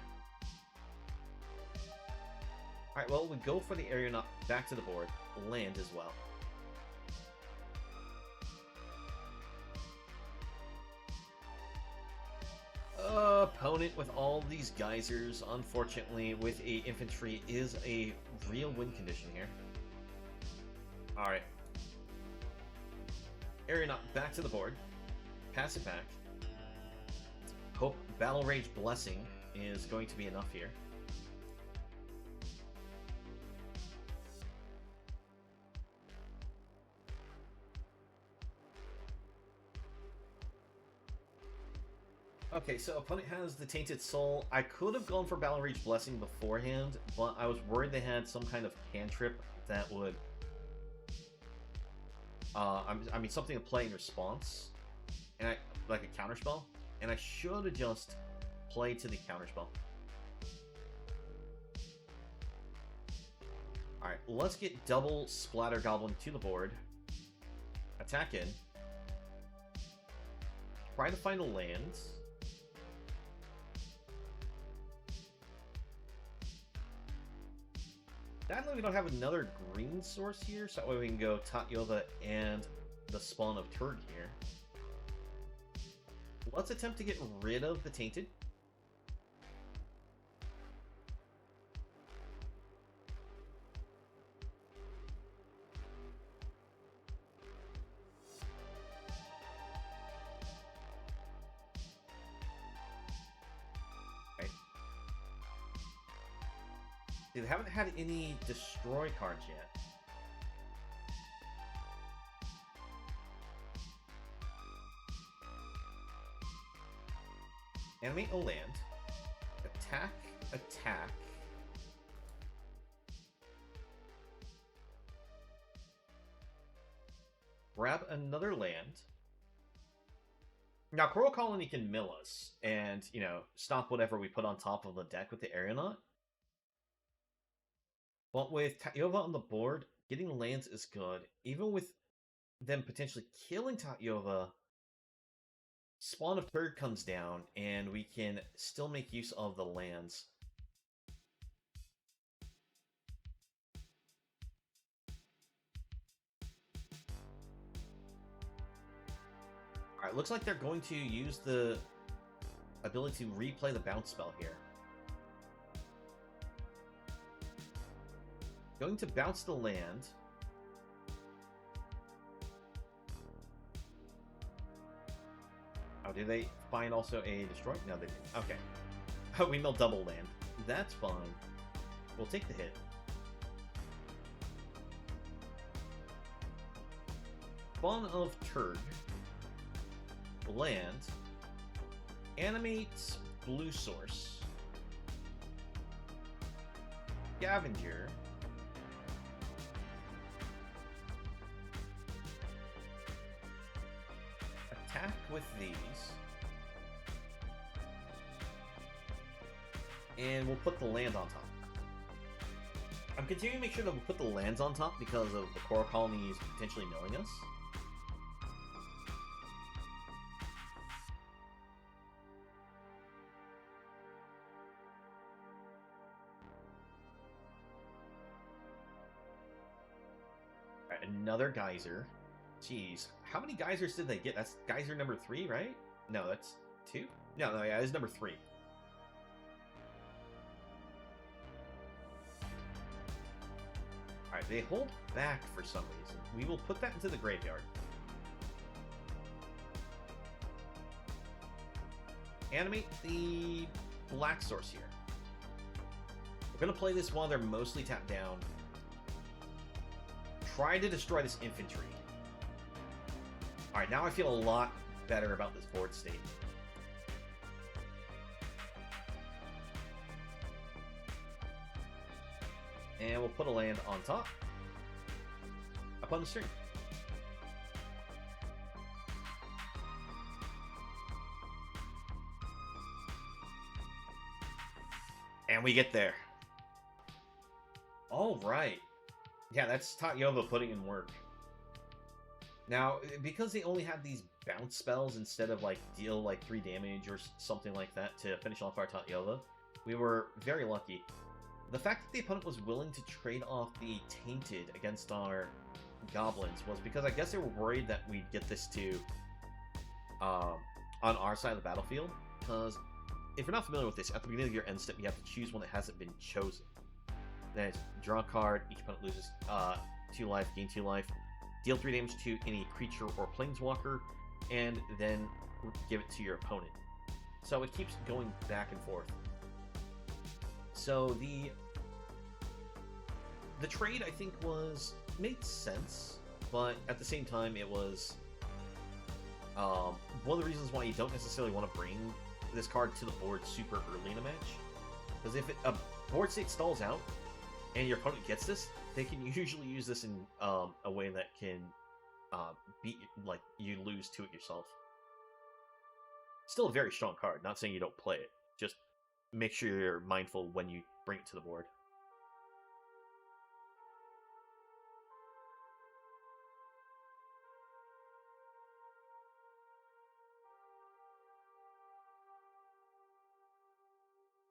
Alright, well, we go for the Aeronaut back to the board. Land as well. Opponent with all these geysers, unfortunately, with a infantry is a real win condition here. Alright. Aeronaut back to the board. Pass it back. Hope Battle Rage Blessing is going to be enough here. Okay, so opponent has the Tainted Soul. I could have gone for Battle Rage Blessing beforehand, but I was worried they had some kind of cantrip that would... I mean, something to play in response, and like a counterspell, and I should have just played to the counterspell. Alright, let's get double Splatter Goblin to the board. Attack in. try to find a land. Sadly, we don't have another green source here, so that way we can go Tatyova and the spawn of Turd here. Let's attempt to get rid of the Tainted. They haven't had any destroy cards yet. Animate a land. Attack, attack. Grab another land. Now, Coral Colony can mill us and, you know, stop whatever we put on top of the deck with the Aeronaut. But with Tatyova on the board, getting lands is good. Even with them potentially killing Tatyova, Spawn of Turd comes down, and we can still make use of the lands. Alright, looks like they're going to use the ability to replay the bounce spell here. Going to bounce the land. Oh, did they find also a destroy? No, they didn't. Okay. Oh, we mill double land. That's fine. We'll take the hit. Spawn of Turd. Land. Animate blue source. Scavenger. Attack with these. And we'll put the land on top. I'm continuing to make sure that we'll put the lands on top because of the Coral Colonies potentially milling us. Alright, another geyser. Jeez, how many geysers did they get? That's geyser number 3, right? No, that's 2? No, yeah, it's number 3. Alright, they hold back for some reason. We will put that into the graveyard. Animate the black source here. We're going to play this while they're mostly tapped down. Try to destroy this infantry. Alright, now I feel a lot better about this board state. And we'll put a land on top. Up on the string. And we get there. All right. Yeah, that's Tatyova putting in work. Now, because they only had these bounce spells instead of, like, deal, like, 3 damage or something like that to finish off our Tatyova, we were very lucky. The fact that the opponent was willing to trade off the Tainted against our Goblins was because I guess they were worried that we'd get this to, on our side of the battlefield. Because, if you're not familiar with this, at the beginning of your end step, you have to choose one that hasn't been chosen. Then it's draw a card, each opponent loses 2 life, gain 2 life, deal 3 damage to any creature or planeswalker, and then give it to your opponent. So it keeps going back and forth. So the trade, I think, made sense, but at the same time, it was one of the reasons why you don't necessarily want to bring this card to the board super early in a match. Because if a board state stalls out, and your opponent gets this, they can usually use this in a way that can beat, like, you lose to it yourself. Still a very strong card, not saying you don't play it. Just make sure you're mindful when you bring it to the board.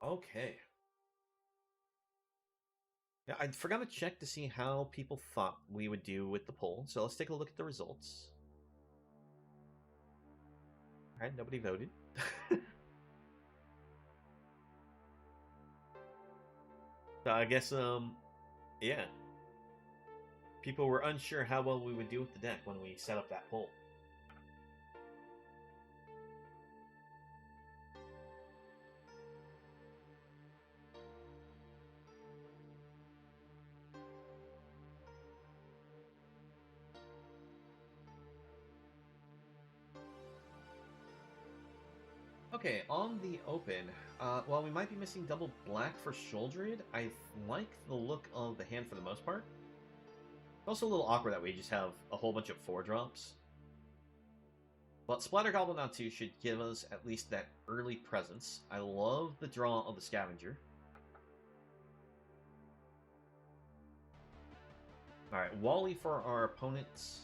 Okay. Yeah, I forgot to check to see how people thought we would do with the poll, so let's take a look at the results. Alright, nobody voted. So I guess, yeah. People were unsure how well we would do with the deck when we set up that poll. Okay, on the open, while we might be missing double black for Sholdred, I like the look of the hand for the most part. It's also a little awkward that we just have a whole bunch of 4-drops. But Splatter Goblin on 2 should give us at least that early presence. I love the draw of the Scavenger. Alright, Wally for our opponents.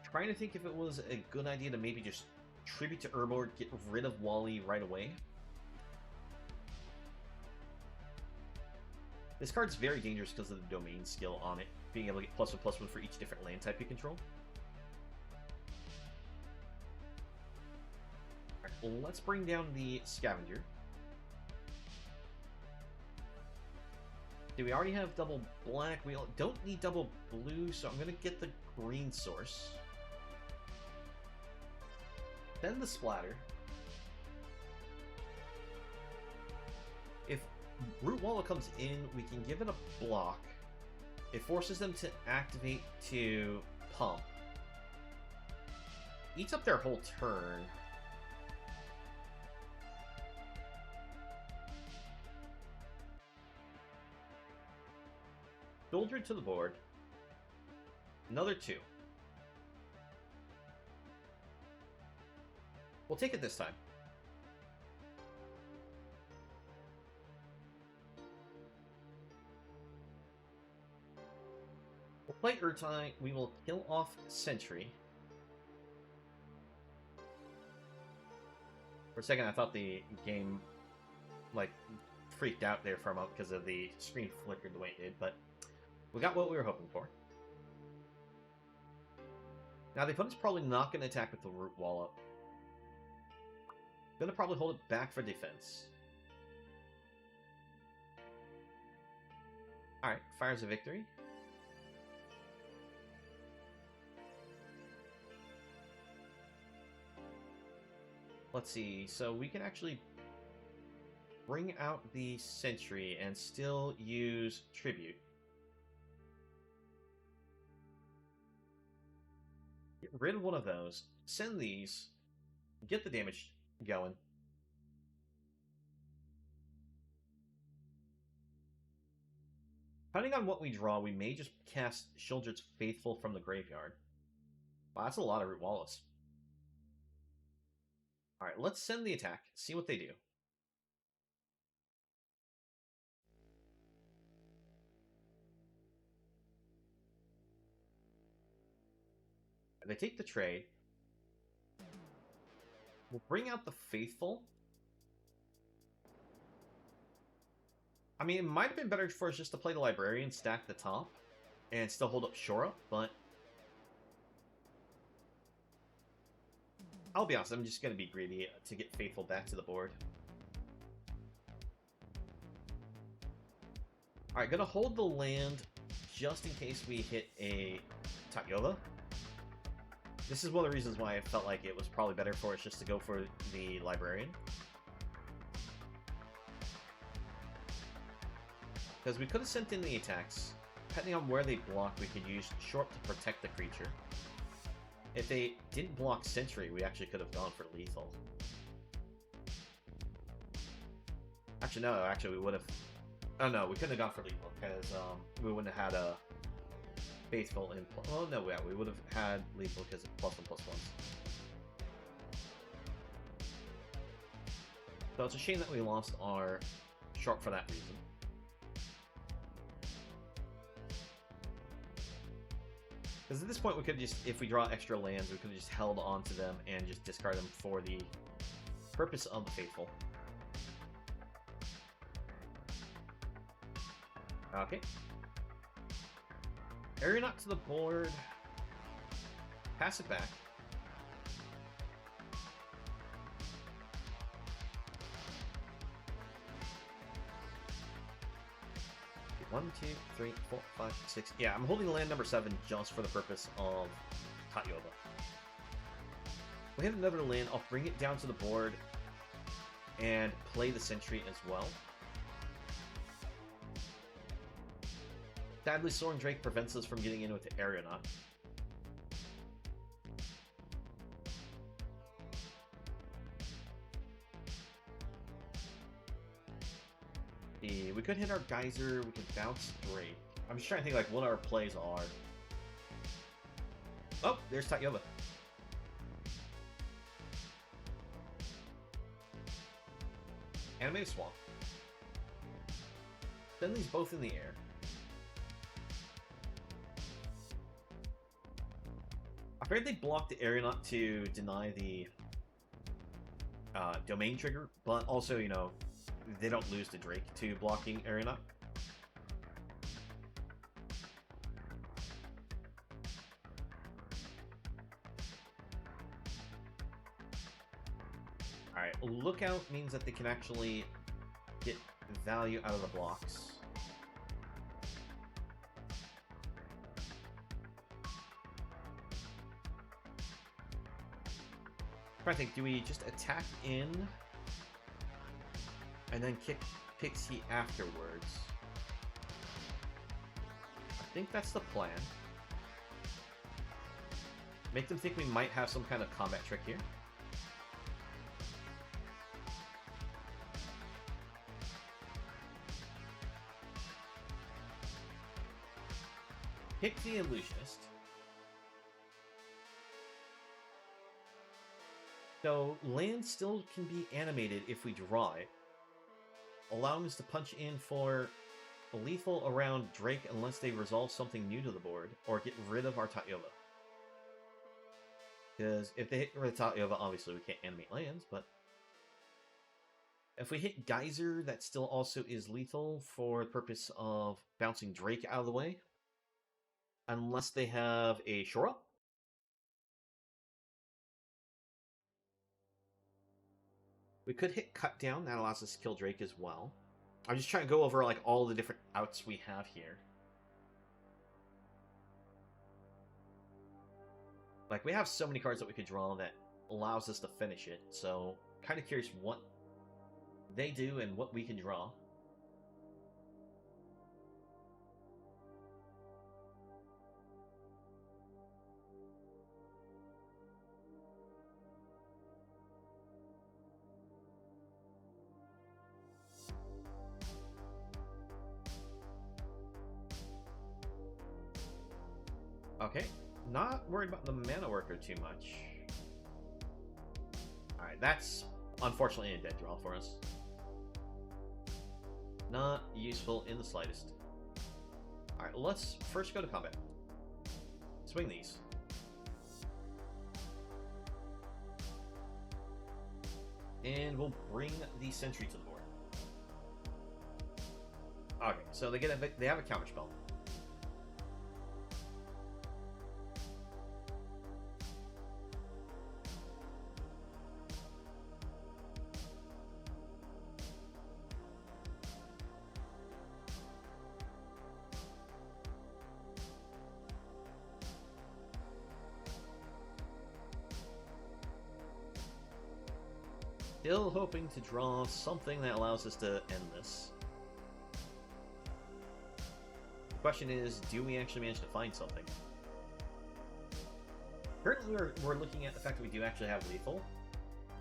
Trying to think if it was a good idea to maybe just tribute to Urborg, get rid of Wally right away. This card's very dangerous because of the domain skill on it, being able to get +1/+1 for each different land type you control. Alright, well, let's bring down the Scavenger. Do we already have double black? We don't need double blue, so I'm going to get the green source. Then the Splatter. If Root Walla comes in, we can give it a block. It forces them to activate to pump. Eats up their whole turn. Soldier to the board. Another 2. We'll take it this time. We'll play Urtai. We will kill off Sentry. For a second, I thought the game, like, freaked out there for a moment because of the screen flickered the way it did, but we got what we were hoping for. Now, the opponent's probably not going to attack with the Root Wall up. Going to probably hold it back for defense. Alright, fires a victory. Let's see, so we can actually bring out the Sentry and still use Tribute. Get rid of one of those, send these, get the damage going. Depending on what we draw, we may just cast Sheoldred's Faithful from the graveyard. Wow, that's a lot of Root Wallace. Alright, let's send the attack, see what they do. They take the trade. We'll bring out the Faithful. I mean, it might have been better for us just to play the Librarian, stack the top, and still hold up Shore Up, but I'll be honest, I'm just going to be greedy to get Faithful back to the board. Alright, gonna hold the land just in case we hit a Tatyova. This is one of the reasons why I felt like it was probably better for us just to go for the Librarian. Because we could have sent in the attacks. Depending on where they block, we could use Short to protect the creature. If they didn't block Sentry, we actually could have gone for lethal. Actually, no, we would have... Oh no, we couldn't have gone for lethal, because we wouldn't have had a Faithful in... Oh no, yeah, we would have had lethal because of +1/+1s. So it's a shame that we lost our Sharp for that reason. Because at this point, we could just, if we draw extra lands, we could have just held onto them and just discard them for the Purpose of the Faithful. Okay. Area Knot to the board. Pass it back. Okay, 1, 2, 3, 4, 5, 6. Yeah, I'm holding land number 7 just for the purpose of Tatyova. We have another land. I'll bring it down to the board and play the Sentry as well. Sadly, Soaring Drake prevents us from getting in with the Area Knot. We could hit our Geyser, we could bounce Drake. I'm just trying to think like what our plays are. Oh, there's Tatyova. Animate Swamp. Send these both in the air. I'm afraid they blocked the Area Knot to deny the domain trigger, but also, you know, they don't lose to Drake to blocking Area Knot. Alright, Lookout means that they can actually get value out of the blocks. I think, do we just attack in and then kick Pixie afterwards? I think that's the plan. Make them think we might have some kind of combat trick here. Pick the Illusionist. So, land still can be animated if we draw it, allowing us to punch in for a lethal around Drake unless they resolve something new to the board, or get rid of our Tatyova. Because if they hit rid of Tatyova, obviously we can't animate lands, but if we hit Geyser, that still also is lethal for the purpose of bouncing Drake out of the way, unless they have a Shore Up. We could hit Cut Down, that allows us to kill Drake as well. I'm just trying to go over like all the different outs we have here. Like, we have so many cards that we could draw that allows us to finish it, so kind of curious what they do and what we can draw. Okay, not worried about the mana worker too much. Alright, that's unfortunately a dead draw for us. Not useful in the slightest. Alright, let's first go to combat. Swing these. And we'll bring the Sentry to the board. Okay, so they have a counterspell. Still hoping to draw something that allows us to end this. The question is, do we actually manage to find something? Currently we're looking at the fact that we do actually have lethal,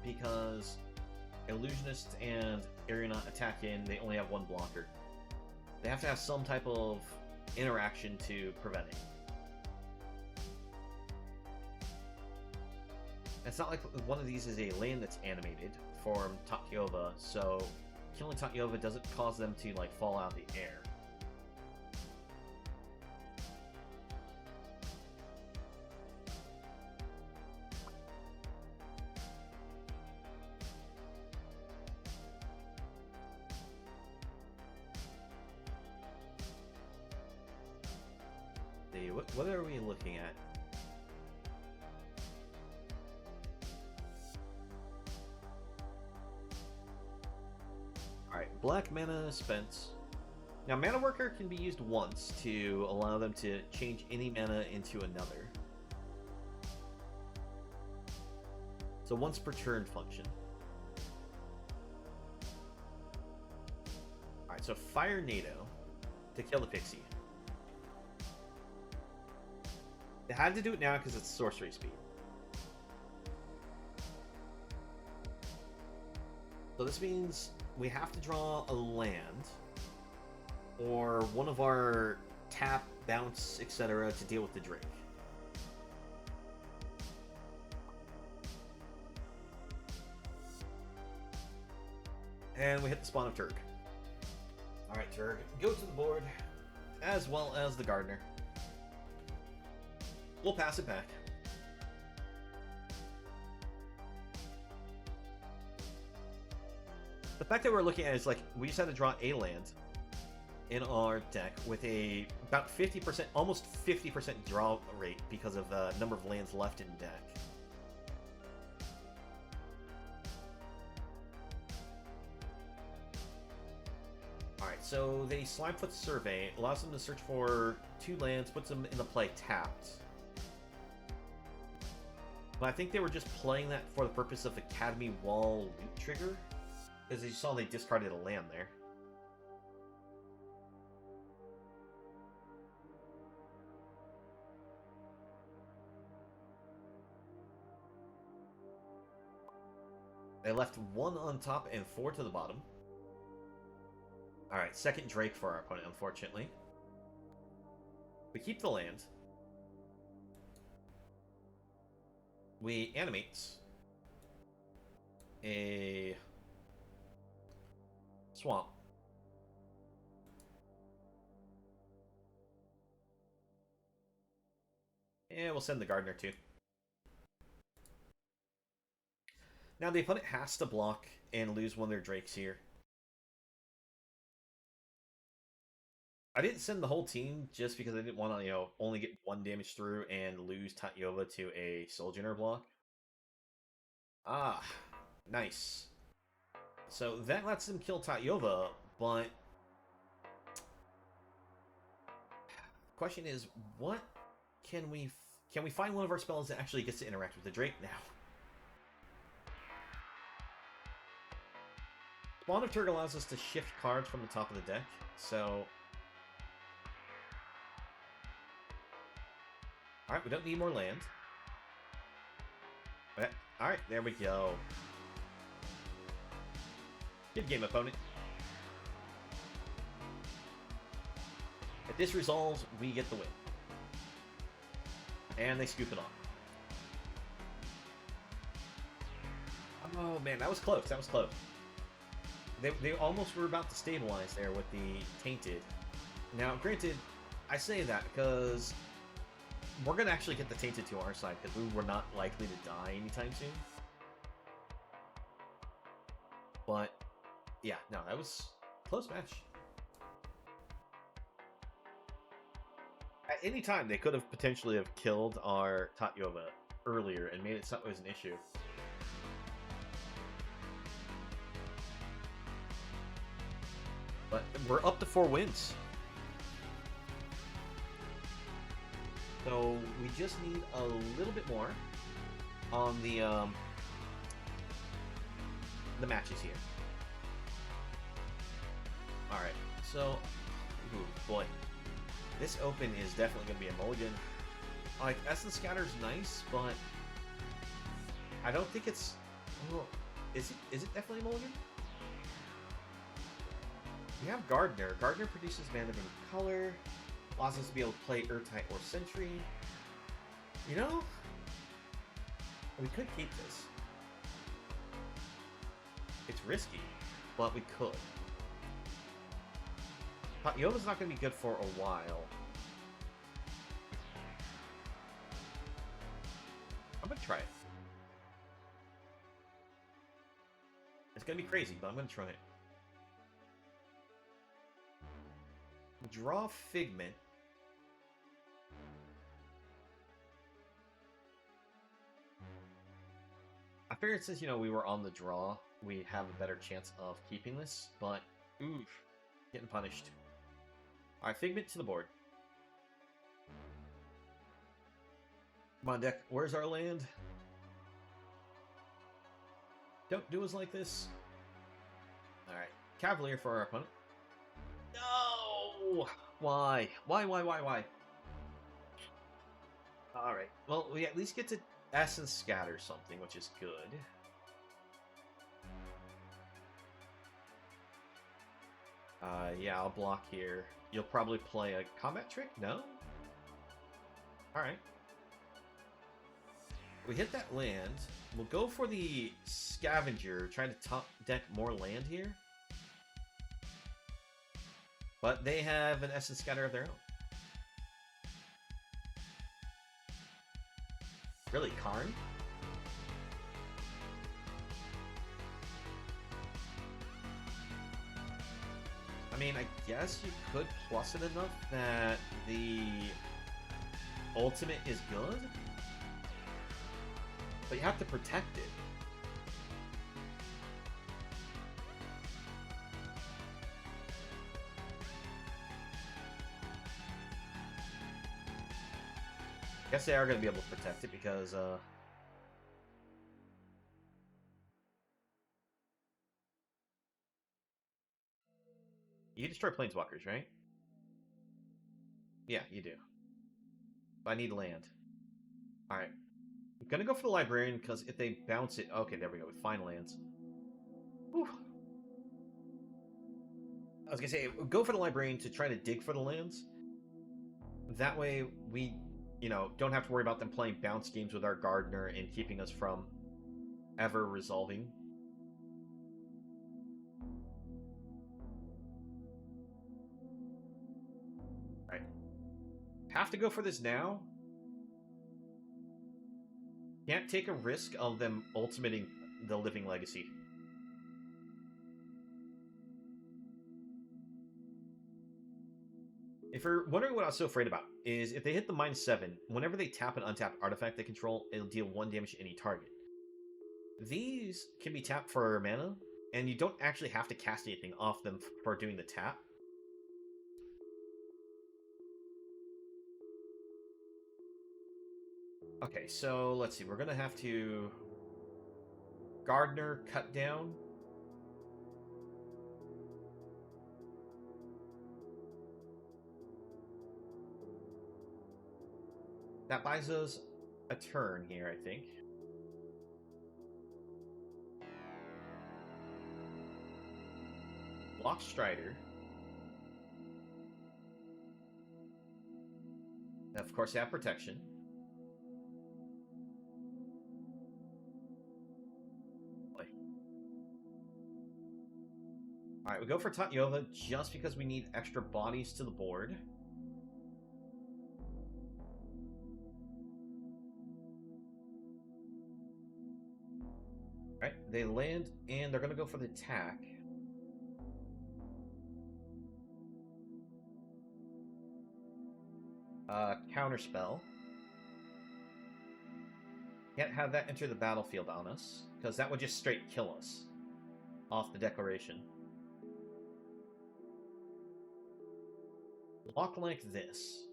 because Illusionist and Area Knot attack in, they only have one blocker. They have to have some type of interaction to prevent it. It's not like one of these is a land that's animated from Tatyova, so killing Tatyova doesn't cause them to like fall out of the air. what are we looking at? Alright, black mana spent. Now, Mana Worker can be used once to allow them to change any mana into another. So once per turn function. Alright, so Fire NATO to kill the Pixie. They had to do it now because it's sorcery speed. So this means we have to draw a land or one of our tap, bounce, etc. to deal with the Drake. And we hit the spawn of Turg. Alright, Turg, go to the board, as well as the Gardener. We'll pass it back. The fact that we're looking at is like, we just had to draw a land in our deck with a about 50%, almost 50% draw rate because of the number of lands left in deck. Alright, so the Slimefoot Survey allows them to search for 2 lands, puts them in the play tapped. But I think they were just playing that for the purpose of Academy Wall loot trigger, because you saw they discarded a land there. They left 1 on top and 4 to the bottom. Alright, second Drake for our opponent, unfortunately. We keep the land. We animate a swamp. And we'll send the Gardener too. Now the opponent has to block and lose one of their Drakes here. I didn't send the whole team just because I didn't want to, only get 1 damage through and lose Tatyova to a Sojourner block. Ah, nice. So that lets them kill Tatyova, but the question is, what can we find one of our spells that actually gets to interact with the Drake now? Spawn of Turg allows us to shift cards from the top of the deck, so... Alright, we don't need more land. Alright, there we go. Good game, opponent. If this resolves, we get the win. And they scoop it on. Oh man, that was close, that was close. They almost were about to stabilize there with the Tainted. Now, granted, I say that because we're going to actually get the Tainted to our side because we were not likely to die anytime soon. But, yeah, no, that was a close match. At any time, they could have potentially have killed our Tatyova earlier and made it so it was an issue. But we're up to 4 wins. So we just need a little bit more on the matches here. Alright, so ooh, boy. This open is definitely gonna be a mulligan. Like, Essence Scatter's nice, but I don't think it's is it definitely a mulligan? We have Gardener. Gardener produces mana of any color. Allows us to be able to play Urtite or Sentry. You know, we could keep this. It's risky, but we could. Tatyova's not going to be good for a while. I'm going to try it. It's going to be crazy, but I'm going to try it. Draw Figment. figured since, you know, we were on the draw, we have a better chance of keeping this, but, oof, getting punished. Alright, Figment to the board. Come on, deck, where's our land? Don't do us like this. Alright, Cavalier for our opponent. No! Why? Why? Alright, well, we at least get to Essence Scatter something, which is good. Yeah, I'll block here. You'll probably play a combat trick? No? Alright. We hit that land. We'll go for the Scavenger, trying to top deck more land here. But they have an Essence Scatter of their own. Really, Karn? I mean, I guess you could plus it enough that the ultimate is good, but you have to protect it. I guess they are going to be able to protect it because, you destroy planeswalkers, right? Yeah, you do. But I need land. Alright. I'm gonna go for the Librarian, because if they bounce it... Okay, there we go. We find lands. Whew. I was gonna say, go for the Librarian to try to dig for the lands. That way, we, you know, don't have to worry about them playing bounce games with our Gardener and keeping us from ever resolving. Alright. Have to go for this now. Can't take a risk of them ultimating the Living Legacy. If you're wondering what I was so afraid about, is if they hit the -7, whenever they tap an untapped artifact they control, it'll deal 1 damage to any target. These can be tapped for mana, and you don't actually have to cast anything off them for doing the tap. Okay, so let's see. We're going to have to Gardener cut down. That buys us a turn here, I think. Block Strider. And of course, they have protection. Alright, we go for Tatyova just because we need extra bodies to the board. Alright, they land, and they're going to go for the attack. Counterspell. Can't have that enter the battlefield on us, because that would just straight kill us off the declaration. Block like this.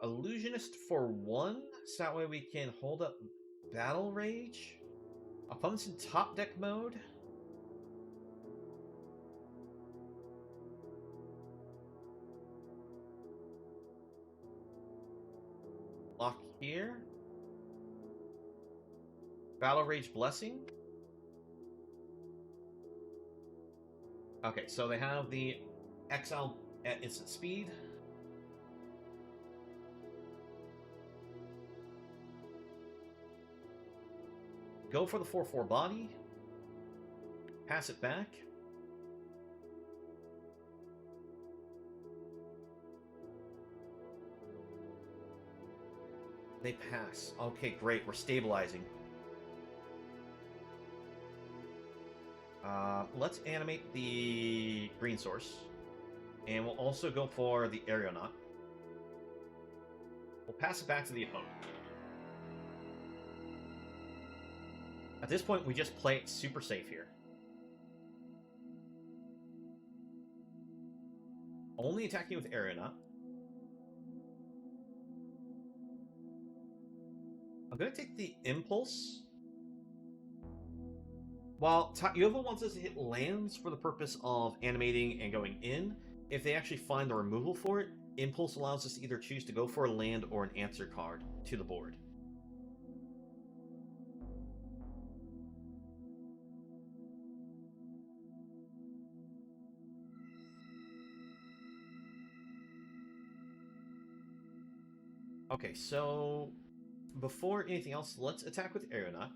Illusionist for 1, so that way we can hold up Battle Rage. Opponents in top deck mode. Block here. Battle Rage Blessing. Okay, so they have the Exile at instant speed. Go for the 4/4 body. Pass it back. They pass. Okay, great. We're stabilizing. Let's animate the green source. And we'll also go for the Aeronaut. We'll pass it back to the opponent. At this point, we just play it super safe here. Only attacking with Aeronaut. I'm going to take the Impulse. While Tatyova wants us to hit lands for the purpose of animating and going in, if they actually find the removal for it, Impulse allows us to either choose to go for a land or an answer card to the board. Okay, so before anything else, let's attack with Aeronaut.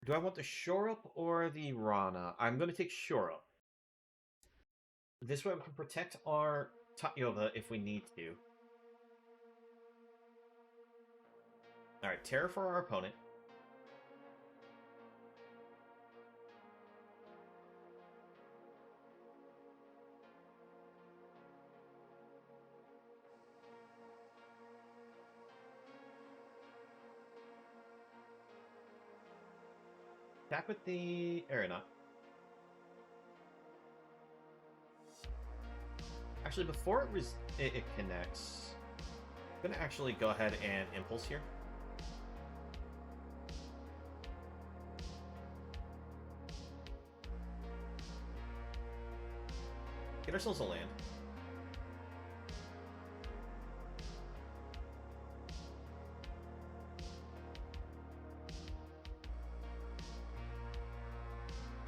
Do I want the Shore Up or the Rana? I'm going to take Shore Up. This way we can protect our Tatyova if we need to. Alright, Terror for our opponent. Attack with the Aeronaut. Actually, before it connects, I'm going to actually go ahead and Impulse here. Get ourselves a land.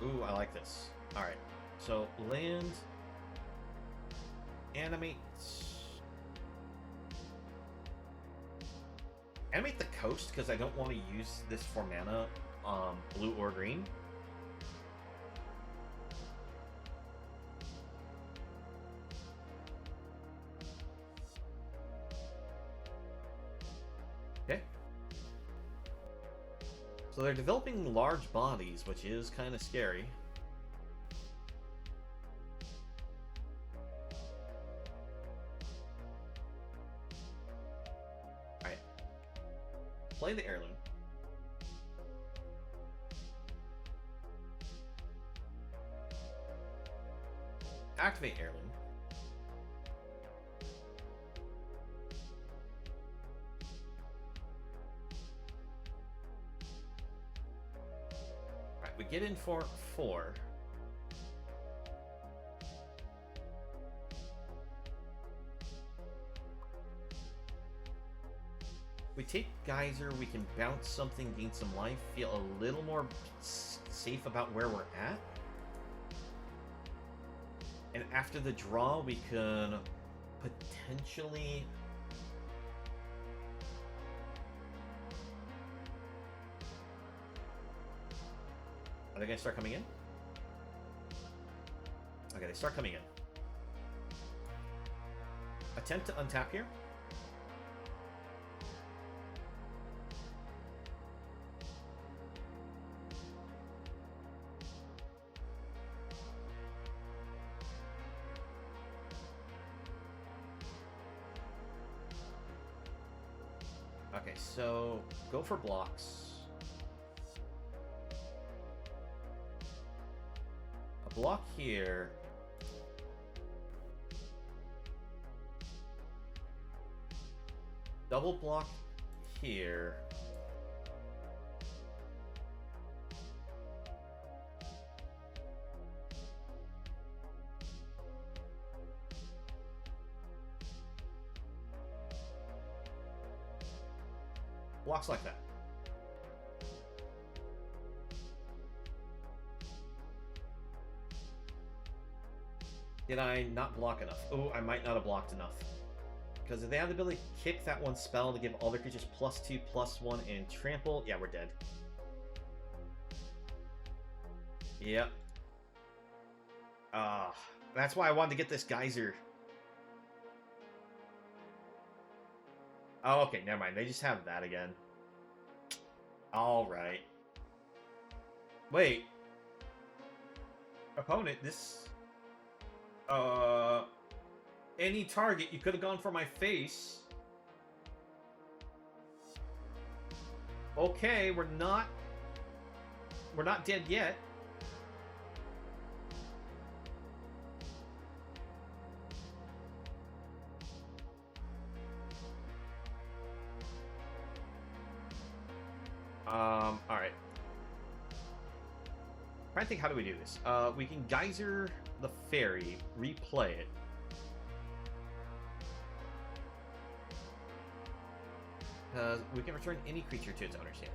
Ooh, I like this. Alright, so land, animate the coast, because I don't want to use this for mana, blue or green. Okay. So they're developing large bodies, which is kind of scary. Alright. Play the Heirloom. Activate Heirloom. We get in for 4. We take Geyser, we can bounce something, gain some life, feel a little more safe about where we're at. And after the draw, we can potentially... Are they going to start coming in? Okay, they start coming in. Attempt to untap here. Okay, so go for blocks. Block here. Double block here. Blocks like that. Did I not block enough? Oh, I might not have blocked enough. Because if they have the ability to kick that one spell to give all their creatures +2/+1 and trample, yeah, we're dead. Yep. That's why I wanted to get this geyser. Oh, okay, never mind. They just have that again. Alright. Wait. Opponent, this... Any target, you could have gone for my face. Okay, we're not dead yet. Alright. Trying to think, how do we do this? We can geyser the fairy, replay it. We can return any creature to its owner's hand.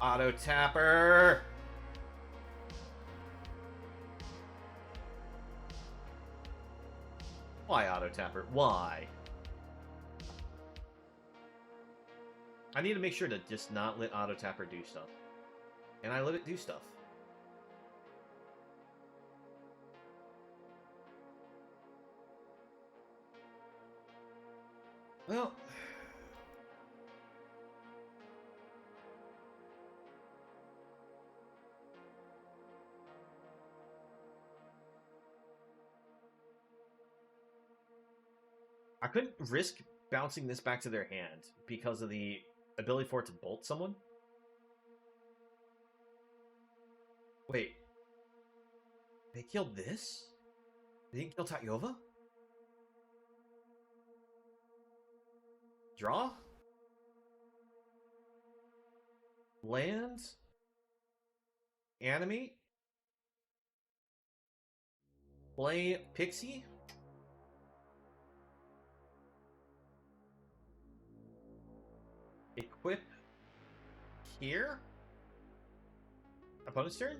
Auto tapper! Why auto tapper? Why? I need to make sure to just not let auto tapper do stuff. And I let it do stuff. Well... I couldn't risk bouncing this back to their hand because of the ability for it to bolt someone. Wait. They killed this? They didn't kill Tatyova? Draw? Land? Animate? Play Pixie? Equip here? Opponent's turn?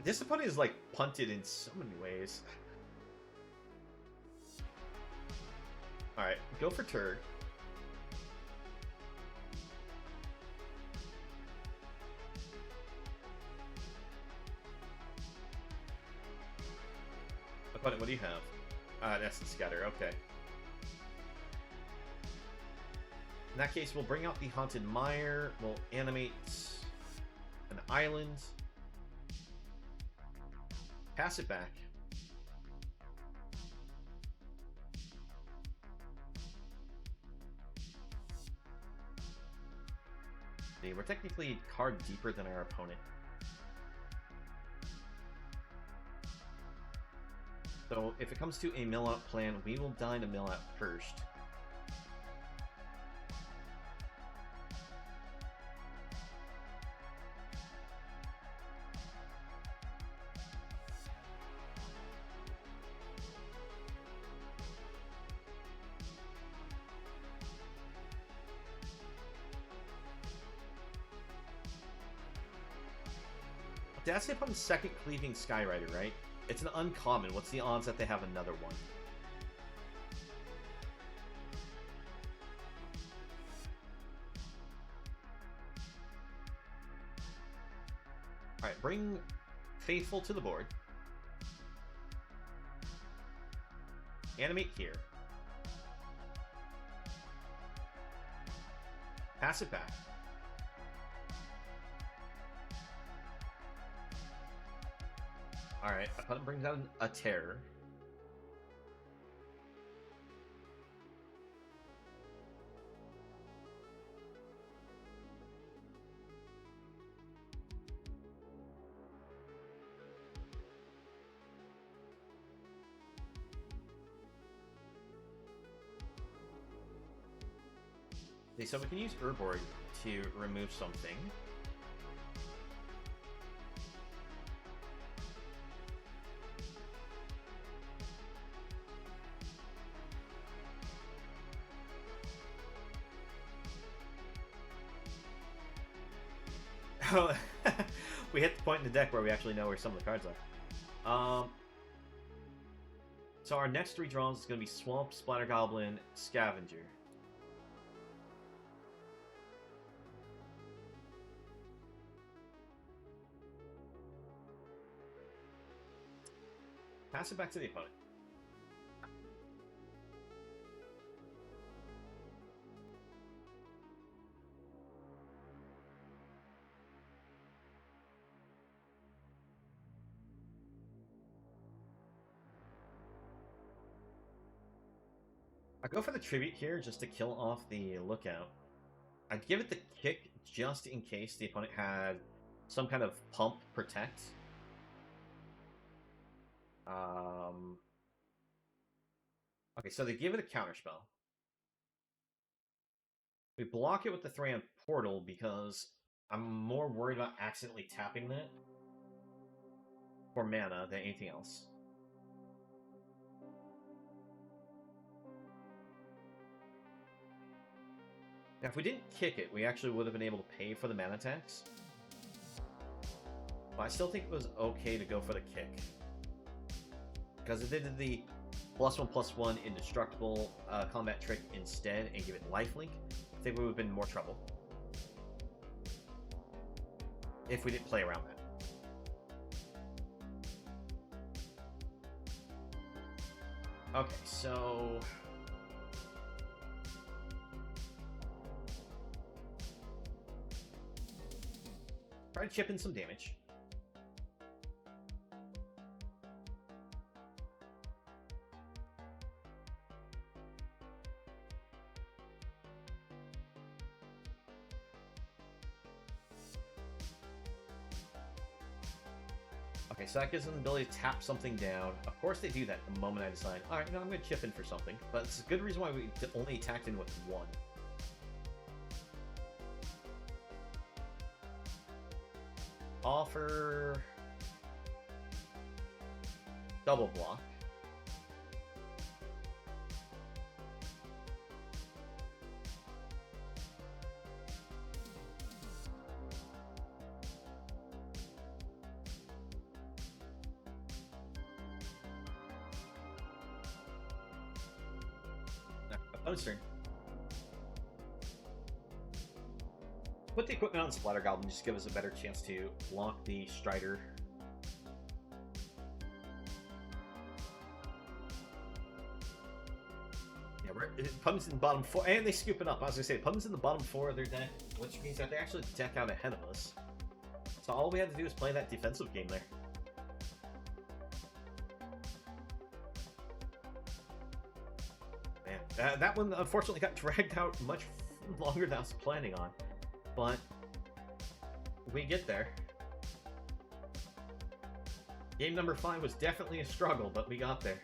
This opponent is like punted in so many ways. Alright, go for Turd. Opponent, what do you have? That's the Scatter, okay. In that case, we'll bring out the Haunted Mire, we'll animate an island, pass it back. See, we're technically a card deeper than our opponent. So if it comes to a mill out plan, we will dine a mill out first. That's it on the second Cleaving Skyrider, right? It's an uncommon. What's the odds that they have another one? Alright, bring Faithful to the board. Animate here. Pass it back. Alright, opponent brings out a Terror. Okay, so we can use Urborg to remove something. We hit the point in the deck where we actually know where some of the cards are. So our next three draws is going to be Swamp, Splatter Goblin, Scavenger. Pass it back to the opponent. I go for the tribute here just to kill off the lookout. I'd give it the kick just in case the opponent had some kind of pump protect. Okay, so they give it a counterspell. We block it with the 3-on portal because I'm more worried about accidentally tapping that for mana than anything else. Now, if we didn't kick it, we actually would have been able to pay for the mana tax. But I still think it was okay to go for the kick. Because if they did the +1/+1 indestructible combat trick instead and give it lifelink, I think we would have been in more trouble. If we didn't play around that. Okay, so... try to chip in some damage. Okay, so that gives them the ability to tap something down. Of course they do that the moment I decide, alright, you know, I'm going to chip in for something. But it's a good reason why we only attacked in with one. Offer... double block. Opponent's turn. Put the equipment on Splatter Goblin just to give us a better chance to block the Strider. Yeah, opponent's in the bottom 4, and they scoop it up. I was gonna say, opponent's in the bottom 4 of their deck, which means that they actually deck out ahead of us. So all we had to do is play that defensive game there. Man, that one unfortunately got dragged out much longer than I was planning on. But we get there. Game number 5 was definitely a struggle, but we got there.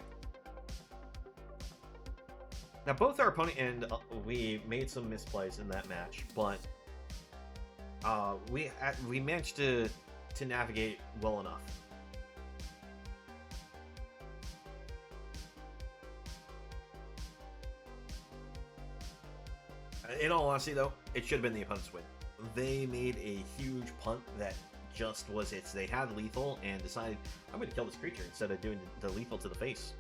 Now, both our opponent and we made some misplays in that match, but we managed to navigate well enough. In all honesty, though, it should have been the opponent's win. They made a huge punt that just was it. They had lethal and decided, I'm going to kill this creature instead of doing the lethal to the face.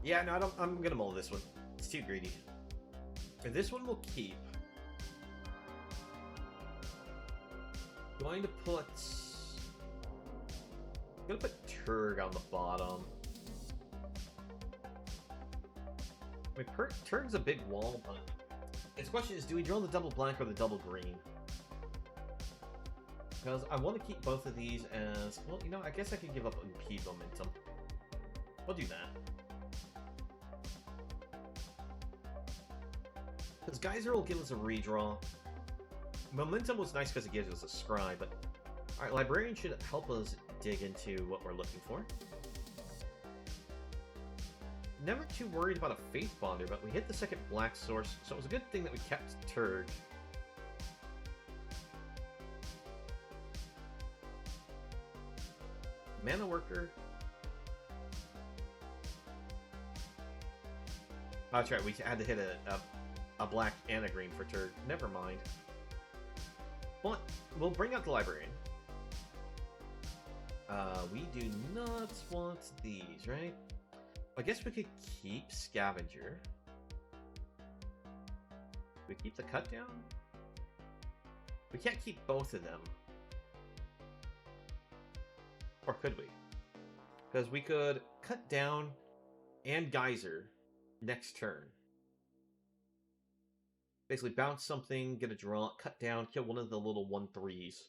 Yeah, no, I'm gonna mull this one. It's too greedy. And this one will keep. Going to put Turg on the bottom. I mean, Turg's a big wall, but its question is, do we draw the double black or the double green? Because I want to keep both of these as, well, you know, I guess I could give up impede momentum. We'll do that. Because Geyser will give us a redraw. Momentum was nice because it gives us a scry, but... Alright, Librarian should help us dig into what we're looking for. Never too worried about a Faith Bonder, but we hit the second black source, so it was a good thing that we kept Turg. Mana Worker. Oh, that's right, we had to hit a black and a green for Turg. Never mind. But we'll bring out the librarian. We do not want these, right? I guess we could keep Scavenger. We keep the cut down? We can't keep both of them. Or could we? Because we could cut down and Geyser next turn. Basically bounce something, get a draw, cut down, kill one of the little 1/3s.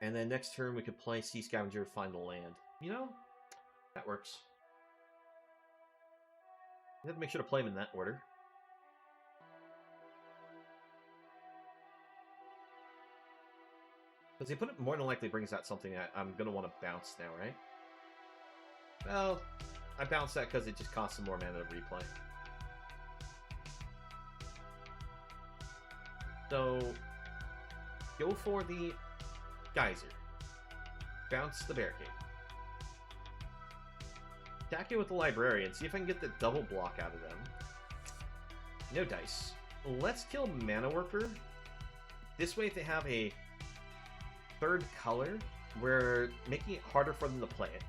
And then next turn we could play Sea Scavenger, find the land. You know, that works. You have to make sure to play them in that order. Because the opponent more than likely brings out something that I'm going to want to bounce now, right? Well, I bounce that because it just costs some more mana to replay. So, go for the Geyser. Bounce the Barricade. Attack it with the Librarian. See if I can get the double block out of them. No dice. Let's kill Mana Worker. This way, if they have a third color, we're making it harder for them to play it.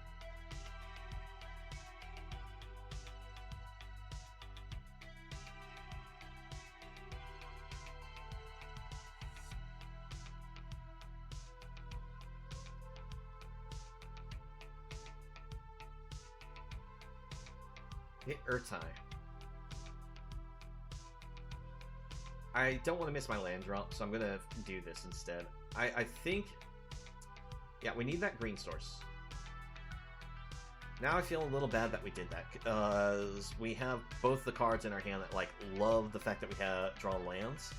Hit Urtai. I don't want to miss my land drop, so I'm going to do this instead. I think... Yeah, we need that green source. Now I feel a little bad that we did that, because we have both the cards in our hand that, like, love the fact that we have drawn lands.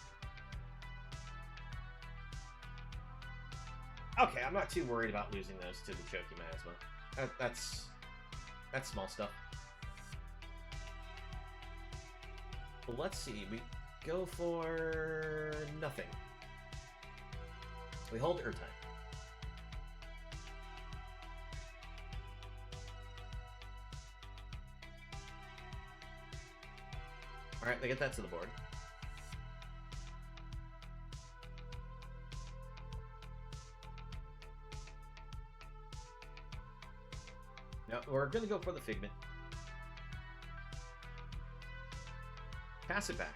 Okay, I'm not too worried about losing those to the Choky Miasma. That's small stuff. But let's see, we go for nothing. We hold Urtai. Alright, they get that to the board. Now, we're going to go for the Figment. Pass it back.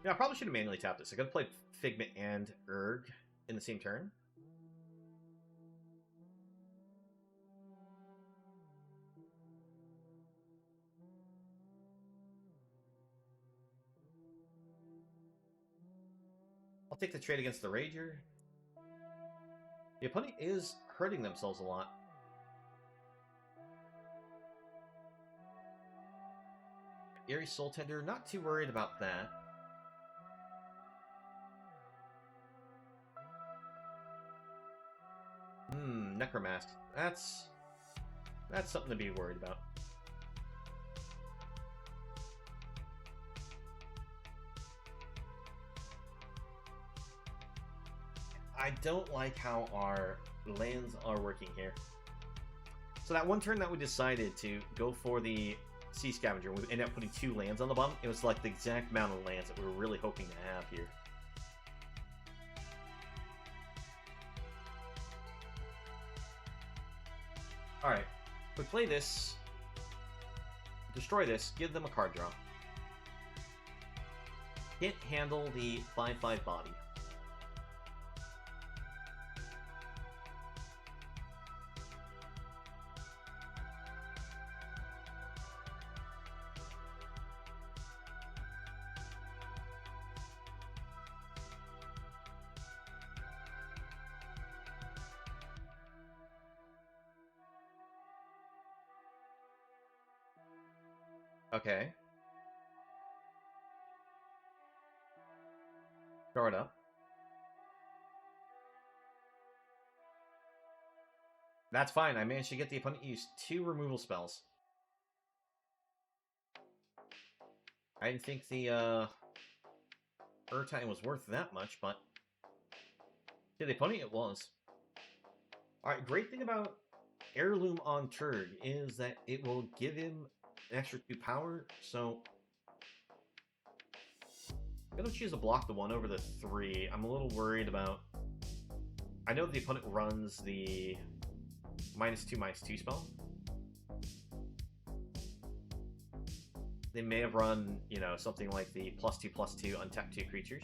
Yeah, I probably should have manually tapped this. I could have played Figment and Urg in the same turn. I'll take the trade against the Rager. The opponent is hurting themselves a lot. Eerie Soul Tender, not too worried about that. Necromask. That's something to be worried about. I don't like how our lands are working here. So that one turn that we decided to go for the Sea Scavenger, we ended up putting 2 lands on the bottom. It was like the exact amount of lands that we were really hoping to have here. Alright, we play this, destroy this, give them a card draw. Can't handle the 5/5 body. Okay. Throw it up. That's fine. I managed to get the opponent to use 2 removal spells. I didn't think the Urtai was worth that much, but to the opponent it was. Alright, great thing about Heirloom on Turg is that it will give him an extra 2 power, so I'm gonna choose to block the 1 over the 3. I'm a little worried about... I know the opponent runs the -2/-2 spell. They may have run, you know, something like the +2/+2 untap 2 creatures.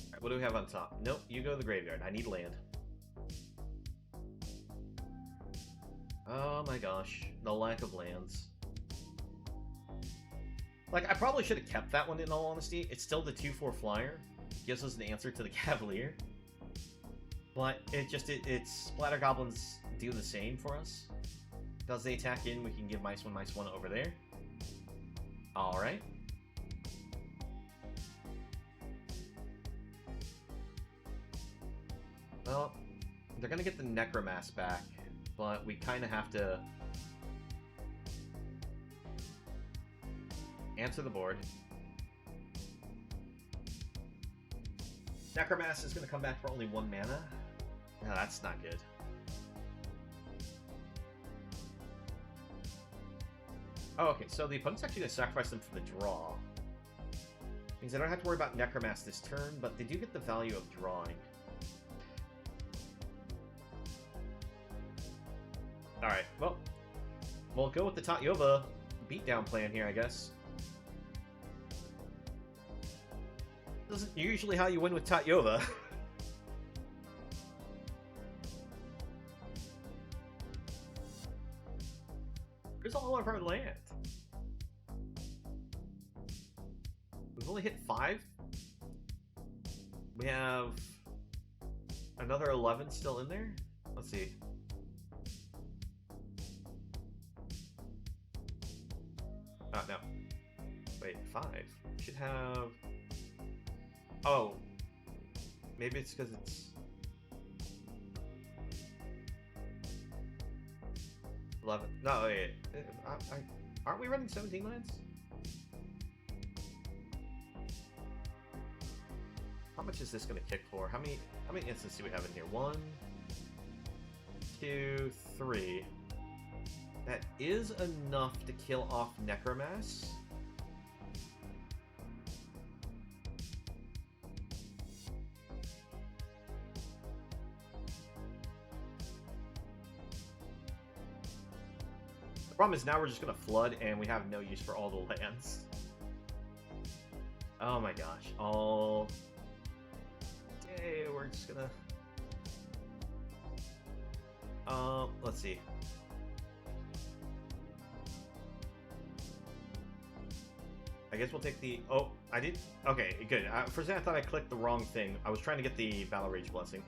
Alright, what do we have on top? Nope, you go to the graveyard. I need land. Oh my gosh, the lack of lands. Like, I probably should have kept that one in all honesty. It's still the 2/4 flyer. Gives us an answer to the Cavalier. But it's Splatter Goblins do the same for us. Does they attack in, we can give -1/-1 over there. Alright. Well, they're gonna get the Necromass back, but we kind of have to answer the board. Necromass is going to come back for only 1 mana. No, that's not good. Oh, okay, so the opponent's actually going to sacrifice them for the draw. Means I don't have to worry about Necromass this turn, but they do get the value of drawing. Alright, well, we'll go with the Tatyova beatdown plan here, I guess. This isn't usually how you win with Tatyova. Here's all of our land. We've only hit 5. We have another 11 still in there. Let's see. Oh, no. Wait, 5. We should have... Oh. Maybe it's because it's... 11. No, wait. Aren't we running 17 lands? How much is this going to kick for? How many instances do we have in here? 1, 2, 3. That is enough to kill off Necromass. The problem is now we're just going to flood and we have no use for all the lands. Oh my gosh. All... Hey, we're just gonna... let's see. I guess we'll take the... Oh, I did... Okay, good. For a second I thought I clicked the wrong thing. I was trying to get the Battle Rage Blessing.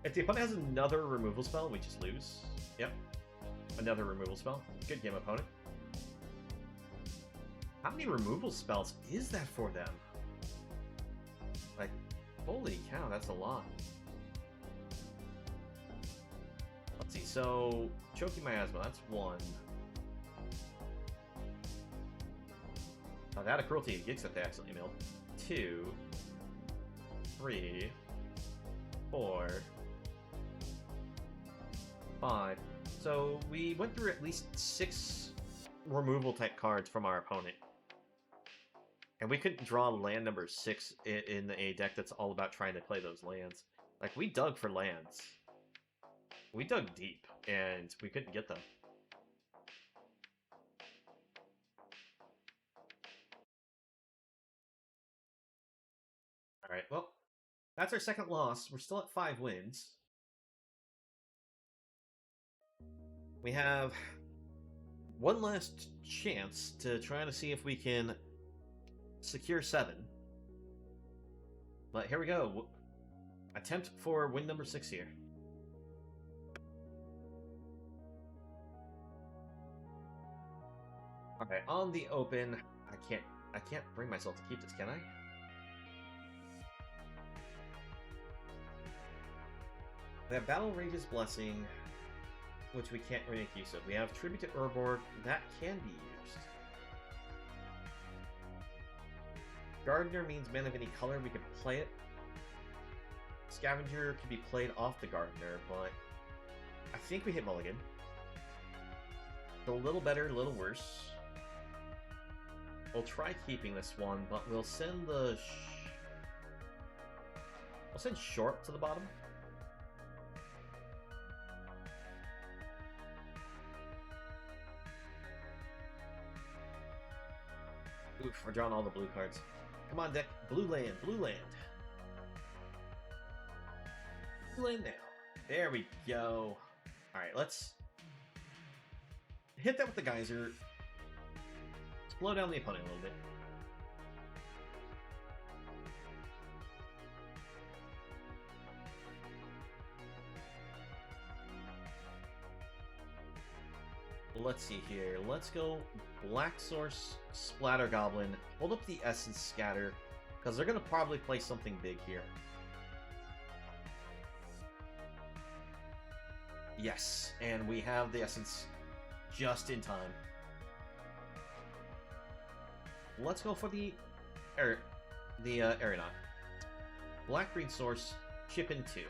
If the opponent has another removal spell, we just lose. Yep. Another removal spell. Good game, opponent. How many removal spells is that for them? Like, holy cow, that's a lot. Let's see, so... Choking Miasma, that's 1. Oh, that a Cruelty and Gix that they accidentally milled. 2. 3. 4. 5. So, we went through at least 6 removal type cards from our opponent. And we couldn't draw land number 6 in a deck that's all about trying to play those lands. Like, we dug for lands. We dug deep, and we couldn't get them. Alright, well, that's our second loss. We're still at 5 wins. We have one last chance to try to see if we can secure 7. But here we go. Attempt for win number 6 here. Okay, on the open, I can't bring myself to keep this, can I? We have Battle Rage's Blessing, which we can't really make use of. We have Tribute to Urborg, that can be used. Gardener means man of any color, we can play it. Scavenger can be played off the Gardener, but I think we hit mulligan. It's a little better, a little worse. We'll try keeping this one, but we'll send the... we'll send short to the bottom. Oof, we're drawing all the blue cards. Come on, deck. Blue land, blue land. Blue land now. There we go. Alright, let's hit that with the geyser. Slow down the opponent a little bit. Let's see here. Let's go Black Source, Splatter Goblin. Hold up the Essence Scatter, because they're going to probably play something big here. Yes, and we have the Essence just in time. Let's go for the Aeronaut. Black-green source, chip in 2.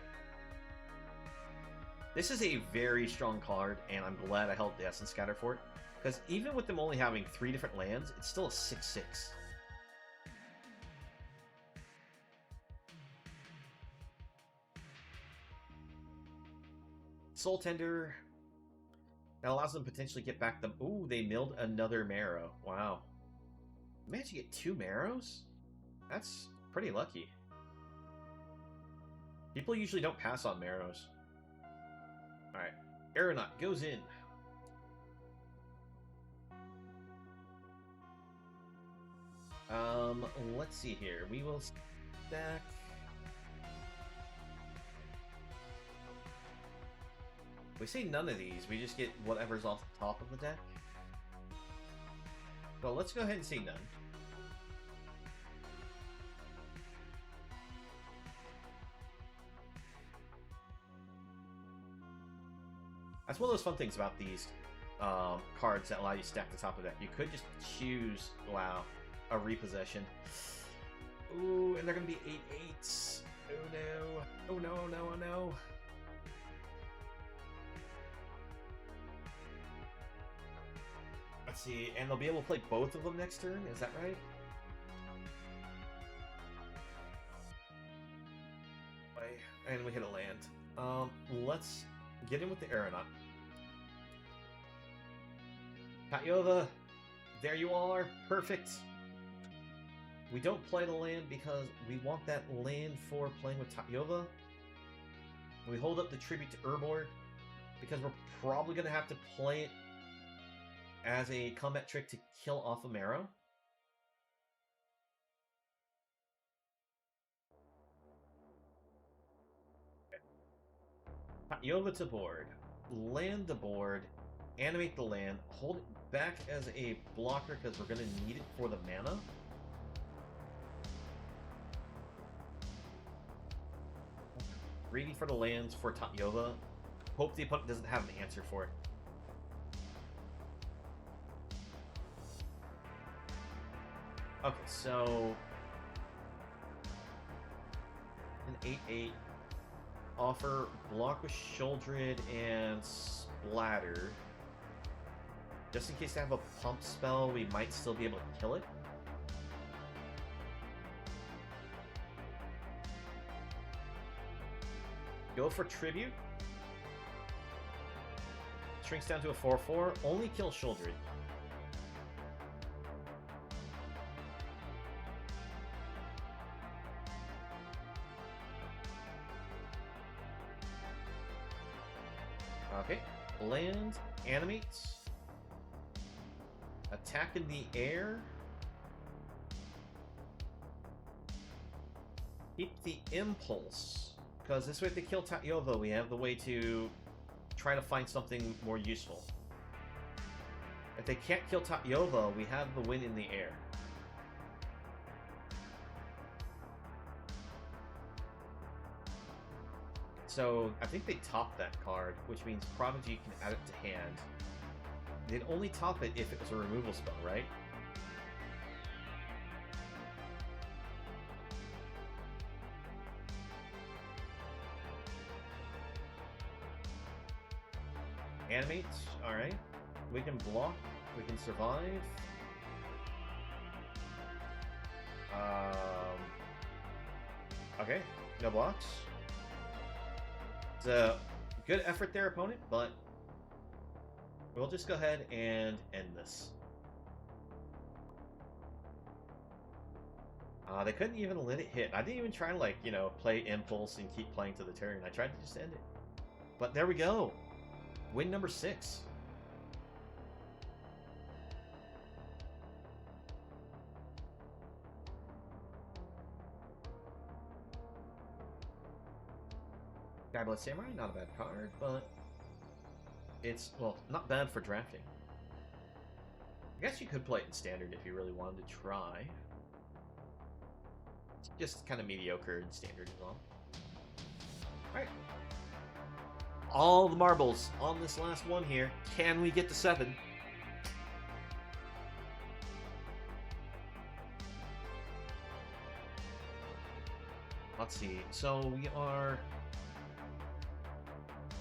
This is a very strong card, and I'm glad I held the Essence Scatter for it. Because even with them only having 3 different lands, it's still a 6/6. Soul Tender. That allows them to potentially get back them. Ooh, they milled another Marrow. Wow. Managed to get 2 Marrows? That's pretty lucky. People usually don't pass on Marrows. Alright. Aeronaut goes in. Let's see here. We will stack... we say none of these, we just get whatever's off the top of the deck. Well, let's go ahead and say none. That's one of those fun things about these cards that allow you to stack the top of the deck. You could just choose, wow, a repossession. Ooh, and they're going to be 8/8s. Oh no. Oh no, oh no, oh no. Let's see, and they'll be able to play both of them next turn, is that right? And we hit a land. Let's get in with the Aeronaut. Tatyova, there you are, perfect. We don't play the land because we want that land for playing with Tatyova. We hold up the Tribute to Urborg because we're probably going to have to play it as a combat trick to kill off a Marrow. Tatyova to board. Land the board. Animate the land. Hold it back as a blocker because we're going to need it for the mana. Greedy for the lands for Tatyova. Hope the opponent doesn't have an answer for it. Okay, so an 8/8. Offer block with Sheoldred and Splatter. Just in case they have a pump spell, we might still be able to kill it. Go for Tribute. Shrinks down to a 4/4. Only kill Sheoldred. Okay. Land, animates. Attack in the air. Keep the impulse. Because this way if they kill Tatyova, we have the way to try to find something more useful. If they can't kill Tatyova, we have the win in the air. So, I think they topped that card, which means Prodigy can add it to hand. They'd only top it if it was a removal spell, right? Alright, alright. We can block, we can survive. Okay, no blocks. It's a good effort there, opponent, but we'll just go ahead and end this. They couldn't even let it hit. I didn't even try to, like, you know, play impulse and keep playing to the turn. I tried to just end it. But there we go. Win number 6. Skyblade Samurai, not a bad card, but it's, well, not bad for drafting. I guess you could play it in Standard if you really wanted to try. It's just kind of mediocre in Standard as well. Alright. All the marbles on this last one here. Can we get to 7? Let's see. So we are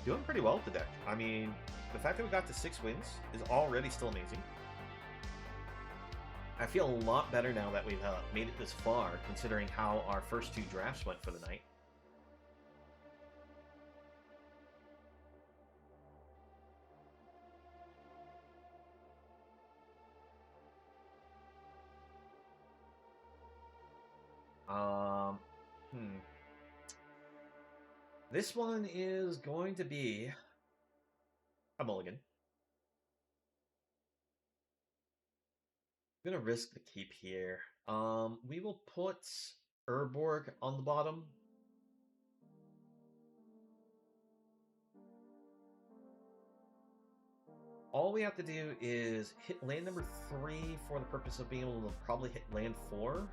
doing pretty well with the deck. I mean, the fact that we got to 6 wins is already still amazing. I feel a lot better now that we've made it this far, considering how our first 2 drafts went for the night. This one is going to be a mulligan. I'm gonna risk the keep here. We will put Urborg on the bottom. All we have to do is hit land number 3 for the purpose of being able to probably hit land 4.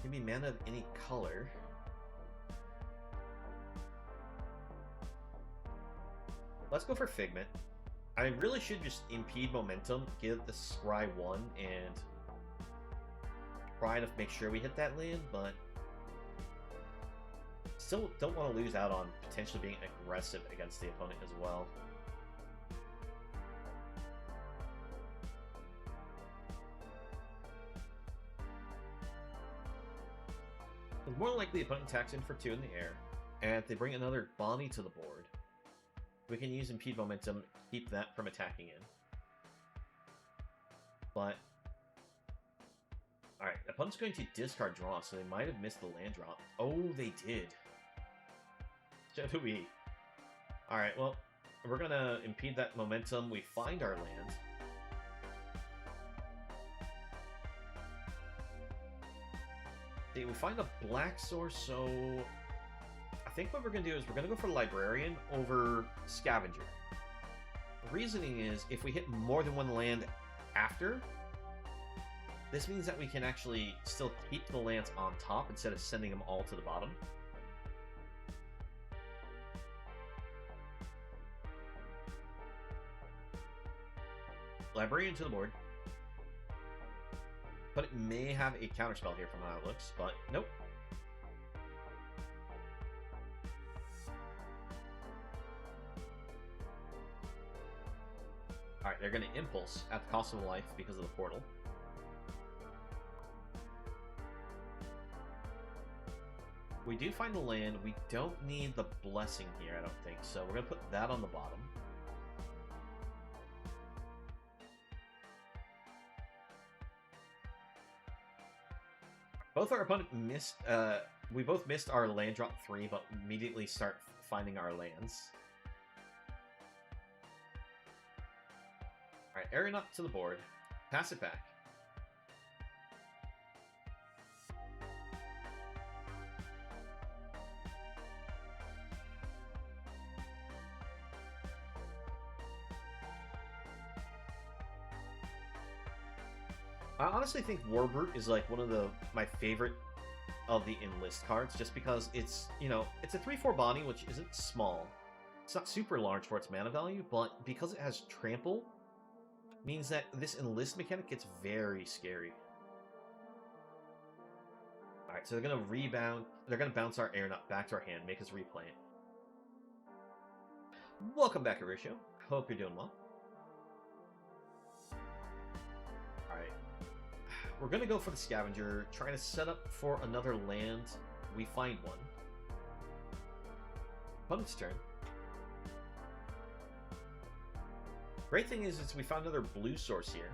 Give me mana of any color. Let's go for Figment. I really should just impede momentum, give the Scry 1, and try to make sure we hit that land, but still don't want to lose out on potentially being aggressive against the opponent as well. It's more likely the opponent attacks in for 2 in the air, and if they bring another Bonnie to the board, we can use impede momentum, keep that from attacking in. But alright, the opponent's going to discard draw, so they might have missed the land drop. Oh, they did. So do we. Alright, well, we're gonna impede that momentum. We find our land. See, we find a black source, so I think what we're gonna do is we're gonna go for Librarian over Scavenger. The reasoning is, if we hit more than 1 land after, this means that we can actually still keep the lands on top instead of sending them all to the bottom. Librarian to the board. But it may have a counterspell here from how it looks, but nope. Alright, they're going to Impulse at the cost of a life because of the portal. We do find the land. We don't need the Blessing here, I don't think, so we're going to put that on the bottom. Both our opponent missed, we both missed our land drop 3, but immediately start finding our lands. Alright, Aeronaut to the board. Pass it back. I honestly think Warbrute is like one of my favorite of the Enlist cards, just because it's, you know, it's a 3/4 Bonnie, which isn't small. It's not super large for its mana value, but because it has Trample, means that this Enlist mechanic gets very scary. Alright, so they're gonna rebound. They're gonna bounce our Aeronaut back to our hand, make us replay it. Welcome back, Horatio. Hope you're doing well. Alright. We're gonna go for the scavenger, trying to set up for another land. We find one. Opponent's turn. Great thing is we found another blue source here.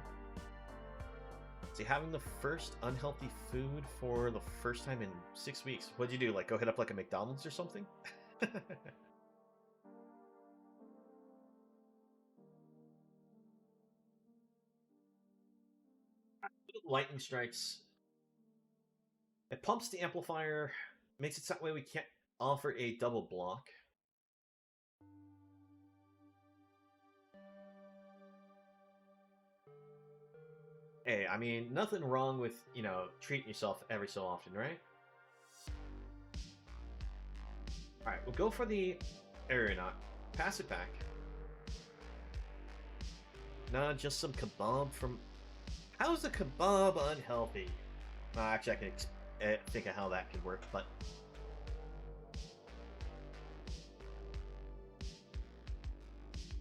See, having the first unhealthy food for the first time in 6 weeks. What'd you do? Like, go hit up like a McDonald's or something? Lightning strikes. It pumps the amplifier, makes it so that way we can't offer a double block. Hey, I mean, nothing wrong with, you know, treating yourself every so often, right? Alright, we'll go for the Aeronaut. Pass it back. Nah, just some kebab from... How's a kebab unhealthy? Actually, I can think of how that could work, but...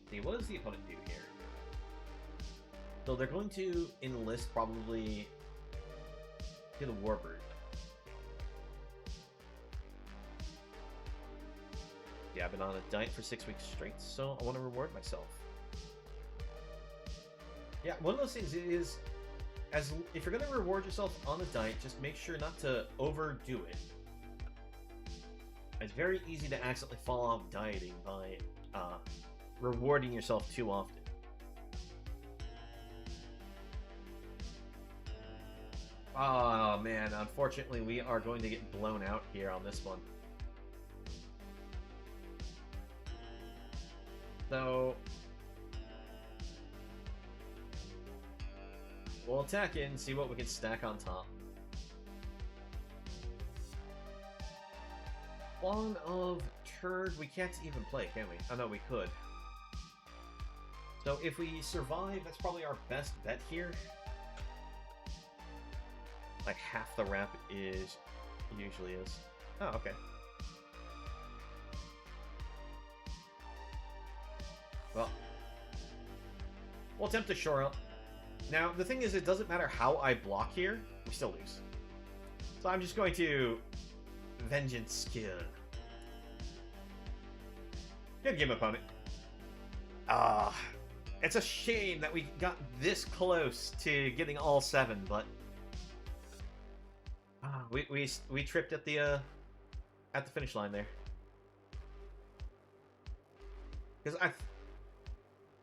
See, what does the opponent do here? So they're going to enlist probably to the Warbird. Yeah, I've been on a diet for 6 weeks straight, so I want to reward myself. Yeah, one of those things is, if you're going to reward yourself on a diet, just make sure not to overdo it. It's very easy to accidentally fall off dieting by rewarding yourself too often. Oh man, unfortunately we are going to get blown out here on this one. So we'll attack in, see what we can stack on top. Spawn of Turd, we can't even play, can we? Oh no, we could. So if we survive, that's probably our best bet here. Like half the ramp is usually is. Oh, okay. Well, we'll attempt to shore up. Now, the thing is, it doesn't matter how I block here, we still lose. So I'm just going to Vengeance Skill. Good game, opponent. It's a shame that we got this close to getting all 7, but we tripped at the finish line there. Because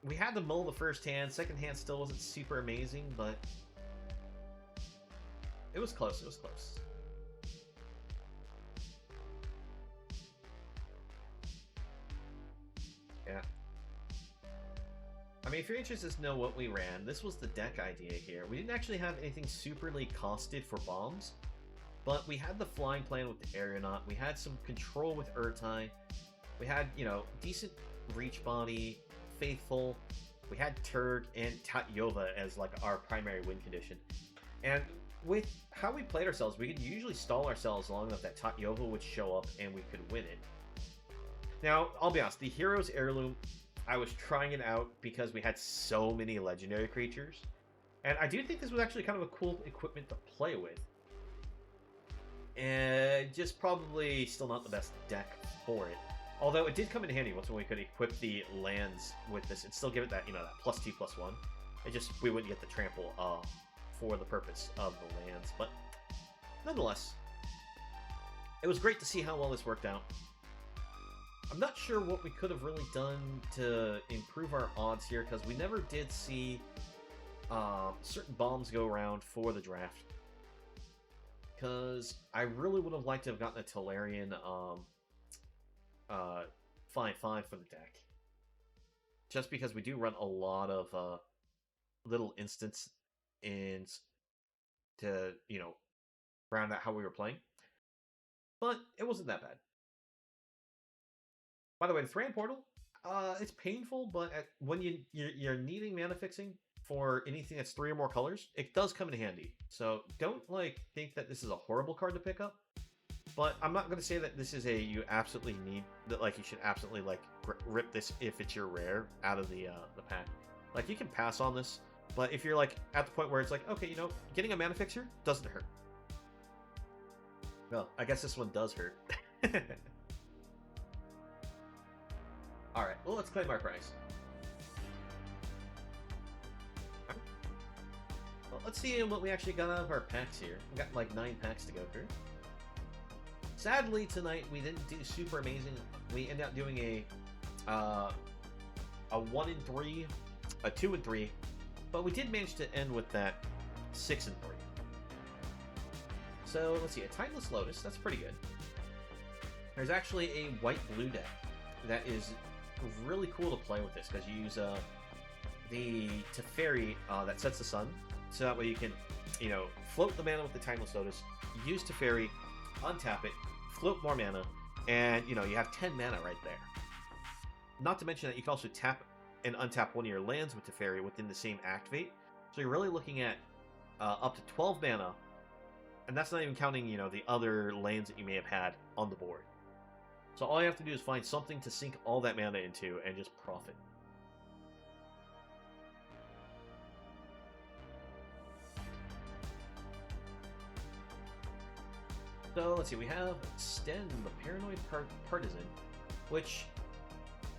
we had to mull the first hand. Second hand still wasn't super amazing, but it was close. It was close. Yeah. I mean, if you're interested to know what we ran, this was the deck idea here. We didn't actually have anything superly costed for bombs, but we had the flying plan with the Aeronaut. We had some control with Urtai. We had, you know, decent reach body, Faithful. We had Turg and Tatyova as like our primary win condition. And with how we played ourselves, we could usually stall ourselves long enough that Tatyova would show up and we could win it. Now, I'll be honest, the Hero's Heirloom, I was trying it out because we had so many legendary creatures. And I do think this was actually kind of a cool equipment to play with. And just probably still not the best deck for it. Although it did come in handy once when we could equip the lands with this and still give it that, you know, that +2/+1. It just, we wouldn't get the trample for the purpose of the lands. But nonetheless, it was great to see how well this worked out. I'm not sure what we could have really done to improve our odds here, because we never did see certain bombs go around for the draft. Because I really would have liked to have gotten a Tolarian 5/5 for the deck. Just because we do run a lot of little instants in to, you know, round out how we were playing. But it wasn't that bad. By the way, the Thran Portal, it's painful, but when you're needing mana fixing for anything that's 3 or more colors, it does come in handy. So don't like think that this is a horrible card to pick up, But I'm not going to say that this is a you absolutely need that like you should absolutely like rip this if it's your rare out of the pack. Like you can pass on this, but if you're like at the point where it's like okay, you know, getting a mana fixer doesn't hurt. Well, I guess this one does hurt. All right, well let's claim our prize. Well, let's see what we actually got out of our packs here. We got like 9 packs to go through. Sadly, tonight we didn't do super amazing. We ended up doing a 1 in 3, a 2 in 3, but we did manage to end with that 6 in 3. So let's see, a Timeless Lotus. That's pretty good. There's actually a white-blue deck that is really cool to play with this because you use the Teferi that sets the sun, so that way you can, you know, float the mana with the Timeless Lotus, use Teferi, untap it, float more mana, and, you know, you have 10 mana right there. Not to mention that you can also tap and untap one of your lands with Teferi within the same activate. So you're really looking at up to 12 mana, and that's not even counting, you know, the other lands that you may have had on the board. So all you have to do is find something to sink all that mana into and just profit. So let's see, we have Sten, the Paranoid Partisan, which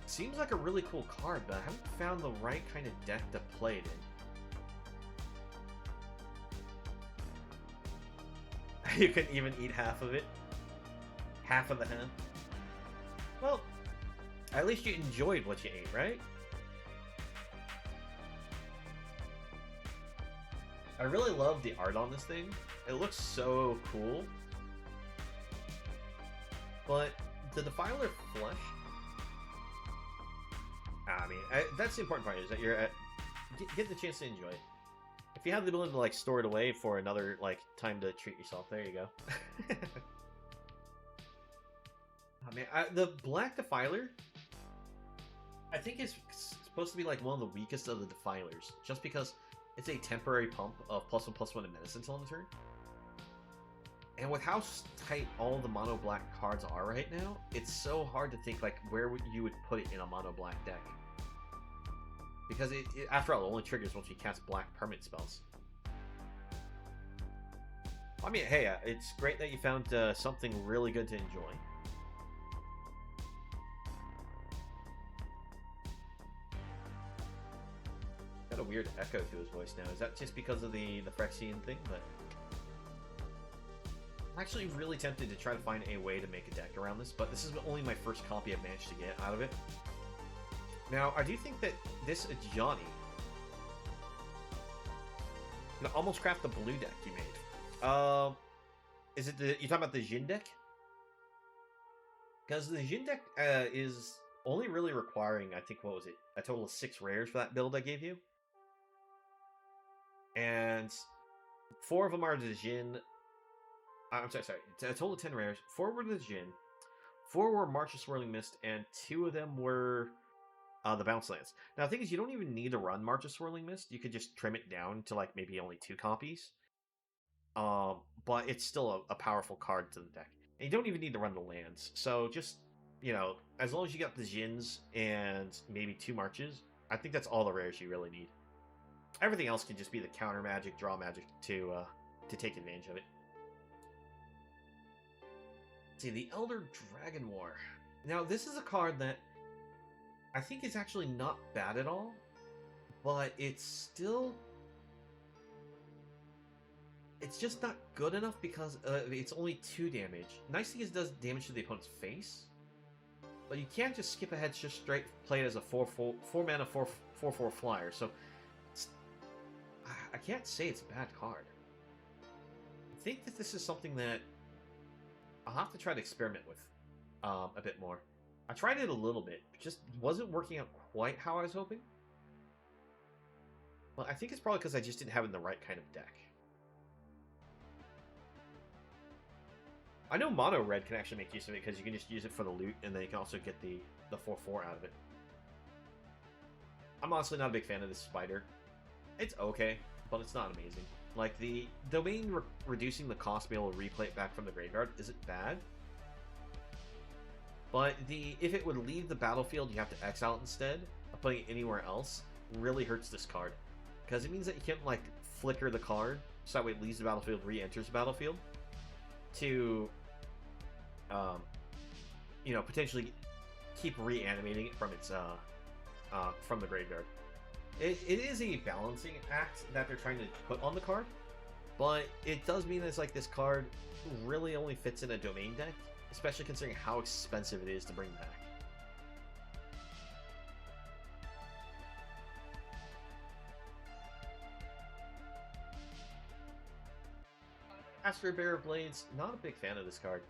seems like a really cool card, but I haven't found the right kind of deck to play it in. You can even eat half of it. Half of the hand. Well, at least you enjoyed what you ate, right? I really love the art on this thing. It looks so cool. But the Defiler flesh, I mean, that's the important part, is that you're getting the chance to enjoy it. If you have the ability to like store it away for another like time to treat yourself, there you go. Oh, man, the Black Defiler, I think is supposed to be like one of the weakest of the Defilers, just because it's a temporary pump of +1/+1 in medicine until end of turn. And with how tight all the mono black cards are right now, it's so hard to think like where you would put it in a mono black deck. Because it after all, it only triggers once you cast black permanent spells. I mean, hey, it's great that you found something really good to enjoy. Got a weird echo to his voice now. Is that just because of the Phyrexian thing? But I'm actually really tempted to try to find a way to make a deck around this, but this is only my first copy I've managed to get out of it. Now, I do think that this Johnny can almost craft the blue deck you made. Is it you're talking about the Jin deck? Because the Jin deck is only really requiring, I think, what was it? A total of 6 rares for that build I gave you. And 4 of them are the Jin. I'm sorry, a total of 10 rares. 4 were the Jin, 4 were March of Swirling Mist, and 2 of them were the Bounce Lands. Now, the thing is, you don't even need to run March of Swirling Mist. You could just trim it down to, like, maybe only 2 copies. But it's still a powerful card to the deck. And you don't even need to run the lands. So, just, you know, as long as you got the Jins and maybe 2 Marches, I think that's all the rares you really need. Everything else can just be the counter magic, draw magic to take advantage of it. See, the Elder Dragon War. Now, this is a card that I think is actually not bad at all, but it's still... It's just not good enough because it's only 2 damage. Nice thing is it does damage to the opponent's face, but you can't just skip ahead, just straight play it as a 4 mana 4/4 flyer, so I can't say it's a bad card. I think that this is something that I'll have to try to experiment with a bit more. I tried it a little bit, it just wasn't working out quite how I was hoping. Well, I think it's probably because I just didn't have it in the right kind of deck. I know Mono Red can actually make use of it because you can just use it for the loot, and then you can also get the 4/4 out of it. I'm honestly not a big fan of this spider. It's okay, but it's not amazing. Like, the domain reducing the cost to be able to replay it back from the graveyard isn't bad. But if it would leave the battlefield, you have to exile it instead of putting it anywhere else, really hurts this card. Because it means that you can't, like, flicker the card, so that way it leaves the battlefield, re-enters the battlefield, to, you know, potentially keep reanimating it from its, from the graveyard. It is a balancing act that they're trying to put on the card, but it does mean that it's like this card really only fits in a domain deck, especially considering how expensive it is to bring back. As for Bearer of Blades, not a big fan of this card.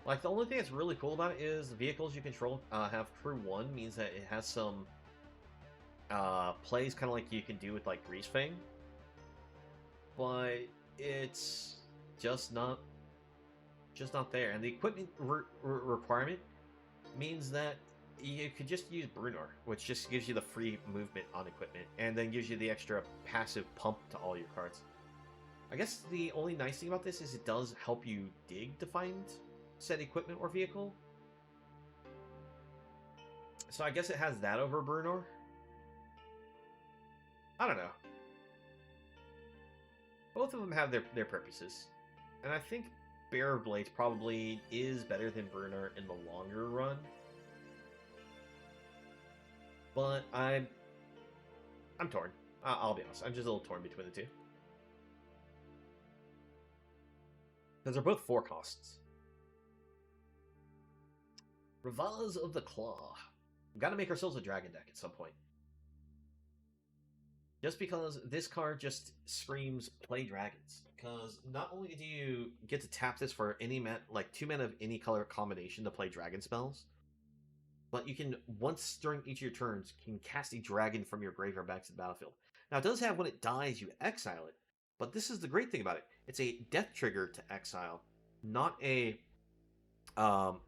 Like, the only thing that's really cool about it is the vehicles you control have crew 1, means that it has some plays kind of like you can do with, like, Greasefang. But it's just not there. And the equipment requirement means that you could just use Brunor, which just gives you the free movement on equipment, and then gives you the extra passive pump to all your cards. I guess the only nice thing about this is it does help you dig to find said equipment or vehicle. So I guess it has that over Brunor. I don't know. Both of them have their purposes. And I think Bearer of Blades probably is better than Brunor in the longer run. But I'm torn. I'll be honest. I'm just a little torn between the two. Because they're both 4 costs. Ravaz of the Claw. We've got to make ourselves a dragon deck at some point. Just because this card just screams play dragons. Because not only do you get to tap this for any like 2 mana of any color combination to play dragon spells, but you can, once during each of your turns, can cast a dragon from your graveyard back to the battlefield. Now it does have when it dies you exile it, but this is the great thing about it. It's a death trigger to exile, not a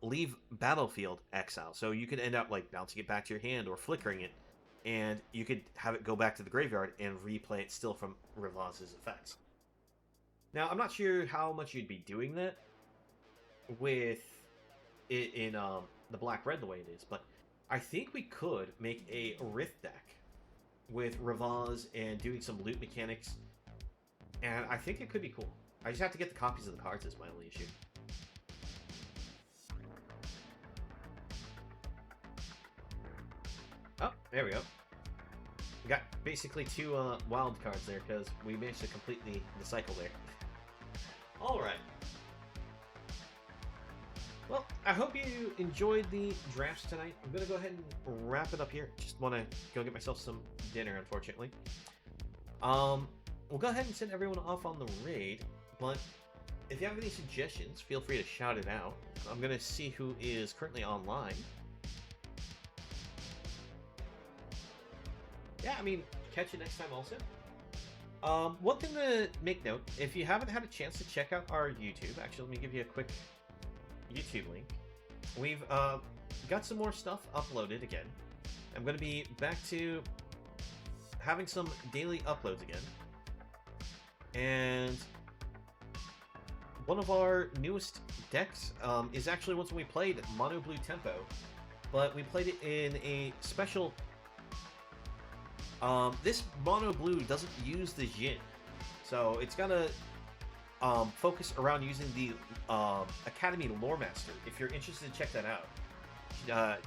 leave battlefield exile. So you could end up like bouncing it back to your hand or flickering it, and you could have it go back to the graveyard and replay it still from Ravaz's effects. Now, I'm not sure how much you'd be doing that with it in the black-red the way it is, but I think we could make a Rift deck with Ravaz and doing some loot mechanics, and I think it could be cool. I just have to get the copies of the cards is my only issue. Oh, there we go. We got basically 2 wild cards there because we managed to complete the cycle there. Alright. Well, I hope you enjoyed the drafts tonight. I'm going to go ahead and wrap it up here. Just want to go get myself some dinner, unfortunately. We'll go ahead and send everyone off on the raid, but if you have any suggestions, feel free to shout it out. I'm going to see who is currently online. Yeah, I mean, catch you next time also. One thing to make note, if you haven't had a chance to check out our YouTube, actually, let me give you a quick YouTube link. We've got some more stuff uploaded again. I'm going to be back to having some daily uploads again. And one of our newest decks is actually once we played Mono Blue Tempo, but we played it in a special... this Mono Blue doesn't use the Jin, so it's gonna focus around using the Academy Lore Master. If you're interested, check that out.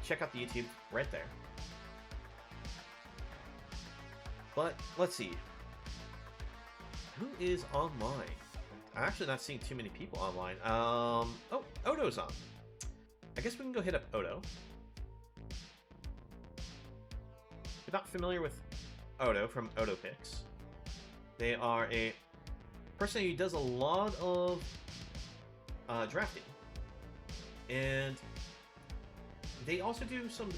Check out the YouTube right there. But let's see, who is online? I'm actually not seeing too many people online. Oh, Odo's on. I guess we can go hit up Odo. If you're not familiar with Odo from Odo Picks, they are a person who does a lot of drafting, and they also do some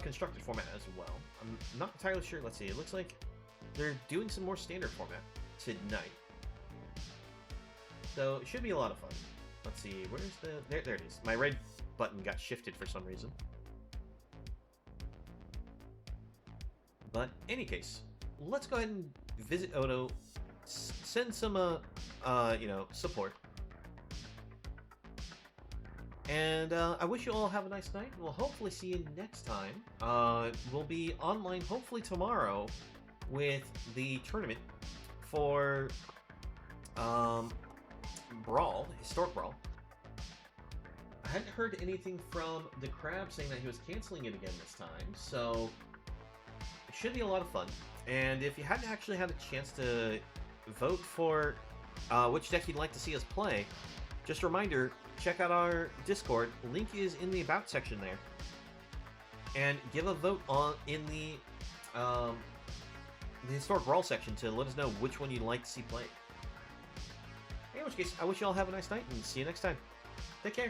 constructed format as well. I'm not entirely sure. Let's see. It looks like they're doing some more standard format tonight, so it should be a lot of fun. Let's see. Where's the there it is. My red button got shifted for some reason. But in any case, let's go ahead and visit Odo send some, support. And I wish you all have a nice night. We'll hopefully see you next time. We'll be online hopefully tomorrow with the tournament for Brawl, Historic Brawl. I hadn't heard anything from the Crab saying that he was canceling it again this time, so it should be a lot of fun. And if you hadn't actually had a chance to vote for which deck you'd like to see us play, just a reminder, check out our Discord. Link is in the About section there. And give a vote in the Historic Brawl section to let us know which one you'd like to see played. In which case, I wish you all have a nice night and see you next time. Take care.